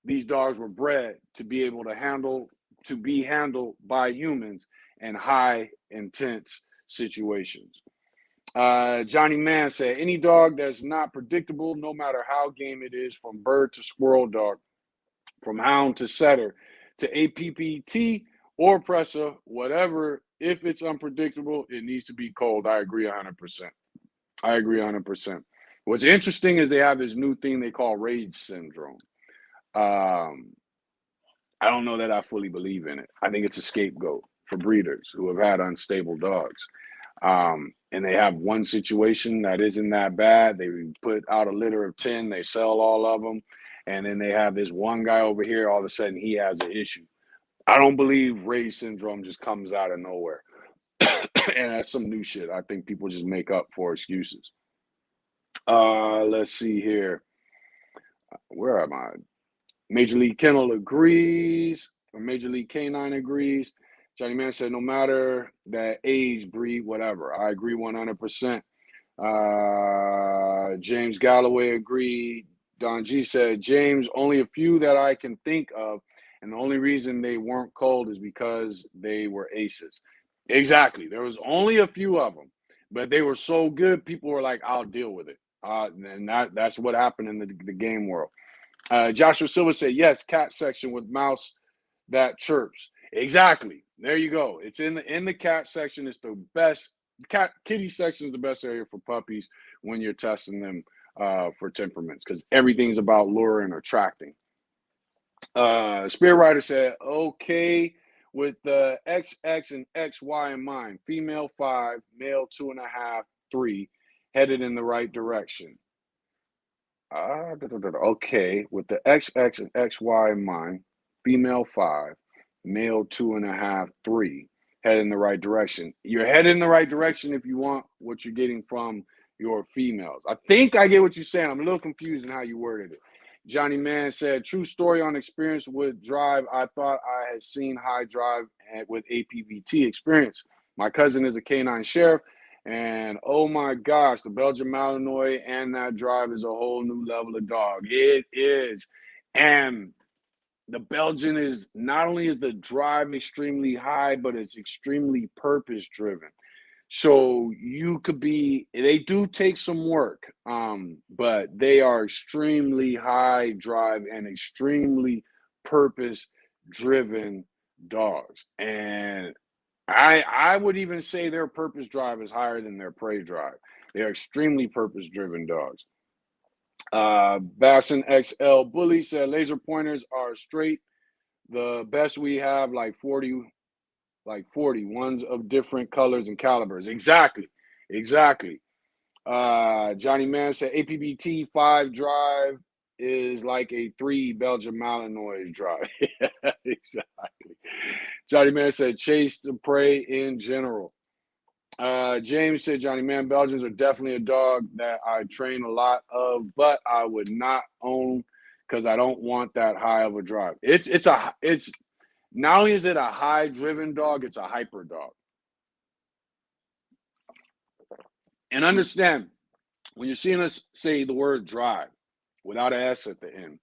Speaker 1: these dogs were bred to be able to be handled by humans in high intense situations. Johnny Mann said, any dog that's not predictable, no matter how game it is, from bird to squirrel dog, from hound to setter, to APPT or presser, whatever, if it's unpredictable, it needs to be cold. I agree 100%. I agree 100%. What's interesting is they have this new thing they call rage syndrome. Um, I don't know that I fully believe in it. I think it's a scapegoat for breeders who have had unstable dogs. And they have one situation that isn't that bad. They put out a litter of 10, they sell all of them. And then they have this one guy over here, all of a sudden he has an issue. I don't believe rage syndrome just comes out of nowhere. And that's some new shit. I think people just make up for excuses. Let's see here. Where am I? Major League Kennel agrees, or Major League Canine agrees. Johnny Man said, no matter that age, breed, whatever. I agree 100%. James Galloway agreed. Don G said, James, only a few that I can think of. And the only reason they weren't cold is because they were aces. Exactly. There was only a few of them, but they were so good, people were like, I'll deal with it. And that's what happened in the game world. Joshua Silva said, yes, cat section with mouse that chirps. Exactly. There you go. It's in the cat section. It's the best. Kitty section is the best area for puppies when you're testing them for temperaments, because everything's about lure and attracting. Spirit Rider said, okay, with the XX and XY in mind, female 5, male 2.5, 3, headed in the right direction. Okay, with the XX and XY in mind, female 5, male 2.5, 3, head in the right direction. You're headed in the right direction if you want what you're getting from your females. I think I get what you're saying. I'm a little confused in how you worded it. Johnny Mann said, true story on experience with drive. I thought I had seen high drive with APVT experience. My cousin is a canine sheriff. And oh my gosh, the Belgian Malinois and that drive is a whole new level of dog. It is. And the Belgian is not only is the drive extremely high, but it's extremely purpose driven. So you could be, they do take some work, but they are extremely high drive and extremely purpose driven dogs. And I would even say their purpose drive is higher than their prey drive. They are extremely purpose driven dogs. Bassin XL Bully said laser pointers are straight. The best we have like 40 ones of different colors and calibers. Exactly. Exactly. Johnny Mann said APBT 5 drive is like a 3 Belgian Malinois drive. Exactly. Johnny Mann said chase the prey in general. James said, Johnny Man, Belgians are definitely a dog that I train a lot of, but I would not own because I don't want that high of a drive. It's not only is it a high driven dog, it's a hyper dog. And understand, when you're seeing us say the word drive without an S at the end,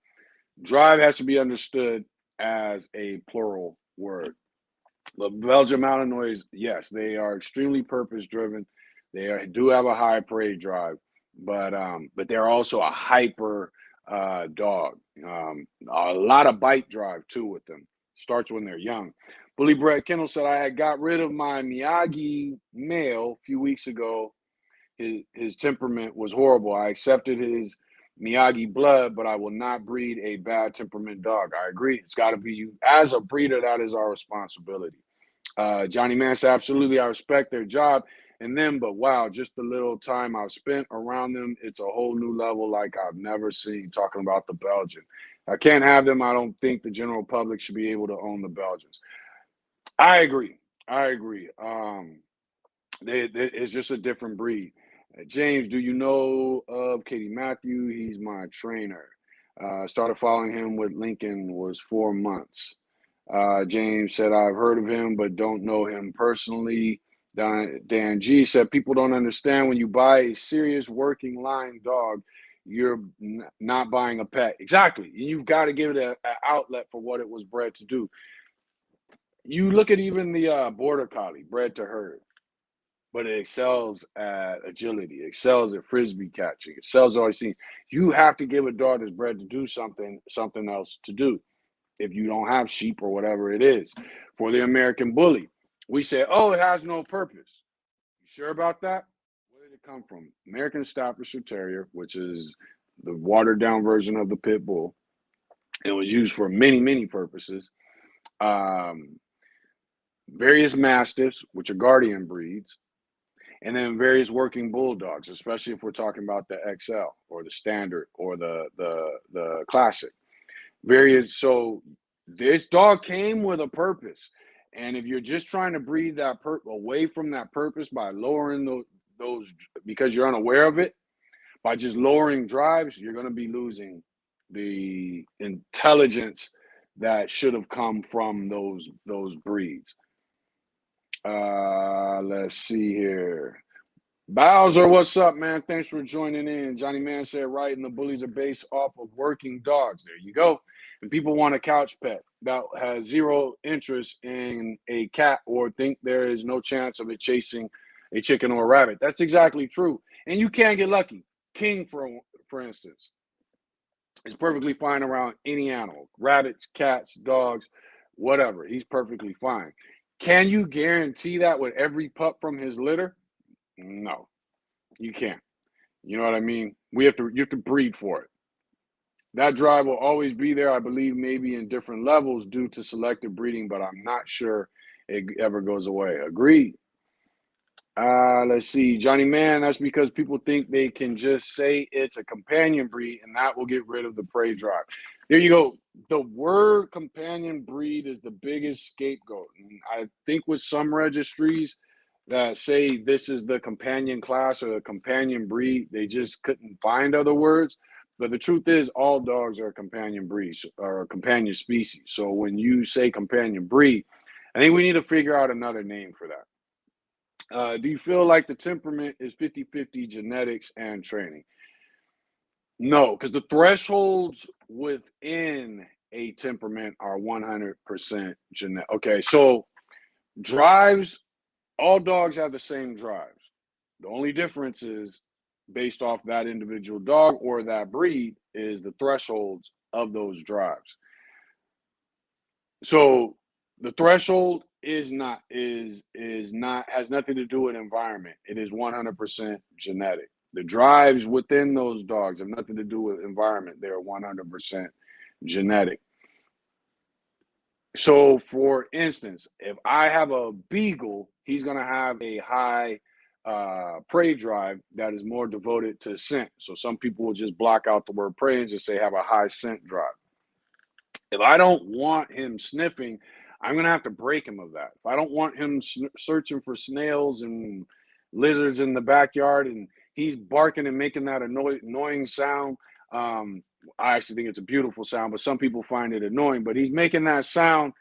Speaker 1: drive has to be understood as a plural word. The Belgian Malinois, yes, they are extremely purpose driven. Do have a high prey drive, but they're also a hyper dog. A lot of bite drive too with them. Starts when they're young. Bully Brett Kendall said, I had got rid of my Miyagi male a few weeks ago. His temperament was horrible. I accepted his Miyagi blood, but I will not breed a bad temperament dog. I agree. It's got to be you. As a breeder, that is our responsibility. Johnny Man said, absolutely, I respect their job and them, but wow, just the little time I've spent around them, it's a whole new level like I've never seen, talking about the Belgian. I can't have them. I don't think the general public should be able to own the Belgians. I agree. I agree. It's just a different breed. James, do you know of Katie Matthew? He's my trainer. Started following him with Lincoln was 4 months. James said, I've heard of him, but don't know him personally. Dan G said, people don't understand when you buy a serious working line dog, you're not buying a pet. Exactly. You've got to give it an outlet for what it was bred to do. You look at even the border collie, bred to herd, but it excels at agility, excels at frisbee catching, excels at all these things. You have to give a dog that's bred to do something else to do if you don't have sheep or whatever it is. For the American Bully, we say, oh, it has no purpose. You sure about that? Where did it come from? American Staffordshire Terrier, which is the watered down version of the pit bull. It was used for many, many purposes. Um, Various mastiffs, which are guardian breeds, and then various working bulldogs, especially if we're talking about the XL or the standard or the classic. So this dog came with a purpose, and if you're just trying to breed that away from that purpose by lowering those because you're unaware of it, by just lowering drives, you're going to be losing the intelligence that should have come from those breeds. Let's see here. Bowser, what's up, man? Thanks for joining in. Johnny Man said, right, and the bullies are based off of working dogs. There you go. And people want a couch pet that has zero interest in a cat or think there is no chance of it chasing a chicken or a rabbit. That's exactly true. And you can't get lucky. King, for instance, is perfectly fine around any animal. Rabbits, cats, dogs, whatever. He's perfectly fine. Can you guarantee that with every pup from his litter? No, you can't. You know what I mean? You have to breed for it. That drive will always be there, I believe, maybe in different levels due to selective breeding, but I'm not sure it ever goes away. Agreed. Let's see. Johnny Man, that's because people think they can just say it's a companion breed and that will get rid of the prey drive. There you go. The word companion breed is the biggest scapegoat. And I think with some registries that say this is the companion class or the companion breed, they just couldn't find other words. But the truth is, all dogs are companion breeds or companion species. So when you say companion breed, I think we need to figure out another name for that. Do you feel like the temperament is 50-50 genetics and training? No, because the thresholds within a temperament are 100% genetic. Okay, so drives, all dogs have the same drives. The only difference is based off that individual dog or that breed is the thresholds of those drives. So the threshold is not has nothing to do with environment. It is 100% genetic. The drives within those dogs have nothing to do with environment. They are 100% genetic. So for instance, if I have a beagle, he's going to have a high prey drive that is more devoted to scent. So some people will just block out the word prey and just say have a high scent drive. If I don't want him sniffing, I'm going to have to break him of that. If I don't want him searching for snails and lizards in the backyard and he's barking and making that annoying sound, I actually think it's a beautiful sound, but some people find it annoying. But he's making that sound.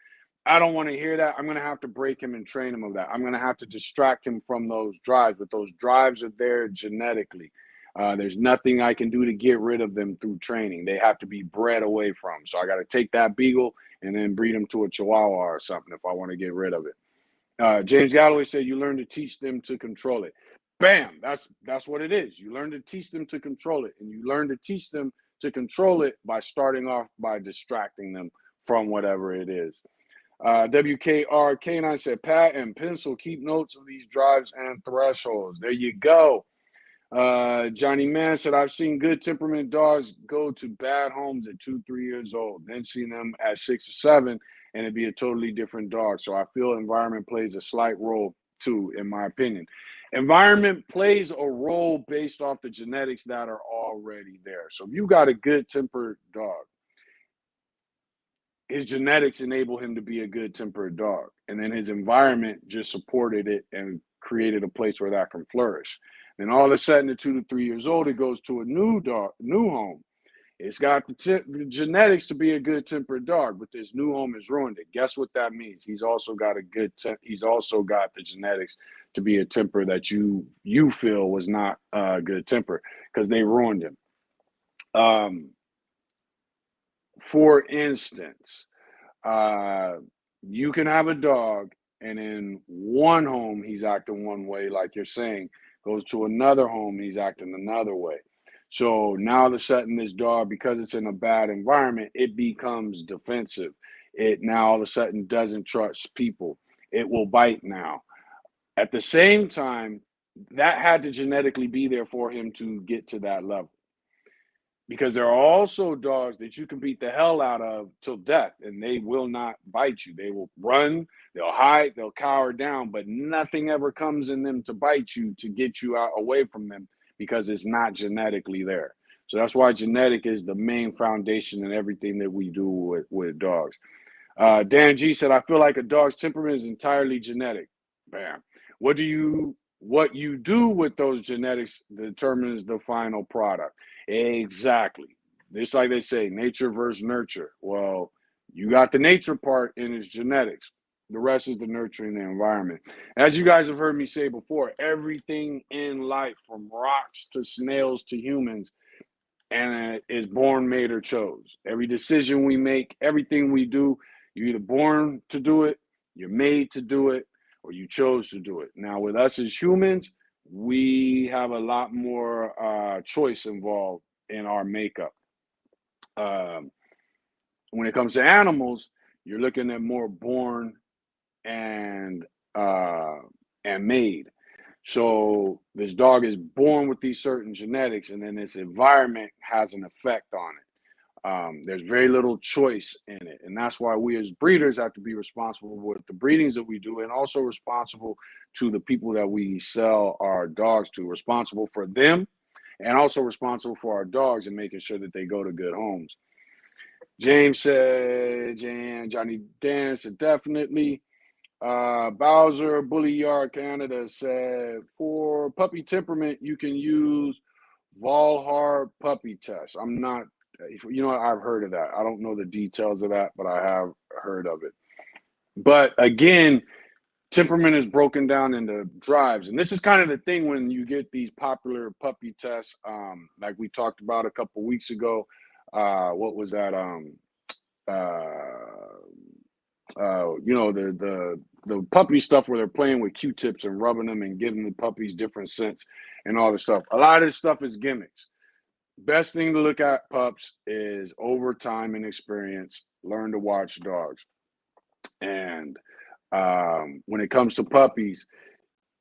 Speaker 1: I don't want to hear that. I'm going to have to break him and train him of that. I'm going to have to distract him from those drives, but those drives are there genetically. There's nothing I can do to get rid of them through training. They have to be bred away from. So I got to take that beagle and then breed him to a chihuahua or something if I want to get rid of it. James Galloway said you learn to teach them to control it. Bam, that's what it is. You learn to teach them to control it, and you learn to teach them to control it by starting off by distracting them from whatever it is. WKRK9 said, Pat and pencil, keep notes of these drives and thresholds. There you go. Johnny Man said, I've seen good temperament dogs go to bad homes at 2, 3 years old, then seen them at 6 or 7, and it'd be a totally different dog. So I feel environment plays a slight role too, in my opinion. Environment plays a role based off the genetics that are already there. So if you got a good tempered dog, his genetics enable him to be a good tempered dog. And then his environment just supported it and created a place where that can flourish. Then all of a sudden at 2 to 3 years old, it goes to a new home. It's got the genetics to be a good tempered dog, but this new home has ruined it. Guess what that means? He's also got he's also got the genetics to be a temper that you feel was not a good temper because they ruined him. For instance, uh, you can have a dog, and in one home he's acting one way, like you're saying, goes to another home he's acting another way. So now all of a sudden, this dog, because it's in a bad environment, it becomes defensive. It now all of a sudden doesn't trust people. It will bite now. At the same time, that had to genetically be there for him to get to that level, because there are also dogs that you can beat the hell out of till death and they will not bite you. They will run, they'll hide, they'll cower down, but nothing ever comes in them to bite you, to get you out away from them, because it's not genetically there. So that's why genetic is the main foundation in everything that we do with dogs. Dan G said, I feel like a dog's temperament is entirely genetic. Bam. What you do with those genetics determines the final product. Exactly. Just like they say, nature versus nurture. Well, you got the nature part in its genetics. The rest is the nurturing the environment. As you guys have heard me say before, everything in life, from rocks to snails to humans, and is born, made, or chose. Every decision we make, everything we do, you're either born to do it, you're made to do it, or you chose to do it. Now, with us as humans, we have a lot more choice involved in our makeup. Um, when it comes to animals, you're looking at more born and uh, and made. So this dog is born with these certain genetics, and then this environment has an effect on it. There's very little choice in it, and that's why we as breeders have to be responsible with the breedings that we do, and also responsible to the people that we sell our dogs to, responsible for them, and also responsible for our dogs and making sure that they go to good homes. James said, Johnny Dan said, definitely. Bowser, Bully Yard Canada said, for puppy temperament, you can use Valhar puppy test. I'm not, I've heard of that. I don't know the details of that, but I have heard of it. But again, temperament is broken down into drives. And this is kind of the thing when you get these popular puppy tests, like we talked about a couple weeks ago. What was that? The puppy stuff where they're playing with Q-tips and rubbing them and giving the puppies different scents and all this stuff. A lot of this stuff is gimmicks. Best thing to look at pups is over time and experience. Learn to watch dogs. And when it comes to puppies,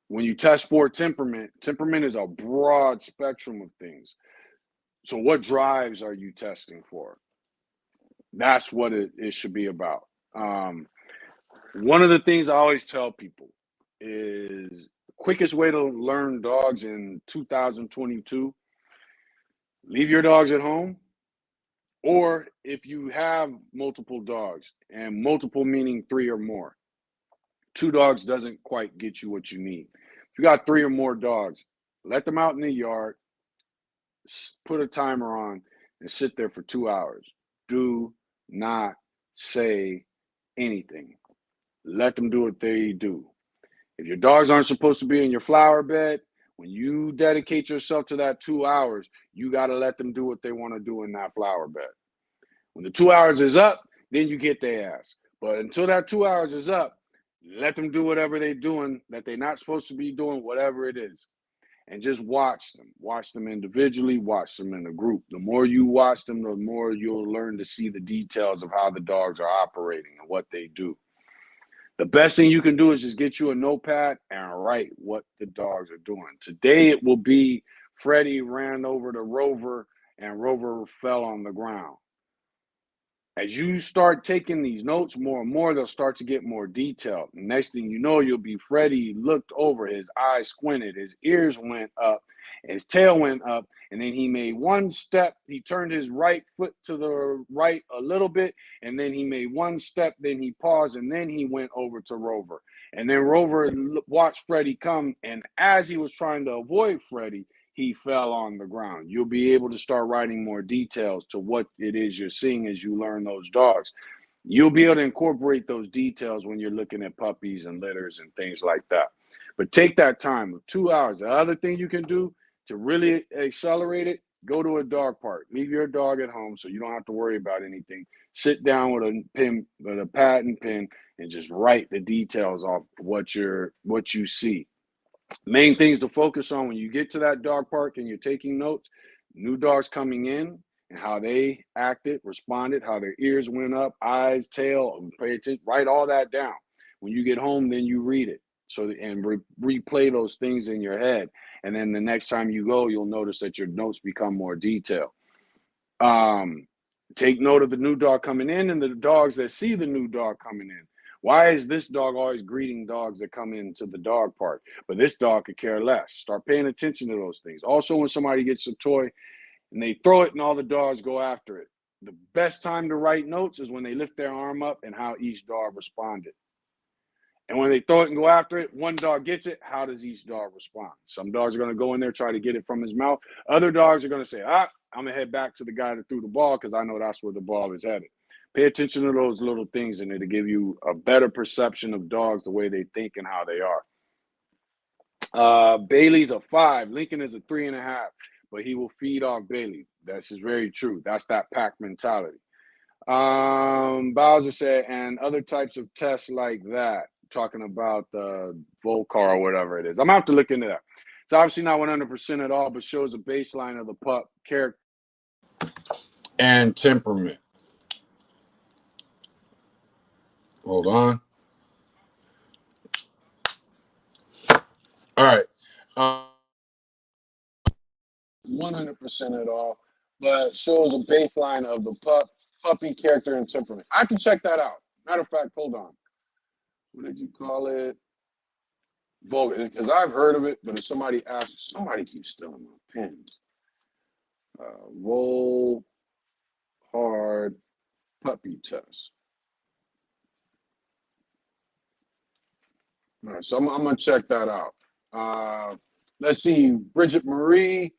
Speaker 1: when you test for temperament is a broad spectrum of things. So what drives are you testing for? That's what it should be about. One of the things I always tell people is the quickest way to learn dogs in 2022, leave your dogs at home. Or if you have multiple dogs, and multiple meaning 3 or more, 2 dogs doesn't quite get you what you need. If you got 3 or more dogs, let them out in the yard, put a timer on, and sit there for 2 hours. Do not say anything. Let them do what they do. If your dogs aren't supposed to be in your flower bed, when you dedicate yourself to that 2 hours, you got to let them do what they want to do in that flower bed. When the 2 hours is up, then you get their ass. But until that 2 hours is up, let them do whatever they're doing that they're not supposed to be doing, whatever it is. And just watch them. Watch them individually, watch them in a group. The more you watch them, the more you'll learn to see the details of how the dogs are operating and what they do. The best thing you can do is just get you a notepad and write what the dogs are doing. Today it will be Freddie ran over to Rover and Rover fell on the ground. As you start taking these notes more and more, they'll start to get more detailed. The next thing you know, you'll be Freddie looked over, his eyes squinted, his ears went up, his tail went up, and then he made one step. He turned his right foot to the right a little bit, and then he made one step, then he paused, and then he went over to Rover. And then Rover watched Freddie come, and as he was trying to avoid Freddie, he fell on the ground. You'll be able to start writing more details to what it is you're seeing as you learn those dogs. You'll be able to incorporate those details when you're looking at puppies and litters and things like that. But take that time of 2 hours. The other thing you can do to really accelerate it, go to a dog park. Leave your dog at home so you don't have to worry about anything. Sit down with a pen, with a pad and pen, and just write the details off what you see. Main things to focus on when you get to that dog park and you're taking notes: new dogs coming in and how they acted, responded, how their ears went up, eyes, tail, pay attention, write all that down. When you get home, then you read it. So, and replay those things in your head. And then the next time you go, you'll notice that your notes become more detailed. Take note of the new dog coming in and the dogs that see the new dog coming in. Why is this dog always greeting dogs that come into the dog park, but this dog could care less? Start paying attention to those things. Also, when somebody gets a toy and they throw it and all the dogs go after it, the best time to write notes is when they lift their arm up and how each dog responded. And when they throw it and go after it, one dog gets it. How does each dog respond? Some dogs are going to go in there, try to get it from his mouth. Other dogs are going to say, I'm going to head back to the guy that threw the ball because I know that's where the ball is headed. Pay attention to those little things, and it'll give you a better perception of dogs, the way they think and how they are. Bailey's a 5. Lincoln is a 3.5, but he will feed off Bailey. That's just very true. That's that pack mentality. Bowser said, and other types of tests like that, talking about the Volcar or whatever it is. I'm going to have to look into that. It's obviously not 100% at all, but shows a baseline of the pup character and temperament. Hold on. All right. 100% at all, but shows a baseline of the puppy character and temperament. I can check that out. Matter of fact, hold on. What did you call it? Vulgar, because I've heard of it, but if somebody asks, somebody keeps stealing my pens. Roll hard puppy test. All right, so I'm going to check that out. Let's see. Bridget Marie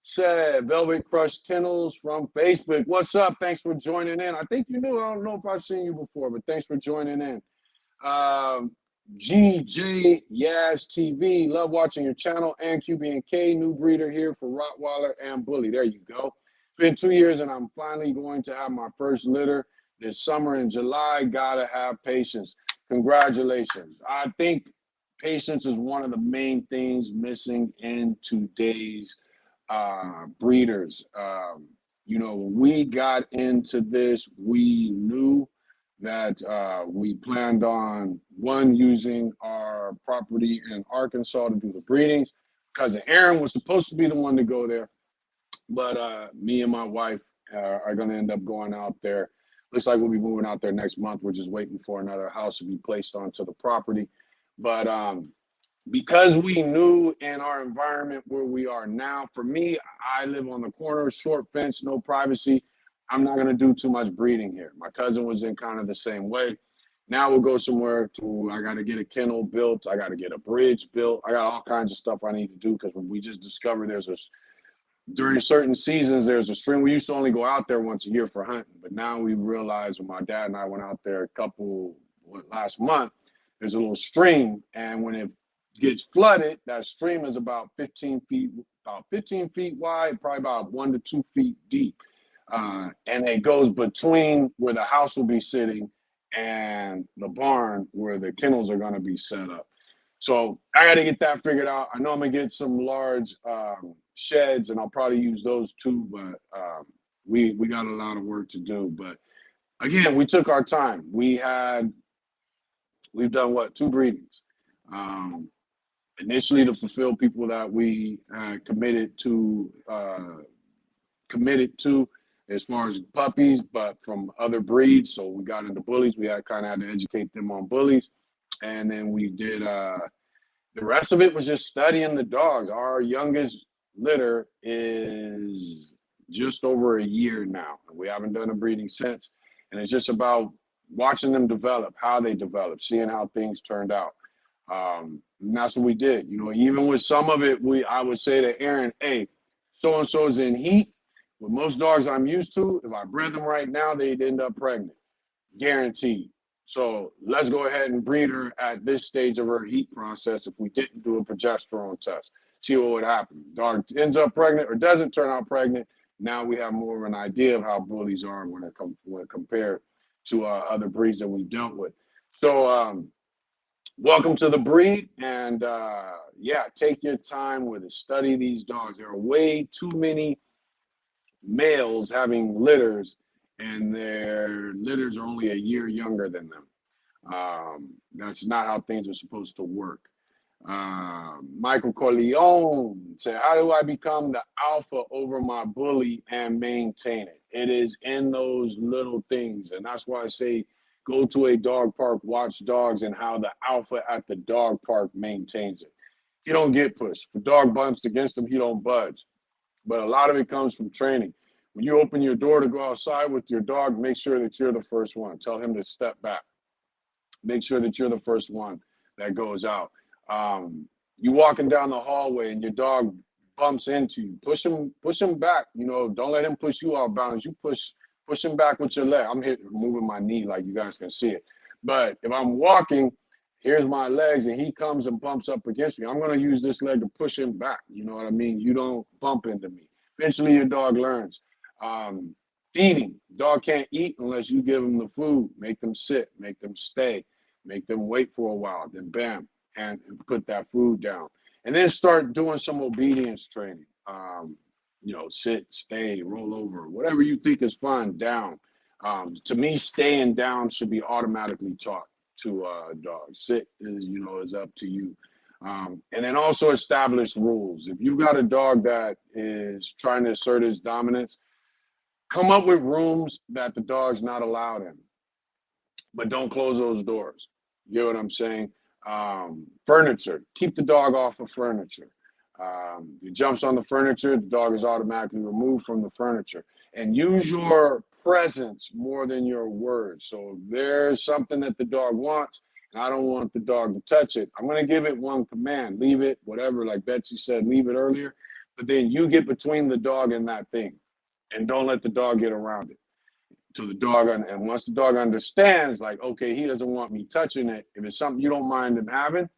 Speaker 1: said, Velvet Crush Kennels from Facebook. What's up? Thanks for joining in. I think you knew. I don't know if I've seen you before, but thanks for joining in. GJ Yaz TV, love watching your channel. And QB&K, new breeder here for Rottweiler and Bully. There you go. It's been 2 years, and I'm finally going to have my first litter this summer in July. Gotta have patience. Congratulations. I think patience is one of the main things missing in today's breeders. When we got into this, we knew that we planned on, one, using our property in Arkansas to do the breedings. Cousin Aaron was supposed to be the one to go there, but me and my wife are going to end up going out there. Looks like we'll be moving out there next month. We're just waiting for another house to be placed onto the property. But because we knew in our environment where we are now, for me, I live on the corner, short fence, no privacy. I'm not going to do too much breeding here. My cousin was in kind of the same way. Now we'll go somewhere I got to get a kennel built. I got to get a bridge built. I got all kinds of stuff I need to do because we just discovered during certain seasons, there's a stream. We used to only go out there once a year for hunting, but now we realized when my dad and I went out there last month, there's a little stream, and when it gets flooded, that stream is about 15 feet wide, probably about 1 to 2 feet deep. And it goes between where the house will be sitting and the barn where the kennels are going to be set up. So I got to get that figured out. I know I'm going to get some large sheds, and I'll probably use those too, but we got a lot of work to do. But again, we took our time. We've done 2 breedings. Initially to fulfill people that we committed to as far as puppies, but from other breeds. So we got into bullies. We had to educate them on bullies. And then we did, the rest of it was just studying the dogs. Our youngest litter is just over a year now. We haven't done a breeding since. And it's just about watching them develop, how they develop, seeing how things turned out. And that's what we did. You know, even with some of it, I would say to Aaron, hey, so and so's in heat. With most dogs I'm used to, if I bred them right now, they'd end up pregnant, guaranteed. So let's go ahead and breed her at this stage of her heat process. If we didn't do a progesterone test, see what would happen. Dog ends up pregnant or doesn't turn out pregnant. Now we have more of an idea of how bullies are when compared to other breeds that we dealt with. So welcome to the breed, and yeah, take your time with it. Study these dogs. There are way too many males having litters, and their litters are only a year younger than them. That's not how things are supposed to work. Michael Corleone said, how do I become the alpha over my bully and maintain it? It is in those little things. And that's why I say go to a dog park, watch dogs, and how the alpha at the dog park maintains it. He don't get pushed. If a dog bumps against him, he don't budge. But a lot of it comes from training. When you open your door to go outside with your dog, make sure that you're the first one. Tell him to step back. Make sure that you're the first one that goes out. You walking down the hallway and your dog bumps into you. Push him back. You know, don't let him push you off balance. You push him back with your leg. I'm moving my knee like you guys can see it. But if I'm walking, here's my legs, and he comes and bumps up against me. I'm gonna use this leg to push him back. You know what I mean? You don't bump into me. Eventually, your dog learns. Feeding. Dog can't eat unless you give them the food. Make them sit. Make them stay. Make them wait for a while. Then bam, and put that food down. And then start doing some obedience training. You know, sit, stay, roll over, whatever you think is fun, down. To me, staying down should be automatically taught to dogs. Sit is, you know, is up to you. And then also establish rules. If you've got a dog that is trying to assert his dominance, come up with rooms that the dog's not allowed in, but don't close those doors. You know what I'm saying? Furniture, keep the dog off of furniture. If he jumps on the furniture, the dog is automatically removed from the furniture. And use your presence more than your words. So if there's something that the dog wants, and I don't want the dog to touch it, I'm going to give it one command: leave it, whatever, like Betsy said, leave it earlier. But then you get between the dog and that thing, and don't let the dog get around it. To the dog, and once the dog understands, like, okay, he doesn't want me touching it. If it's something you don't mind him having,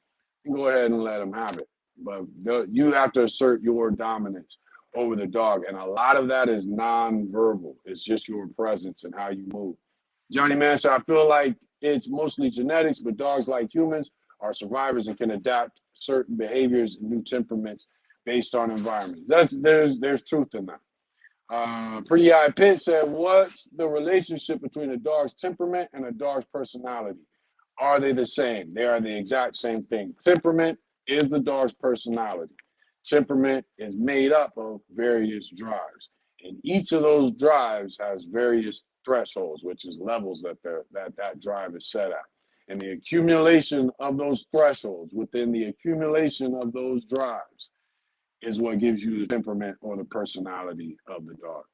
Speaker 1: you go ahead and let him have it. But you have to assert your dominance over the dog, and a lot of that is non-verbal. It's just your presence and how you move. Johnny Man said, I feel like it's mostly genetics, but dogs, like humans, are survivors and can adapt certain behaviors and new temperaments based on environment. There's truth in that. Pretty Eye Pit said, what's the relationship between a dog's temperament and a dog's personality? Are they the same? They are the exact same thing. Temperament is the dog's personality. Temperament is made up of various drives. And each of those drives has various thresholds, which is levels that drive is set at. And the accumulation of those thresholds within the accumulation of those drives is what gives you the temperament or the personality of the dog.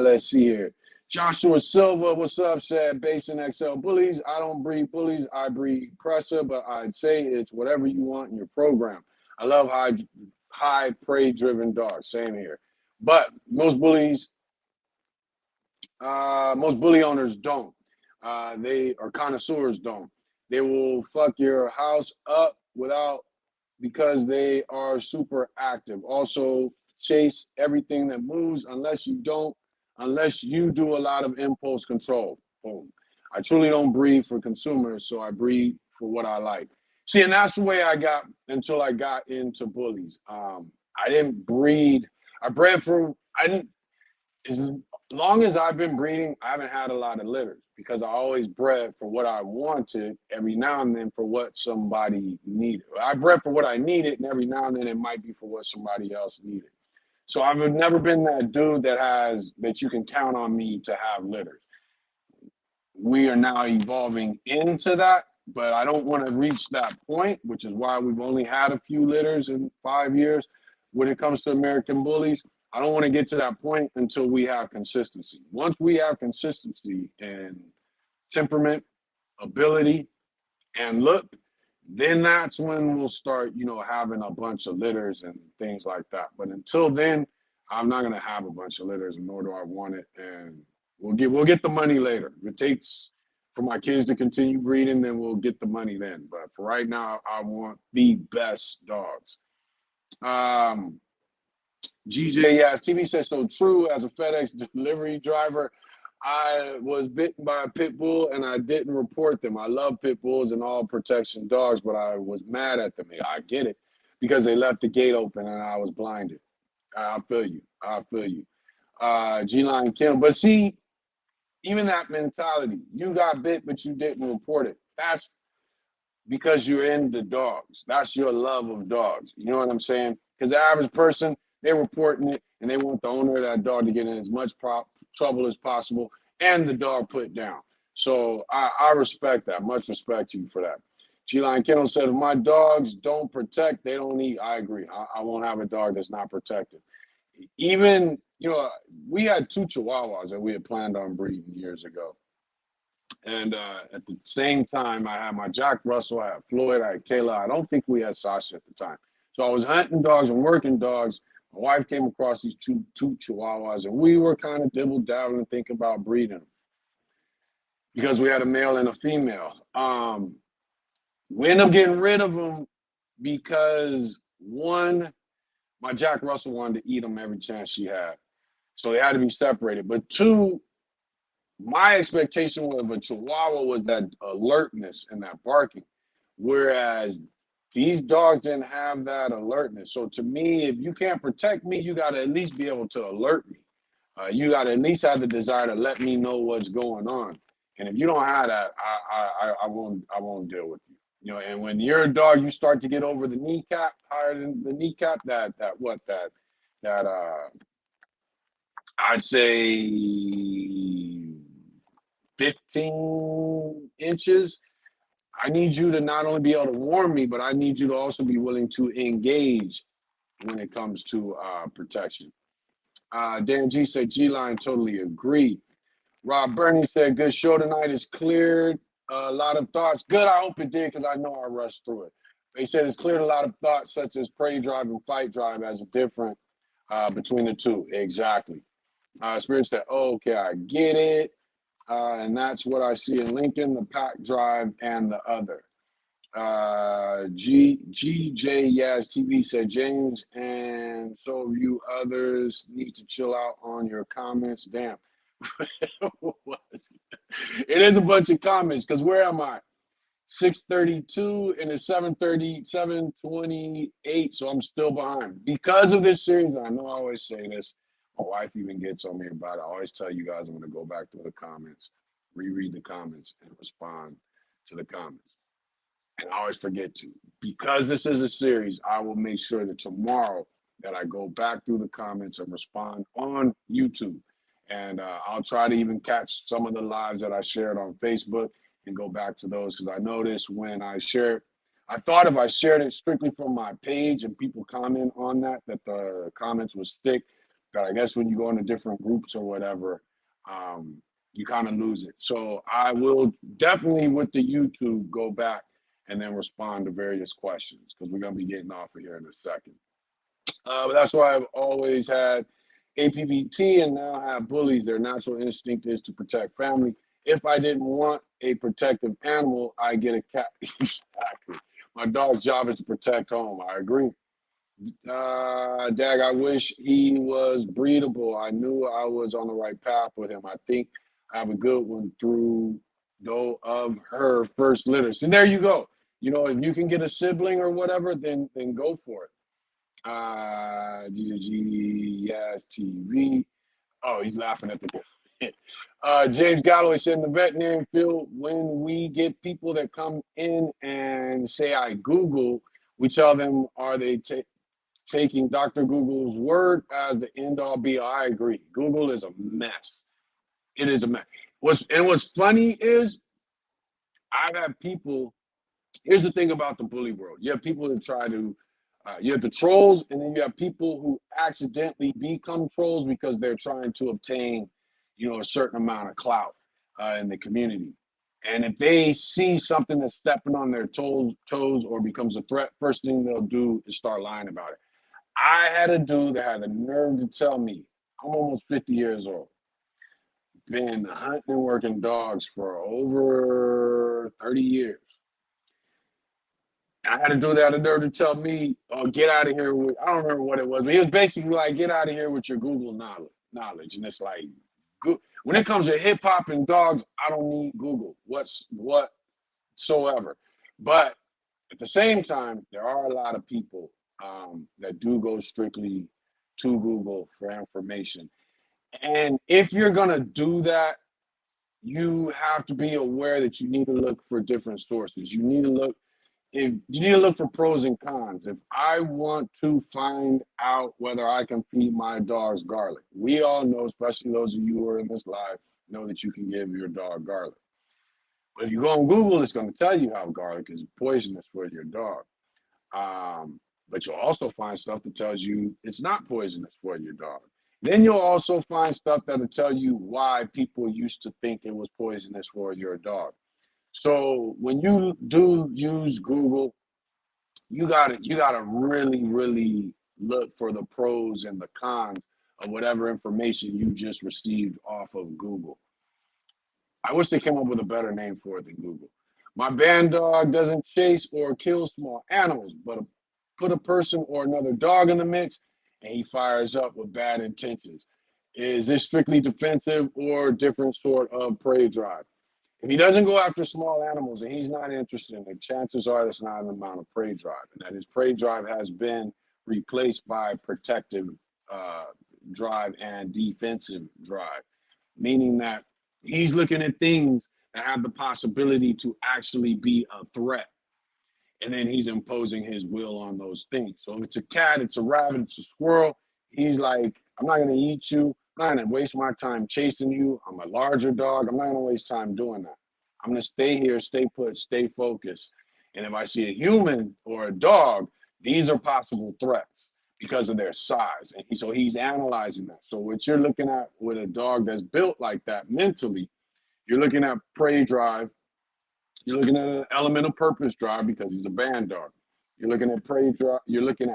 Speaker 1: Let's see here. Joshua Silva, what's up? Said Basin XL bullies. I don't breed bullies. I breed Crusher, but I'd say it's whatever you want in your program. I love high prey driven dogs. Same here. But most bully owners don't. They are connoisseurs don't. They will fuck your house up because they are super active. Also, chase everything that moves unless you do a lot of impulse control. Boom. I truly don't breed for consumers, so I breed for what I like. See, and that's the way I got until I got into bullies. I didn't breed. I didn't, as long as I've been breeding, I haven't had a lot of litters because I always bred for what I wanted, every now and then for what somebody needed. I bred for what I needed, and every now and then it might be for what somebody else needed. So I've never been that dude that you can count on me to have litters. We are now evolving into that, but I don't want to reach that point, which is why we've only had a few litters in 5 years. When it comes to American bullies, I don't want to get to that point until we have consistency. Once we have consistency in temperament, ability, and look, then that's when we'll start, having a bunch of litters and things like that. But until then, I'm not gonna have a bunch of litters, nor do I want it. And we'll get the money later. If it takes for my kids to continue breeding, then we'll get the money then. But for right now, I want the best dogs. Um, GJ, yes, TV says so true. As a FedEx delivery driver, I was bitten by a pit bull and I didn't report them. I love pit bulls and all protection dogs, but I was mad at them. I get it because they left the gate open and I was blinded. I feel you. I feel you. G-Line Kennel. But see, even that mentality, you got bit, but you didn't report it. That's because you're into dogs. That's your love of dogs. You know what I'm saying? Because the average person, they're reporting it and they want the owner of that dog to get in as much trouble as possible and the dog put down. So I respect that. Much respect to you for that. G-Line Kennel said, if my dogs don't protect, they don't eat. I agree. I won't have a dog that's not protected. Even, we had two Chihuahuas that we had planned on breeding years ago. And at the same time, I had my Jack Russell, I had Floyd, I had Kayla. I don't think we had Sasha at the time. So I was hunting dogs and working dogs. My wife came across these two Chihuahuas, and we were kind of dibble-dabbling, thinking about breeding them because we had a male and a female. We ended up getting rid of them because, one, my Jack Russell wanted to eat them every chance she had. So they had to be separated. But two, my expectation of a Chihuahua was that alertness and that barking, whereas these dogs didn't have that alertness. So to me, if you can't protect me, you got to at least be able to alert me. You got to at least have the desire to let me know what's going on. And if you don't have that, I won't deal with you. And when you're a dog, you start to get over the kneecap, higher than the kneecap. That I'd say 15 inches, I need you to not only be able to warn me, but I need you to also be willing to engage when it comes to protection. Dan G said, G-Line, totally agree. Rob Bernie said, good show tonight. It's cleared a lot of thoughts. Good, I hope it did, because I know I rushed through it. They said it's cleared a lot of thoughts, such as prey drive and fight drive as a difference between the two. Exactly. Spirit said, oh, okay, I get it. And that's what I see in Lincoln, the pack drive and the other. GJ Yaz TV said, James and so you others need to chill out on your comments. Damn. It is a bunch of comments because where am I? 6:32 and it's 7:30, 7:28. So I'm still behind because of this series. I know I always say this. My wife even gets on me about it. I always tell you guys I'm going to go back to the comments, reread the comments, and respond to the comments. And I always forget to. Because this is a series, I will make sure that tomorrow that I go back through the comments and respond on YouTube. And I'll try to even catch some of the lives that I shared on Facebook and go back to those because I noticed when I shared, I thought if I shared it strictly from my page and people comment on that the comments would stick. But I guess when you go into different groups or whatever, you kind of lose it. So I will definitely with the YouTube go back and then respond to various questions because we're going to be getting off of here in a second. But that's why I've always had APBT and now have bullies. Their natural instinct is to protect family. If I didn't want a protective animal, I get a cat. Exactly. My dog's job is to protect home. I agree. Dag, I wish he was breedable. I knew I was on the right path with him. I think I have a good one through though of her first litter. So there you go. If you can get a sibling or whatever, then go for it. Yes, TV. Oh, he's laughing at the James Galloway said in the veterinarian field, when we get people that come in and say, I Google, we tell them, are they taking Dr. Google's word as the end all be all? I agree. Google is a mess. It is a mess. What's funny is I've had people, here's the thing about the bully world. You have people that try to, you have the trolls, and then you have people who accidentally become trolls because they're trying to obtain, a certain amount of clout in the community. And if they see something that's stepping on their toes or becomes a threat, first thing they'll do is start lying about it. I had a dude that had the nerve to tell me, I'm almost 50 years old, been hunting and working dogs for over 30 years. And I had a dude that had the nerve to tell me, oh, get out of here with, I don't remember what it was, but he was basically like, get out of here with your Google knowledge. And it's like, when it comes to hip hop and dogs, I don't need Google whatsoever. But at the same time, there are a lot of people that do go strictly to Google for information. And if you're going to do that, you have to be aware that you need to look for different sources. You need to look for pros and cons. If I want to find out whether I can feed my dogs garlic, we all know, especially those of you who are in this live, know that you can give your dog garlic. But if you go on Google, it's going to tell you how garlic is poisonous for your dog. But you'll also find stuff that tells you it's not poisonous for your dog. Then you'll also find stuff that'll tell you why people used to think it was poisonous for your dog. So when you do use Google, you gotta really, really look for the pros and the cons of whatever information you just received off of Google. I wish they came up with a better name for it than Google. My band dog doesn't chase or kill small animals, but put a person or another dog in the mix and he fires up with bad intentions. Is this strictly defensive or different sort of prey drive? If he doesn't go after small animals and he's not interested in it, chances are that's not an amount of prey drive, and that his prey drive has been replaced by protective uh, drive and defensive drive, meaning that he's looking at things that have the possibility to actually be a threat. And then he's imposing his will on those things. So if it's a cat, it's a rabbit, it's a squirrel, he's like, I'm not going to eat you. I'm not going to waste my time chasing you. I'm a larger dog. I'm not going to waste time doing that. I'm going to stay here, stay put, stay focused. And if I see a human or a dog, these are possible threats because of their size. And so he's analyzing that. So what you're looking at with a dog that's built like that mentally, you're looking at prey drive. You're looking at an element of purpose drive because he's a band dog. You're looking at prey drive. You're looking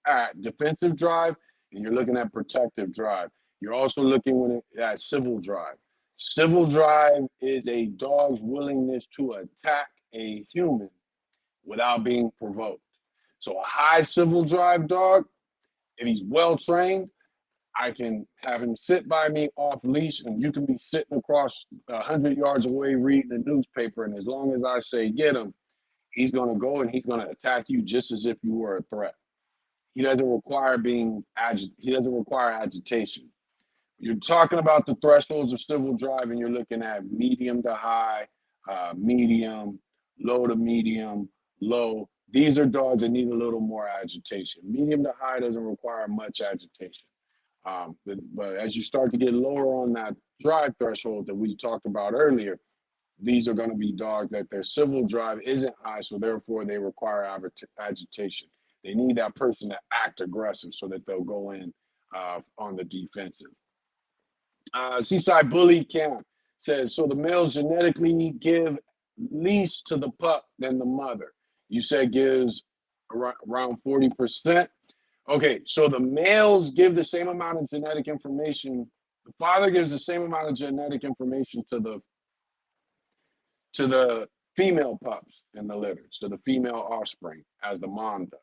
Speaker 1: at defensive drive, and you're looking at protective drive. You're also looking at civil drive. Civil drive is a dog's willingness to attack a human without being provoked. So a high civil drive dog, if he's well trained, I can have him sit by me off leash, and you can be sitting across 100 yards away reading the newspaper. And as long as I say get him, he's going to go and he's going to attack you just as if you were a threat. He doesn't require he doesn't require agitation. You're talking about the thresholds of civil drive, and you're looking at medium to high, medium, low to medium, low. These are dogs that need a little more agitation. Medium to high doesn't require much agitation. But as you start to get lower on that drive threshold that we talked about earlier, these are going to be dogs that their civil drive isn't high, so therefore they require agitation. They need that person to act aggressive so that they'll go in on the defensive. Seaside Bully Camp says, so the males genetically give least to the pup than the mother. You said gives around 40%. Okay, so the males give the same amount of genetic information. The father gives the same amount of genetic information to the female pups in the litter, to the female offspring, as the mom does.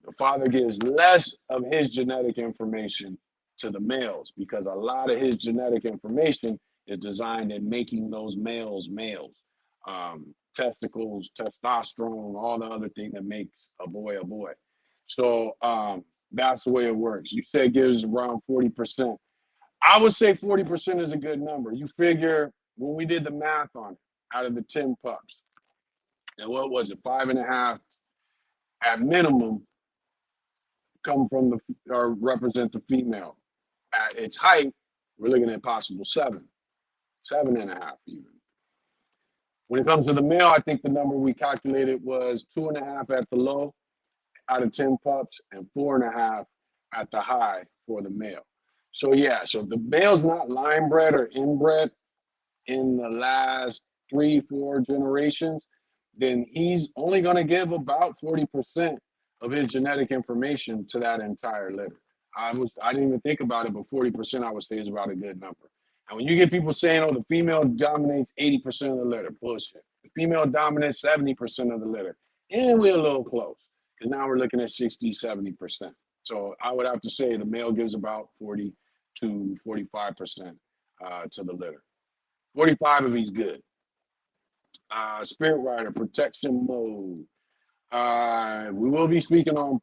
Speaker 1: The father gives less of his genetic information to the males because a lot of his genetic information is designed in making those males males. Testicles, testosterone, all the other thing that makes a boy a boy. So that's the way it works. You said gives around 40%. I would say 40% is a good number. You figure when we did the math on it, out of the 10 pups, and what was it, 5.5 at minimum come from or represent the female. At its height, we're looking at possible 7.5 even. When it comes to the male, I think the number we calculated was 2.5 at the low out of 10 pups and 4.5 at the high for the male. So yeah, so if the male's not line bred or inbred, in the last 3, 4 generations, then he's only going to give about 40% of his genetic information to that entire litter. I didn't even think about it, but 40% I would say is about a good number. And when you get people saying, "Oh, the female dominates 80% of the litter," bullshit. The female dominates 70% of the litter, and we're a little close because now we're looking at 60, 70%. So I would have to say the male gives about 40 to 45% to the litter. 45 if he's good. Spirit Rider, protection mode. We will be speaking on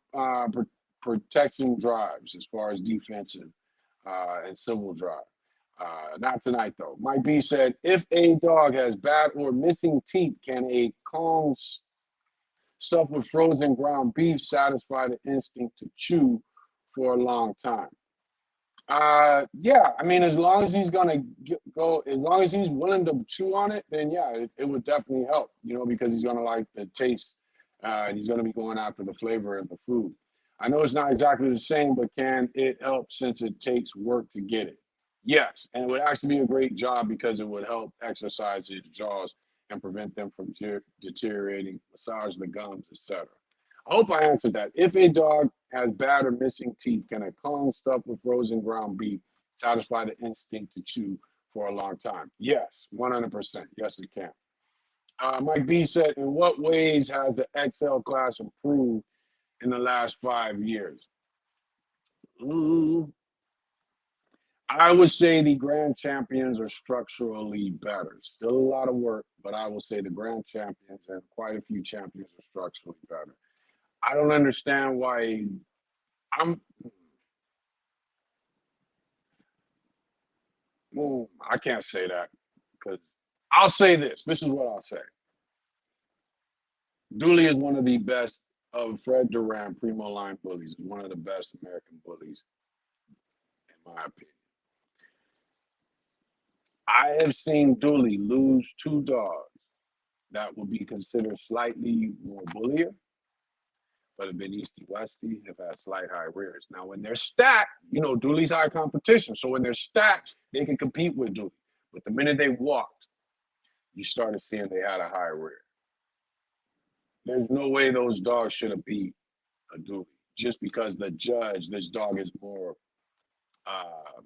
Speaker 1: protection drives as far as defensive and civil drive. Not tonight, though. Mike B said, if a dog has bad or missing teeth, can a Kong stuffed with frozen ground beef satisfy the instinct to chew for a long time? Yeah, I mean, as long as he's gonna go, as long as he's willing to chew on it, then yeah, it would definitely help, because he's gonna like the taste. He's gonna be going after the flavor of the food. I know it's not exactly the same, but can it help since it takes work to get it? Yes, and it would actually be a great job because it would help exercise his jaws and prevent them from deteriorating, massage the gums, etc. I hope I answered that. If a dog has bad or missing teeth, can a Kong stuffed with frozen ground beef satisfy the instinct to chew for a long time? Yes, 100%. Yes, it can. Mike B said, in what ways has the XL class improved in the last 5 years? Mm, I would say the grand champions are structurally better. Still a lot of work, but I will say the grand champions and quite a few champions are structurally better. I don't understand why I'm. I can't say that because I'll say this. This is what I'll say. Dooley is one of the best of Fred Duran Primo line bullies. One of the best American bullies, in my opinion. I have seen Dooley lose 2 dogs that would be considered slightly more bullier, but have been Easty Westy, have had slight high rears. Now, when they're stacked, Dooley's high competition. So when they're stacked, they can compete with Dooley. But the minute they walked, you started seeing they had a high rear. There's no way those dogs should have beat a Dooley just because this dog is more uh,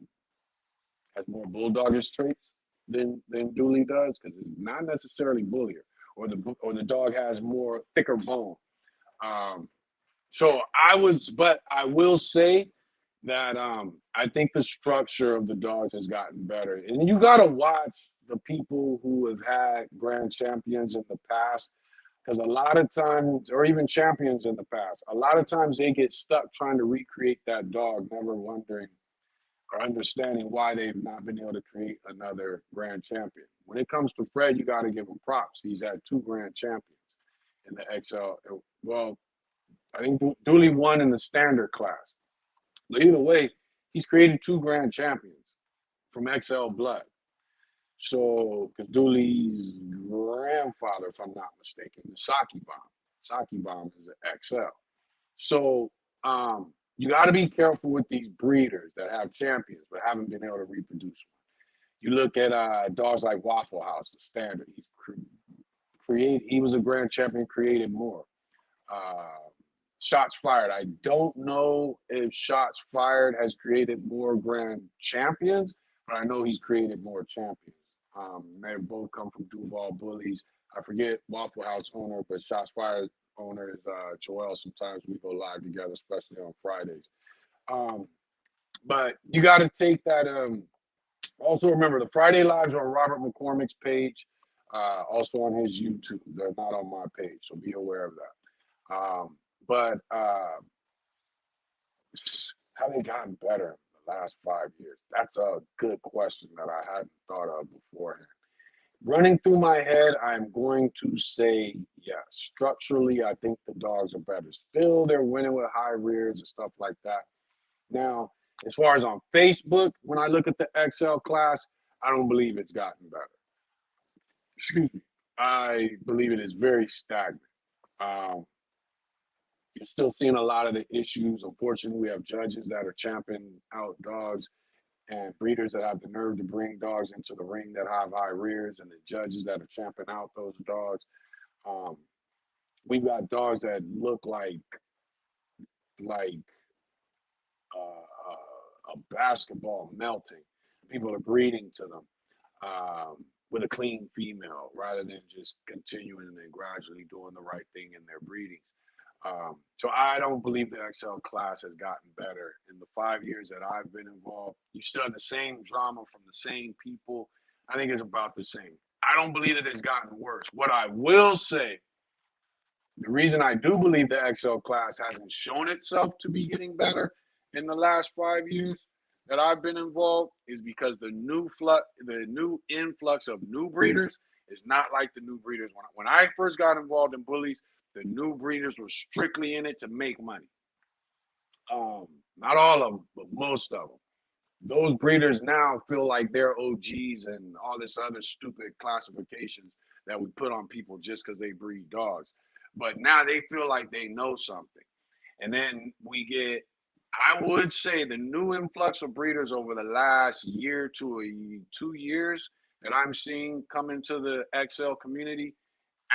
Speaker 1: has more bulldogish traits than Dooley does because it's not necessarily bullier or the dog has more thicker bone. Um, so but I will say that I think the structure of the dogs has gotten better, and you got to watch the people who have had grand champions in the past because a lot of times, or even champions in the past, a lot of times they get stuck trying to recreate that dog, never wondering or understanding why they've not been able to create another grand champion. When it comes to Fred, you got to give him props. He's had 2 grand champions in the XL. Well, I think Dooley won in the standard class. But either way, he's created 2 grand champions from XL blood. So, because Dooley's grandfather, if I'm not mistaken, the Saki Bomb is an XL. So, you got to be careful with these breeders that have champions but haven't been able to reproduce one. You look at dogs like Waffle House, the standard. He was a grand champion, created more. Uh, Shots Fired. I don't know if Shots Fired has created more grand champions, but I know he's created more champions. They both come from Duval Bullies. I forget Waffle House owner, but Shots Fired owner is Joel. Sometimes we go live together, especially on Fridays. Um, but you got to take that. Also, remember the Friday lives are on Robert McCormick's page, also on his YouTube. They're not on my page, so be aware of that. But have they gotten better in the last 5 years? That's a good question that I hadn't thought of beforehand. Running through my head, I'm going to say yes. Structurally, I think the dogs are better. Still, they're winning with high rears and stuff like that. Now, as far as on Facebook, when I look at the XL class, I don't believe it's gotten better. Excuse me. I believe it is very stagnant. Um, you're still seeing a lot of the issues. Unfortunately, we have judges that are champing out dogs and breeders that have the nerve to bring dogs into the ring that have high rears, and the judges that are champing out those dogs. Um, we've got dogs that look like a basketball melting. People are breeding to them with a clean female rather than just continuing and gradually doing the right thing in their breedings. So I don't believe the XL class has gotten better in the 5 years that I've been involved. You still have the same drama from the same people. I think it's about the same. I don't believe that it's gotten worse. What I will say, the reason I do believe the XL class hasn't shown itself to be getting better in the last 5 years that I've been involved is because the new influx of new breeders is not like the new breeders. When I first got involved in bullies, the new breeders were strictly in it to make money. Not all of them, but most of them. Those breeders now feel like they're OGs and all this other stupid classifications that we put on people just because they breed dogs. But now they feel like they know something. And then we get, I would say, the new influx of breeders over the last year to 2 years that I'm seeing come into the XL community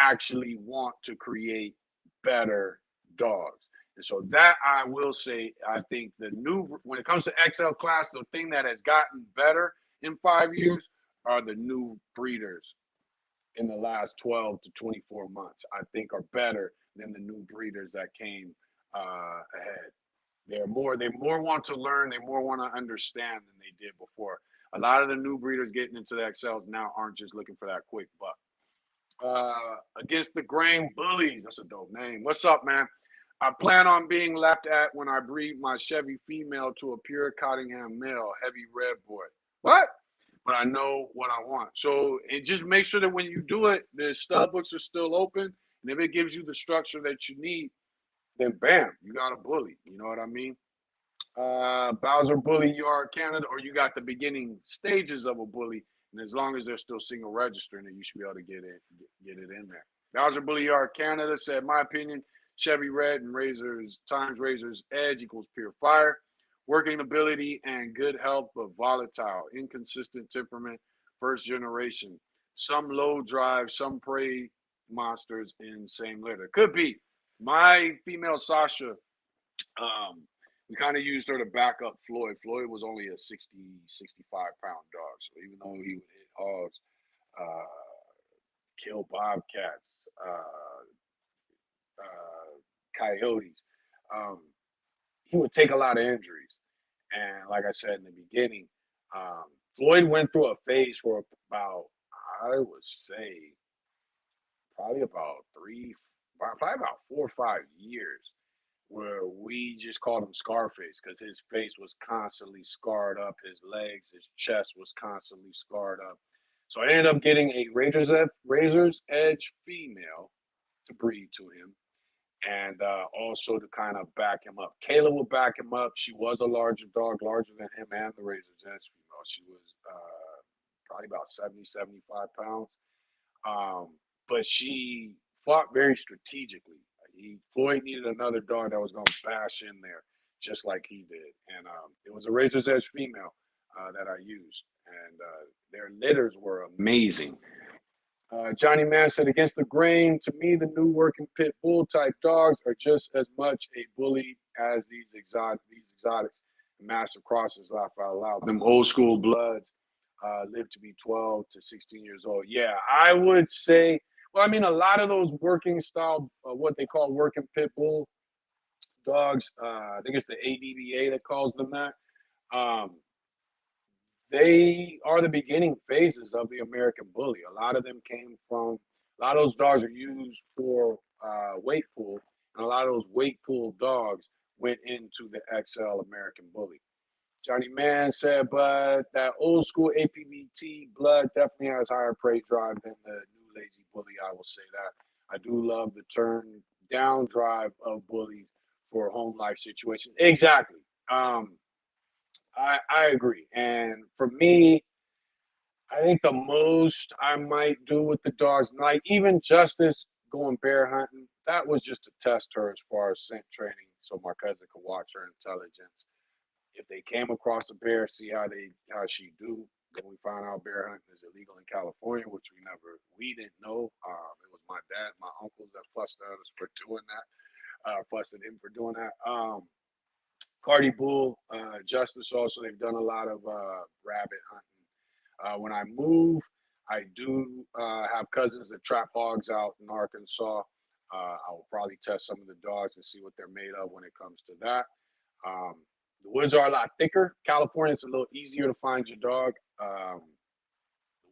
Speaker 1: actually want to create better dogs. And so that I will say, I think the new, when it comes to XL class, the thing that has gotten better in 5 years are the new breeders in the last 12 to 24 months, I think are better than the new breeders that came ahead. They more want to learn, they more want to understand than they did before. A lot of the new breeders getting into the XLs now aren't just looking for that quick buck. Against the grain bullies. That's a dope name. What's up, man? I plan on being laughed at when I breed my Chevy female to a pure Cottingham male, heavy red boy. What? But I know what I want. So it just make sure that when you do it, the stud books are still open. And if it gives you the structure that you need, then bam, you got a bully. You know what I mean? Bowser Bully Yard Canada, or you got the beginning stages of a bully, and as long as they're still single registering, then you should be able to get it in there. Bowser Bully Yard Canada said, my opinion, Chevy Red and Razors times Razors Edge equals pure fire. Working ability and good health, but volatile, inconsistent temperament, first generation. Some low drive, some prey monsters in same litter. Could be. My female Sasha, um, we kind of used her to back up Floyd. Floyd was only a 60, 65 pound dog. So even though he would hit hogs, kill bobcats, coyotes, um, he would take a lot of injuries. And like I said in the beginning, um, Floyd went through a phase for about, I would say, probably about probably about 4 or 5 years where we just called him Scarface because his face was constantly scarred up, his legs, his chest was constantly scarred up. So I ended up getting a Razor's Edge female to breed to him and also to kind of back him up. Kayla would back him up. She was a larger dog, larger than him and the Razor's Edge female. She was probably about 70, 75 pounds. Um, but she fought very strategically. Floyd needed another dog that was going to bash in there just like he did. And it was a Razor's Edge female that I used. And their litters were amazing. Johnny Mann said, against the grain, to me, the new working pit bull type dogs are just as much a bully as these exotics and massive crosses, if I allow them old school bloods live to be 12 to 16 years old. Yeah, I would say, well, I mean, a lot of those working style, what they call working pit bull dogs, I think it's the ADBA that calls them that. Um, they are the beginning phases of the American bully. A lot of them came from, a lot of those dogs are used for weight pool, and a lot of those weight pool dogs went into the XL American bully. Johnny Mann said, but that old school APBT blood definitely has higher prey drive than the new lazy bully. I will say that. I do love the turn down drive of bullies for home life situations. Exactly. I agree. And for me, I think the most I might do with the dogs, like even Justice going bear hunting, that was just to test her as far as scent training so my cousin could watch her intelligence. If they came across a bear, see how she do. Then we found out bear hunting is illegal in California, which we didn't know. It was my dad, my uncles that fussed at us for doing that, fussed at him for doing that. Cardi Bull, Justice also, they've done a lot of rabbit hunting. When I move, I do have cousins that trap hogs out in Arkansas. I will probably test some of the dogs and see what they're made of when it comes to that. Um, the woods are a lot thicker. California, it's a little easier to find your dog. The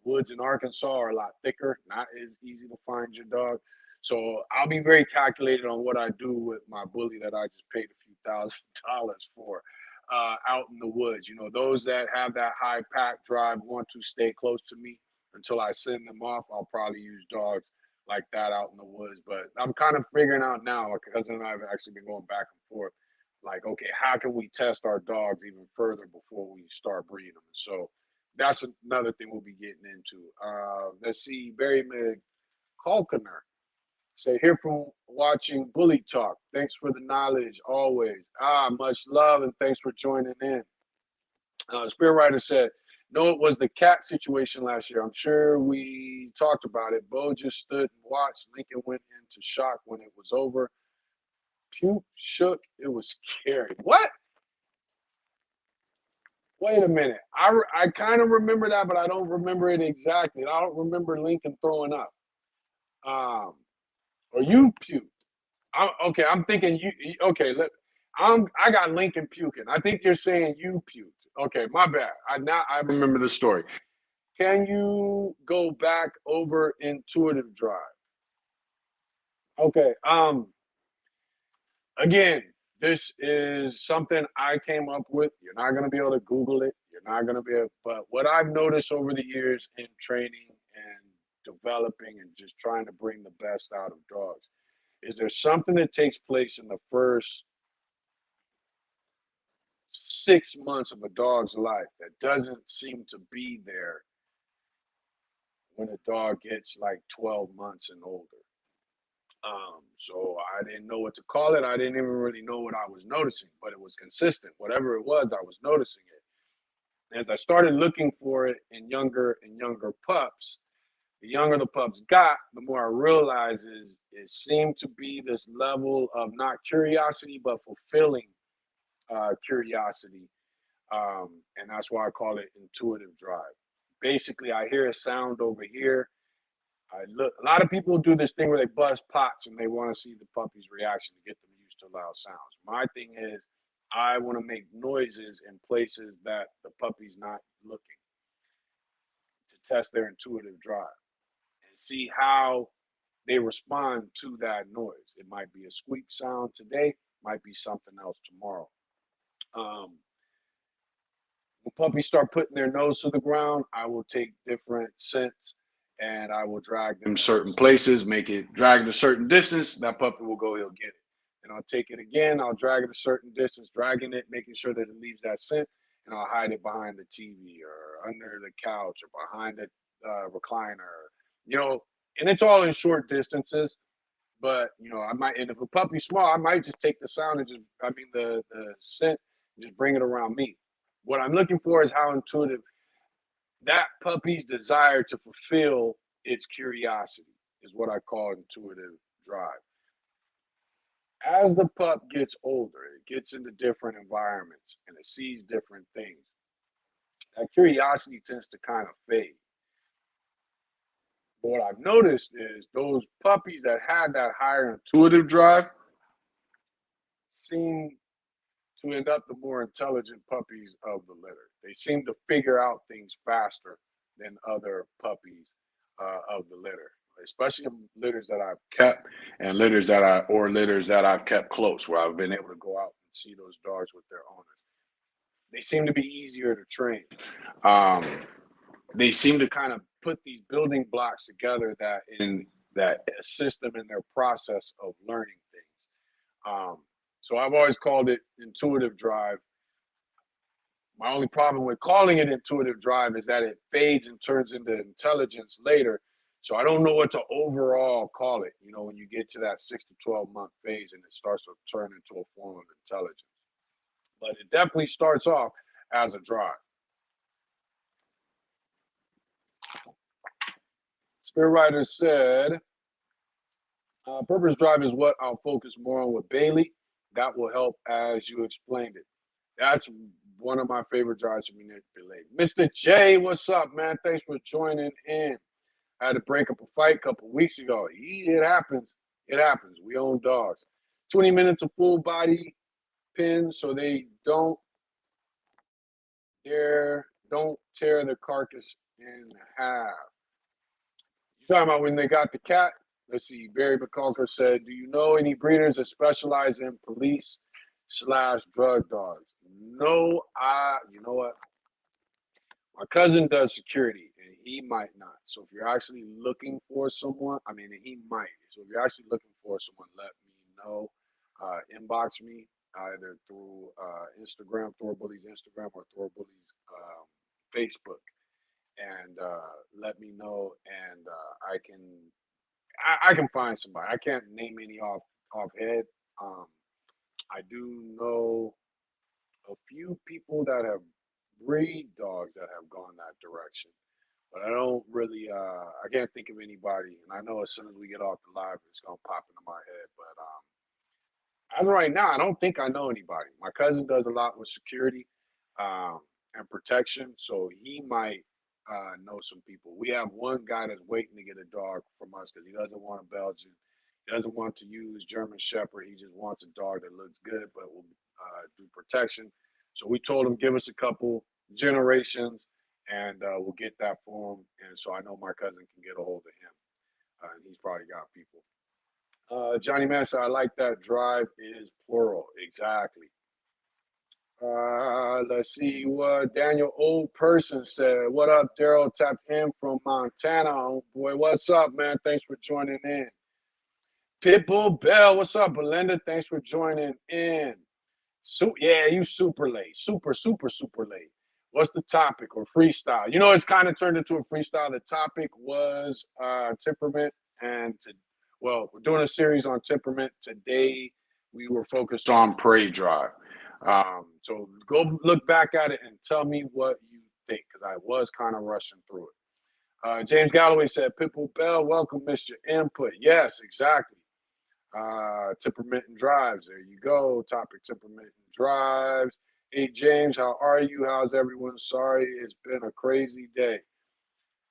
Speaker 1: woods in Arkansas are a lot thicker, not as easy to find your dog. So I'll be very calculated on what I do with my bully that I just paid a few $1,000s for out in the woods. You know, those that have that high pack drive want to stay close to me until I send them off. I'll probably use dogs like that out in the woods. But I'm kind of figuring out now, my cousin and I have actually been going back and forth. Like, okay, how can we test our dogs even further before we start breeding them? So that's another thing we'll be getting into. Let's see, Barry McCulkiner say, here from watching Bully Talk. Thanks for the knowledge always. Much love and thanks for joining in. Spirit Rider said, no, it was the cat situation last year. I'm sure we talked about it. Bo just stood and watched. Lincoln went into shock when it was over. Puke shook. It was scary. What? Wait a minute. I kind of remember that, but I don't remember it exactly. I don't remember Lincoln throwing up. Or you puked. Okay, I'm thinking you. Okay, look, I got Lincoln puking. I think you're saying you puked. Okay, my bad. I remember the story. Can you go back over intuitive drive? Okay. Again, this is something I came up with. You're not going to be able to Google it. You're not going to be able, but what I've noticed over the years in training and developing and just trying to bring the best out of dogs is there something that takes place in the first 6 months of a dog's life that doesn't seem to be there when a dog gets like 12 months and older. So I didn't know what to call it. I didn't even really know what I was noticing, but it was consistent. Whatever it was, I was noticing it. As I started looking for it in younger and younger pups, the younger the pups got, the more I realized is it seemed to be this level of not curiosity, but fulfilling curiosity. And that's why I call it intuitive drive. Basically, I hear a sound over here. I look. A lot of people do this thing where they bust pots and they want to see the puppy's reaction to get them used to loud sounds. My thing is, I want to make noises in places that the puppy's not looking to test their intuitive drive and see how they respond to that noise. It might be a squeak sound today, might be something else tomorrow. Um, when puppies start putting their nose to the ground, I will take different scents and I will drag them certain places, make it drag it a certain distance. That puppy will go, he'll get it. And I'll take it again, I'll drag it a certain distance, dragging it, making sure that it leaves that scent, and I'll hide it behind the TV or under the couch or behind the recliner, you know, and it's all in short distances. But you know, I might, and if a puppy's small, I might just take the sound and just, I mean, the scent, and just bring it around me. What I'm looking for is how intuitive that puppy's desire to fulfill its curiosity is what I call intuitive drive. As the pup gets older, it gets into different environments and it sees different things. That curiosity tends to kind of fade. But what I've noticed is those puppies that had that higher intuitive drive seem to end up the more intelligent puppies of the litter. They seem to figure out things faster than other puppies of the litter, especially litters that I've kept and litters that I've kept close, where I've been able to go out and see those dogs with their owners. They seem to be easier to train. Um, they seem to kind of put these building blocks together that assist them in their process of learning things. So I've always called it intuitive drive. My only problem with calling it intuitive drive is that it fades and turns into intelligence later. So I don't know what to overall call it, you know, when you get to that 6 to 12 month phase and it starts to turn into a form of intelligence. but it definitely starts off as a drive. Spirit Rider said, purpose drive is what I'll focus more on with Bailey. That will help as you explained it. That's one of my favorite drives to manipulate. Mr. J, what's up, man? Thanks for joining in. I had to break up a fight a couple weeks ago. It happens. It happens. We own dogs. 20 minutes of full body pin so they don't tear the carcass in half. You talking about when they got the cat? Let's see. Barry McCulker said, "Do you know any breeders that specialize in police/drug dogs?" No, You know what? My cousin does security, and he might not. So if you're actually looking for someone, I mean, he might. So if you're actually looking for someone, let me know. Inbox me either through Instagram, Thor Bullies Instagram, or Thor Bullies Facebook, and let me know, and I can find somebody. I can't name any off head. Um, I do know a few people that have breed dogs that have gone that direction. But I don't really, I can't think of anybody. And I know as soon as we get off the live, it's gonna pop into my head. But as of right now, I don't think I know anybody. My cousin does a lot with security and protection, so he might know some people. We have one guy that's waiting to get a dog from us because he doesn't want a Belgian. He doesn't want to use German Shepherd. He just wants a dog that looks good but will do protection. So we told him give us a couple generations and we'll get that for him. And so I know my cousin can get a hold of him. And he's probably got people. Johnny Master, I like that. Drive is plural. Exactly. Let's see what Daniel Old Person said. What up, Daryl? Tap in from Montana. Oh boy, what's up, man? Thanks for joining in. Pitbull Bell, what's up, Belinda? Thanks for joining in. Yeah, you super late. Super late. What's the topic or freestyle? You know, it's kind of turned into a freestyle. The topic was temperament, and well, we're doing a series on temperament. Today, we were focused on prey drive. So go look back at it and tell me what you think, because I was kind of rushing through it. James Galloway said, Pitbull Bell, welcome, Mr. Input. Yes, exactly. Temperament and drives. There you go. Topic temperament and drives. Hey, James, how are you? How's everyone? Sorry, it's been a crazy day.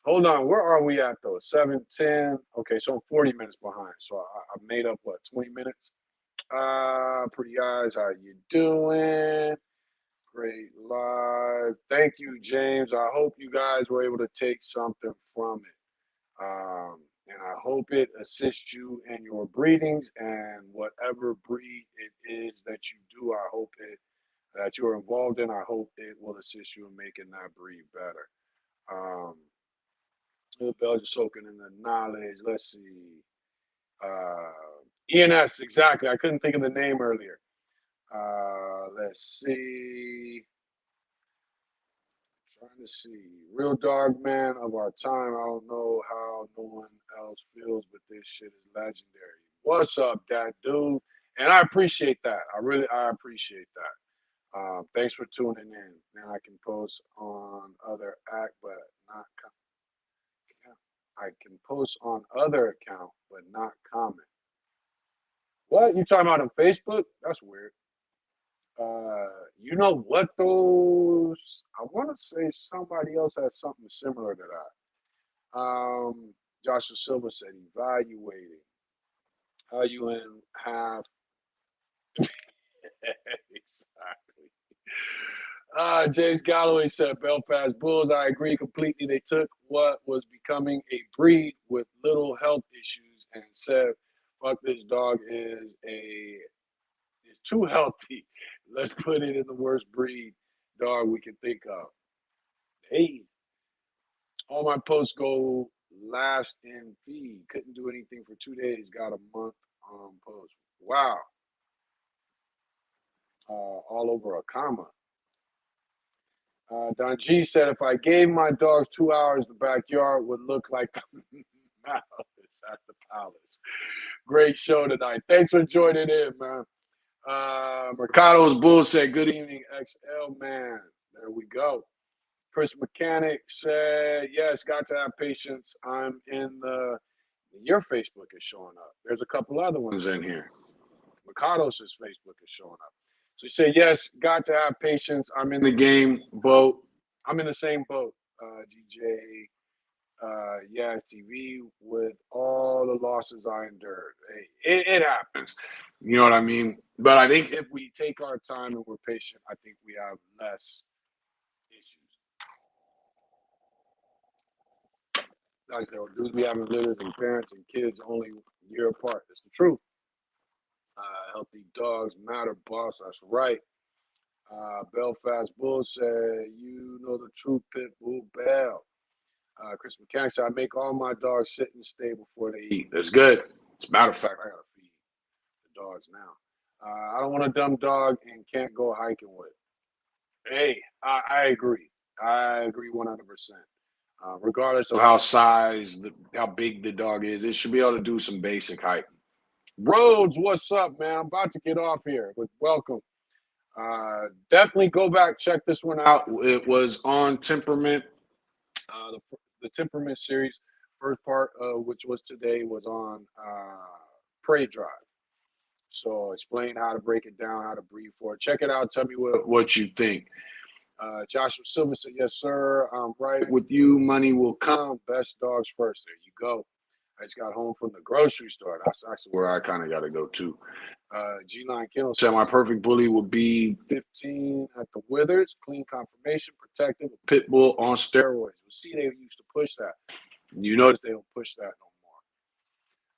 Speaker 1: Hold on, where are we at though? 7:10. Okay, so I'm 40 minutes behind. So I made up what, 20 minutes? Pretty eyes, how you doing? Great live. Thank you, James. I hope you guys were able to take something from it. And I hope it assists you in your breedings and whatever breed it is that you do. I hope that you're involved in. I hope it will assist you in making that breed better. Belgian soaking in the knowledge. Let's see. ENS, exactly. I couldn't think of the name earlier. Let's see. Trying to see. Real dog man of our time. I don't know how no one else feels, but this shit is legendary. What's up, that dude? And I appreciate that. I appreciate that. Thanks for tuning in. Now I can post on other act, but not. I can post on other account, but not comment. What you talking about on Facebook? That's weird. You know what those? I want to say somebody else has something similar to that. Joshua Silva said evaluating how you and have exactly. James Galloway said Belfast Bulls. I agree completely. They took what was becoming a breed with little health issues and said, "Fuck this dog is too healthy. Let's put it in the worst breed dog we can think of." Hey, all my posts go last in feed. Couldn't do anything for 2 days. Got a month post. Wow. All over a comma. Don G said, if I gave my dogs 2 hours, the backyard would look like the Malice at the Palace. Great show tonight. Thanks for joining in, man. Mercado's Bull said, good evening, XL man. There we go. Chris Mechanic said, yes, got to have patience. I'm in the, your Facebook is showing up. There's a couple other ones in here. Mercado's Facebook is showing up. So he said, yes, got to have patience. I'm in the game boat. I'm in the same boat, DJ. Yes, TV with all the losses I endured. Hey, it happens. You know what I mean? But I think if we take our time and we're patient, I think we have less issues. Like there dudes be having litters and parents and kids only a year apart. It's the truth. Healthy dogs matter, boss. That's right. Belfast Bull said, you know the truth, Pit Bull Bell. Chris McCann said, I make all my dogs sit and stay before they eat. That's good. As a matter of fact, I got to feed the dogs now. I don't want a dumb dog and can't go hiking with. Hey, I agree. I agree 100%. Regardless of how big the dog is, it should be able to do some basic hiking. Rhodes, what's up, man? I'm about to get off here, but welcome. Definitely go back, check this one out. It was on Temperament, the Temperament Series. First part, which was today, was on Prey Drive. So explain how to break it down, how to breathe for it. Check it out. Tell me what you think. Joshua Silva said, yes, sir. I'm right with you. Money will come. Best dogs first. There you go. I just got home from the grocery store. That's actually where I kind of got to go to. G-Line Kennel said, my perfect bully would be 15 at the Withers, clean conformation, protective, pit bull on steroids. Well, see, they used to push that. You notice they don't push that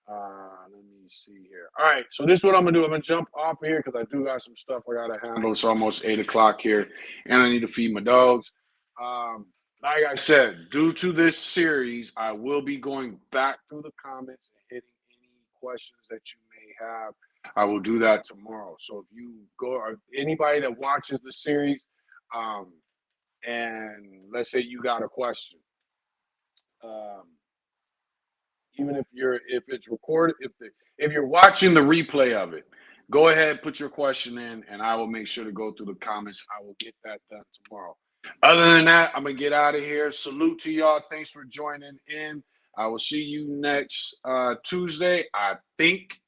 Speaker 1: no more. Let me see here. All right, so this is what I'm gonna do. I'm gonna jump off of here because I do got some stuff I gotta handle. It's almost 8 o'clock here, and I need to feed my dogs. Like I said, due to this series, I will be going back through the comments and hitting any questions that you may have. I will do that tomorrow. So if you go, or anybody that watches the series, and let's say you got a question, um, even if it's recorded, if you're watching the replay of it, go ahead, put your question in, and I will make sure to go through the comments. I will get that done tomorrow. Other than that, I'm gonna get out of here. Salute to y'all. Thanks for joining in. I will see you next Tuesday. I think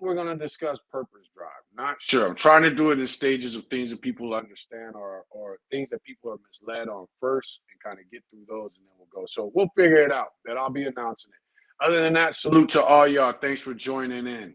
Speaker 1: we're gonna discuss purpose drive. Not sure. I'm trying to do it in stages of things that people understand or things that people are misled on first and kind of get through those and then we'll go. So we'll figure it out. But I'll be announcing it. Other than that, salute to all y'all. Thanks for joining in.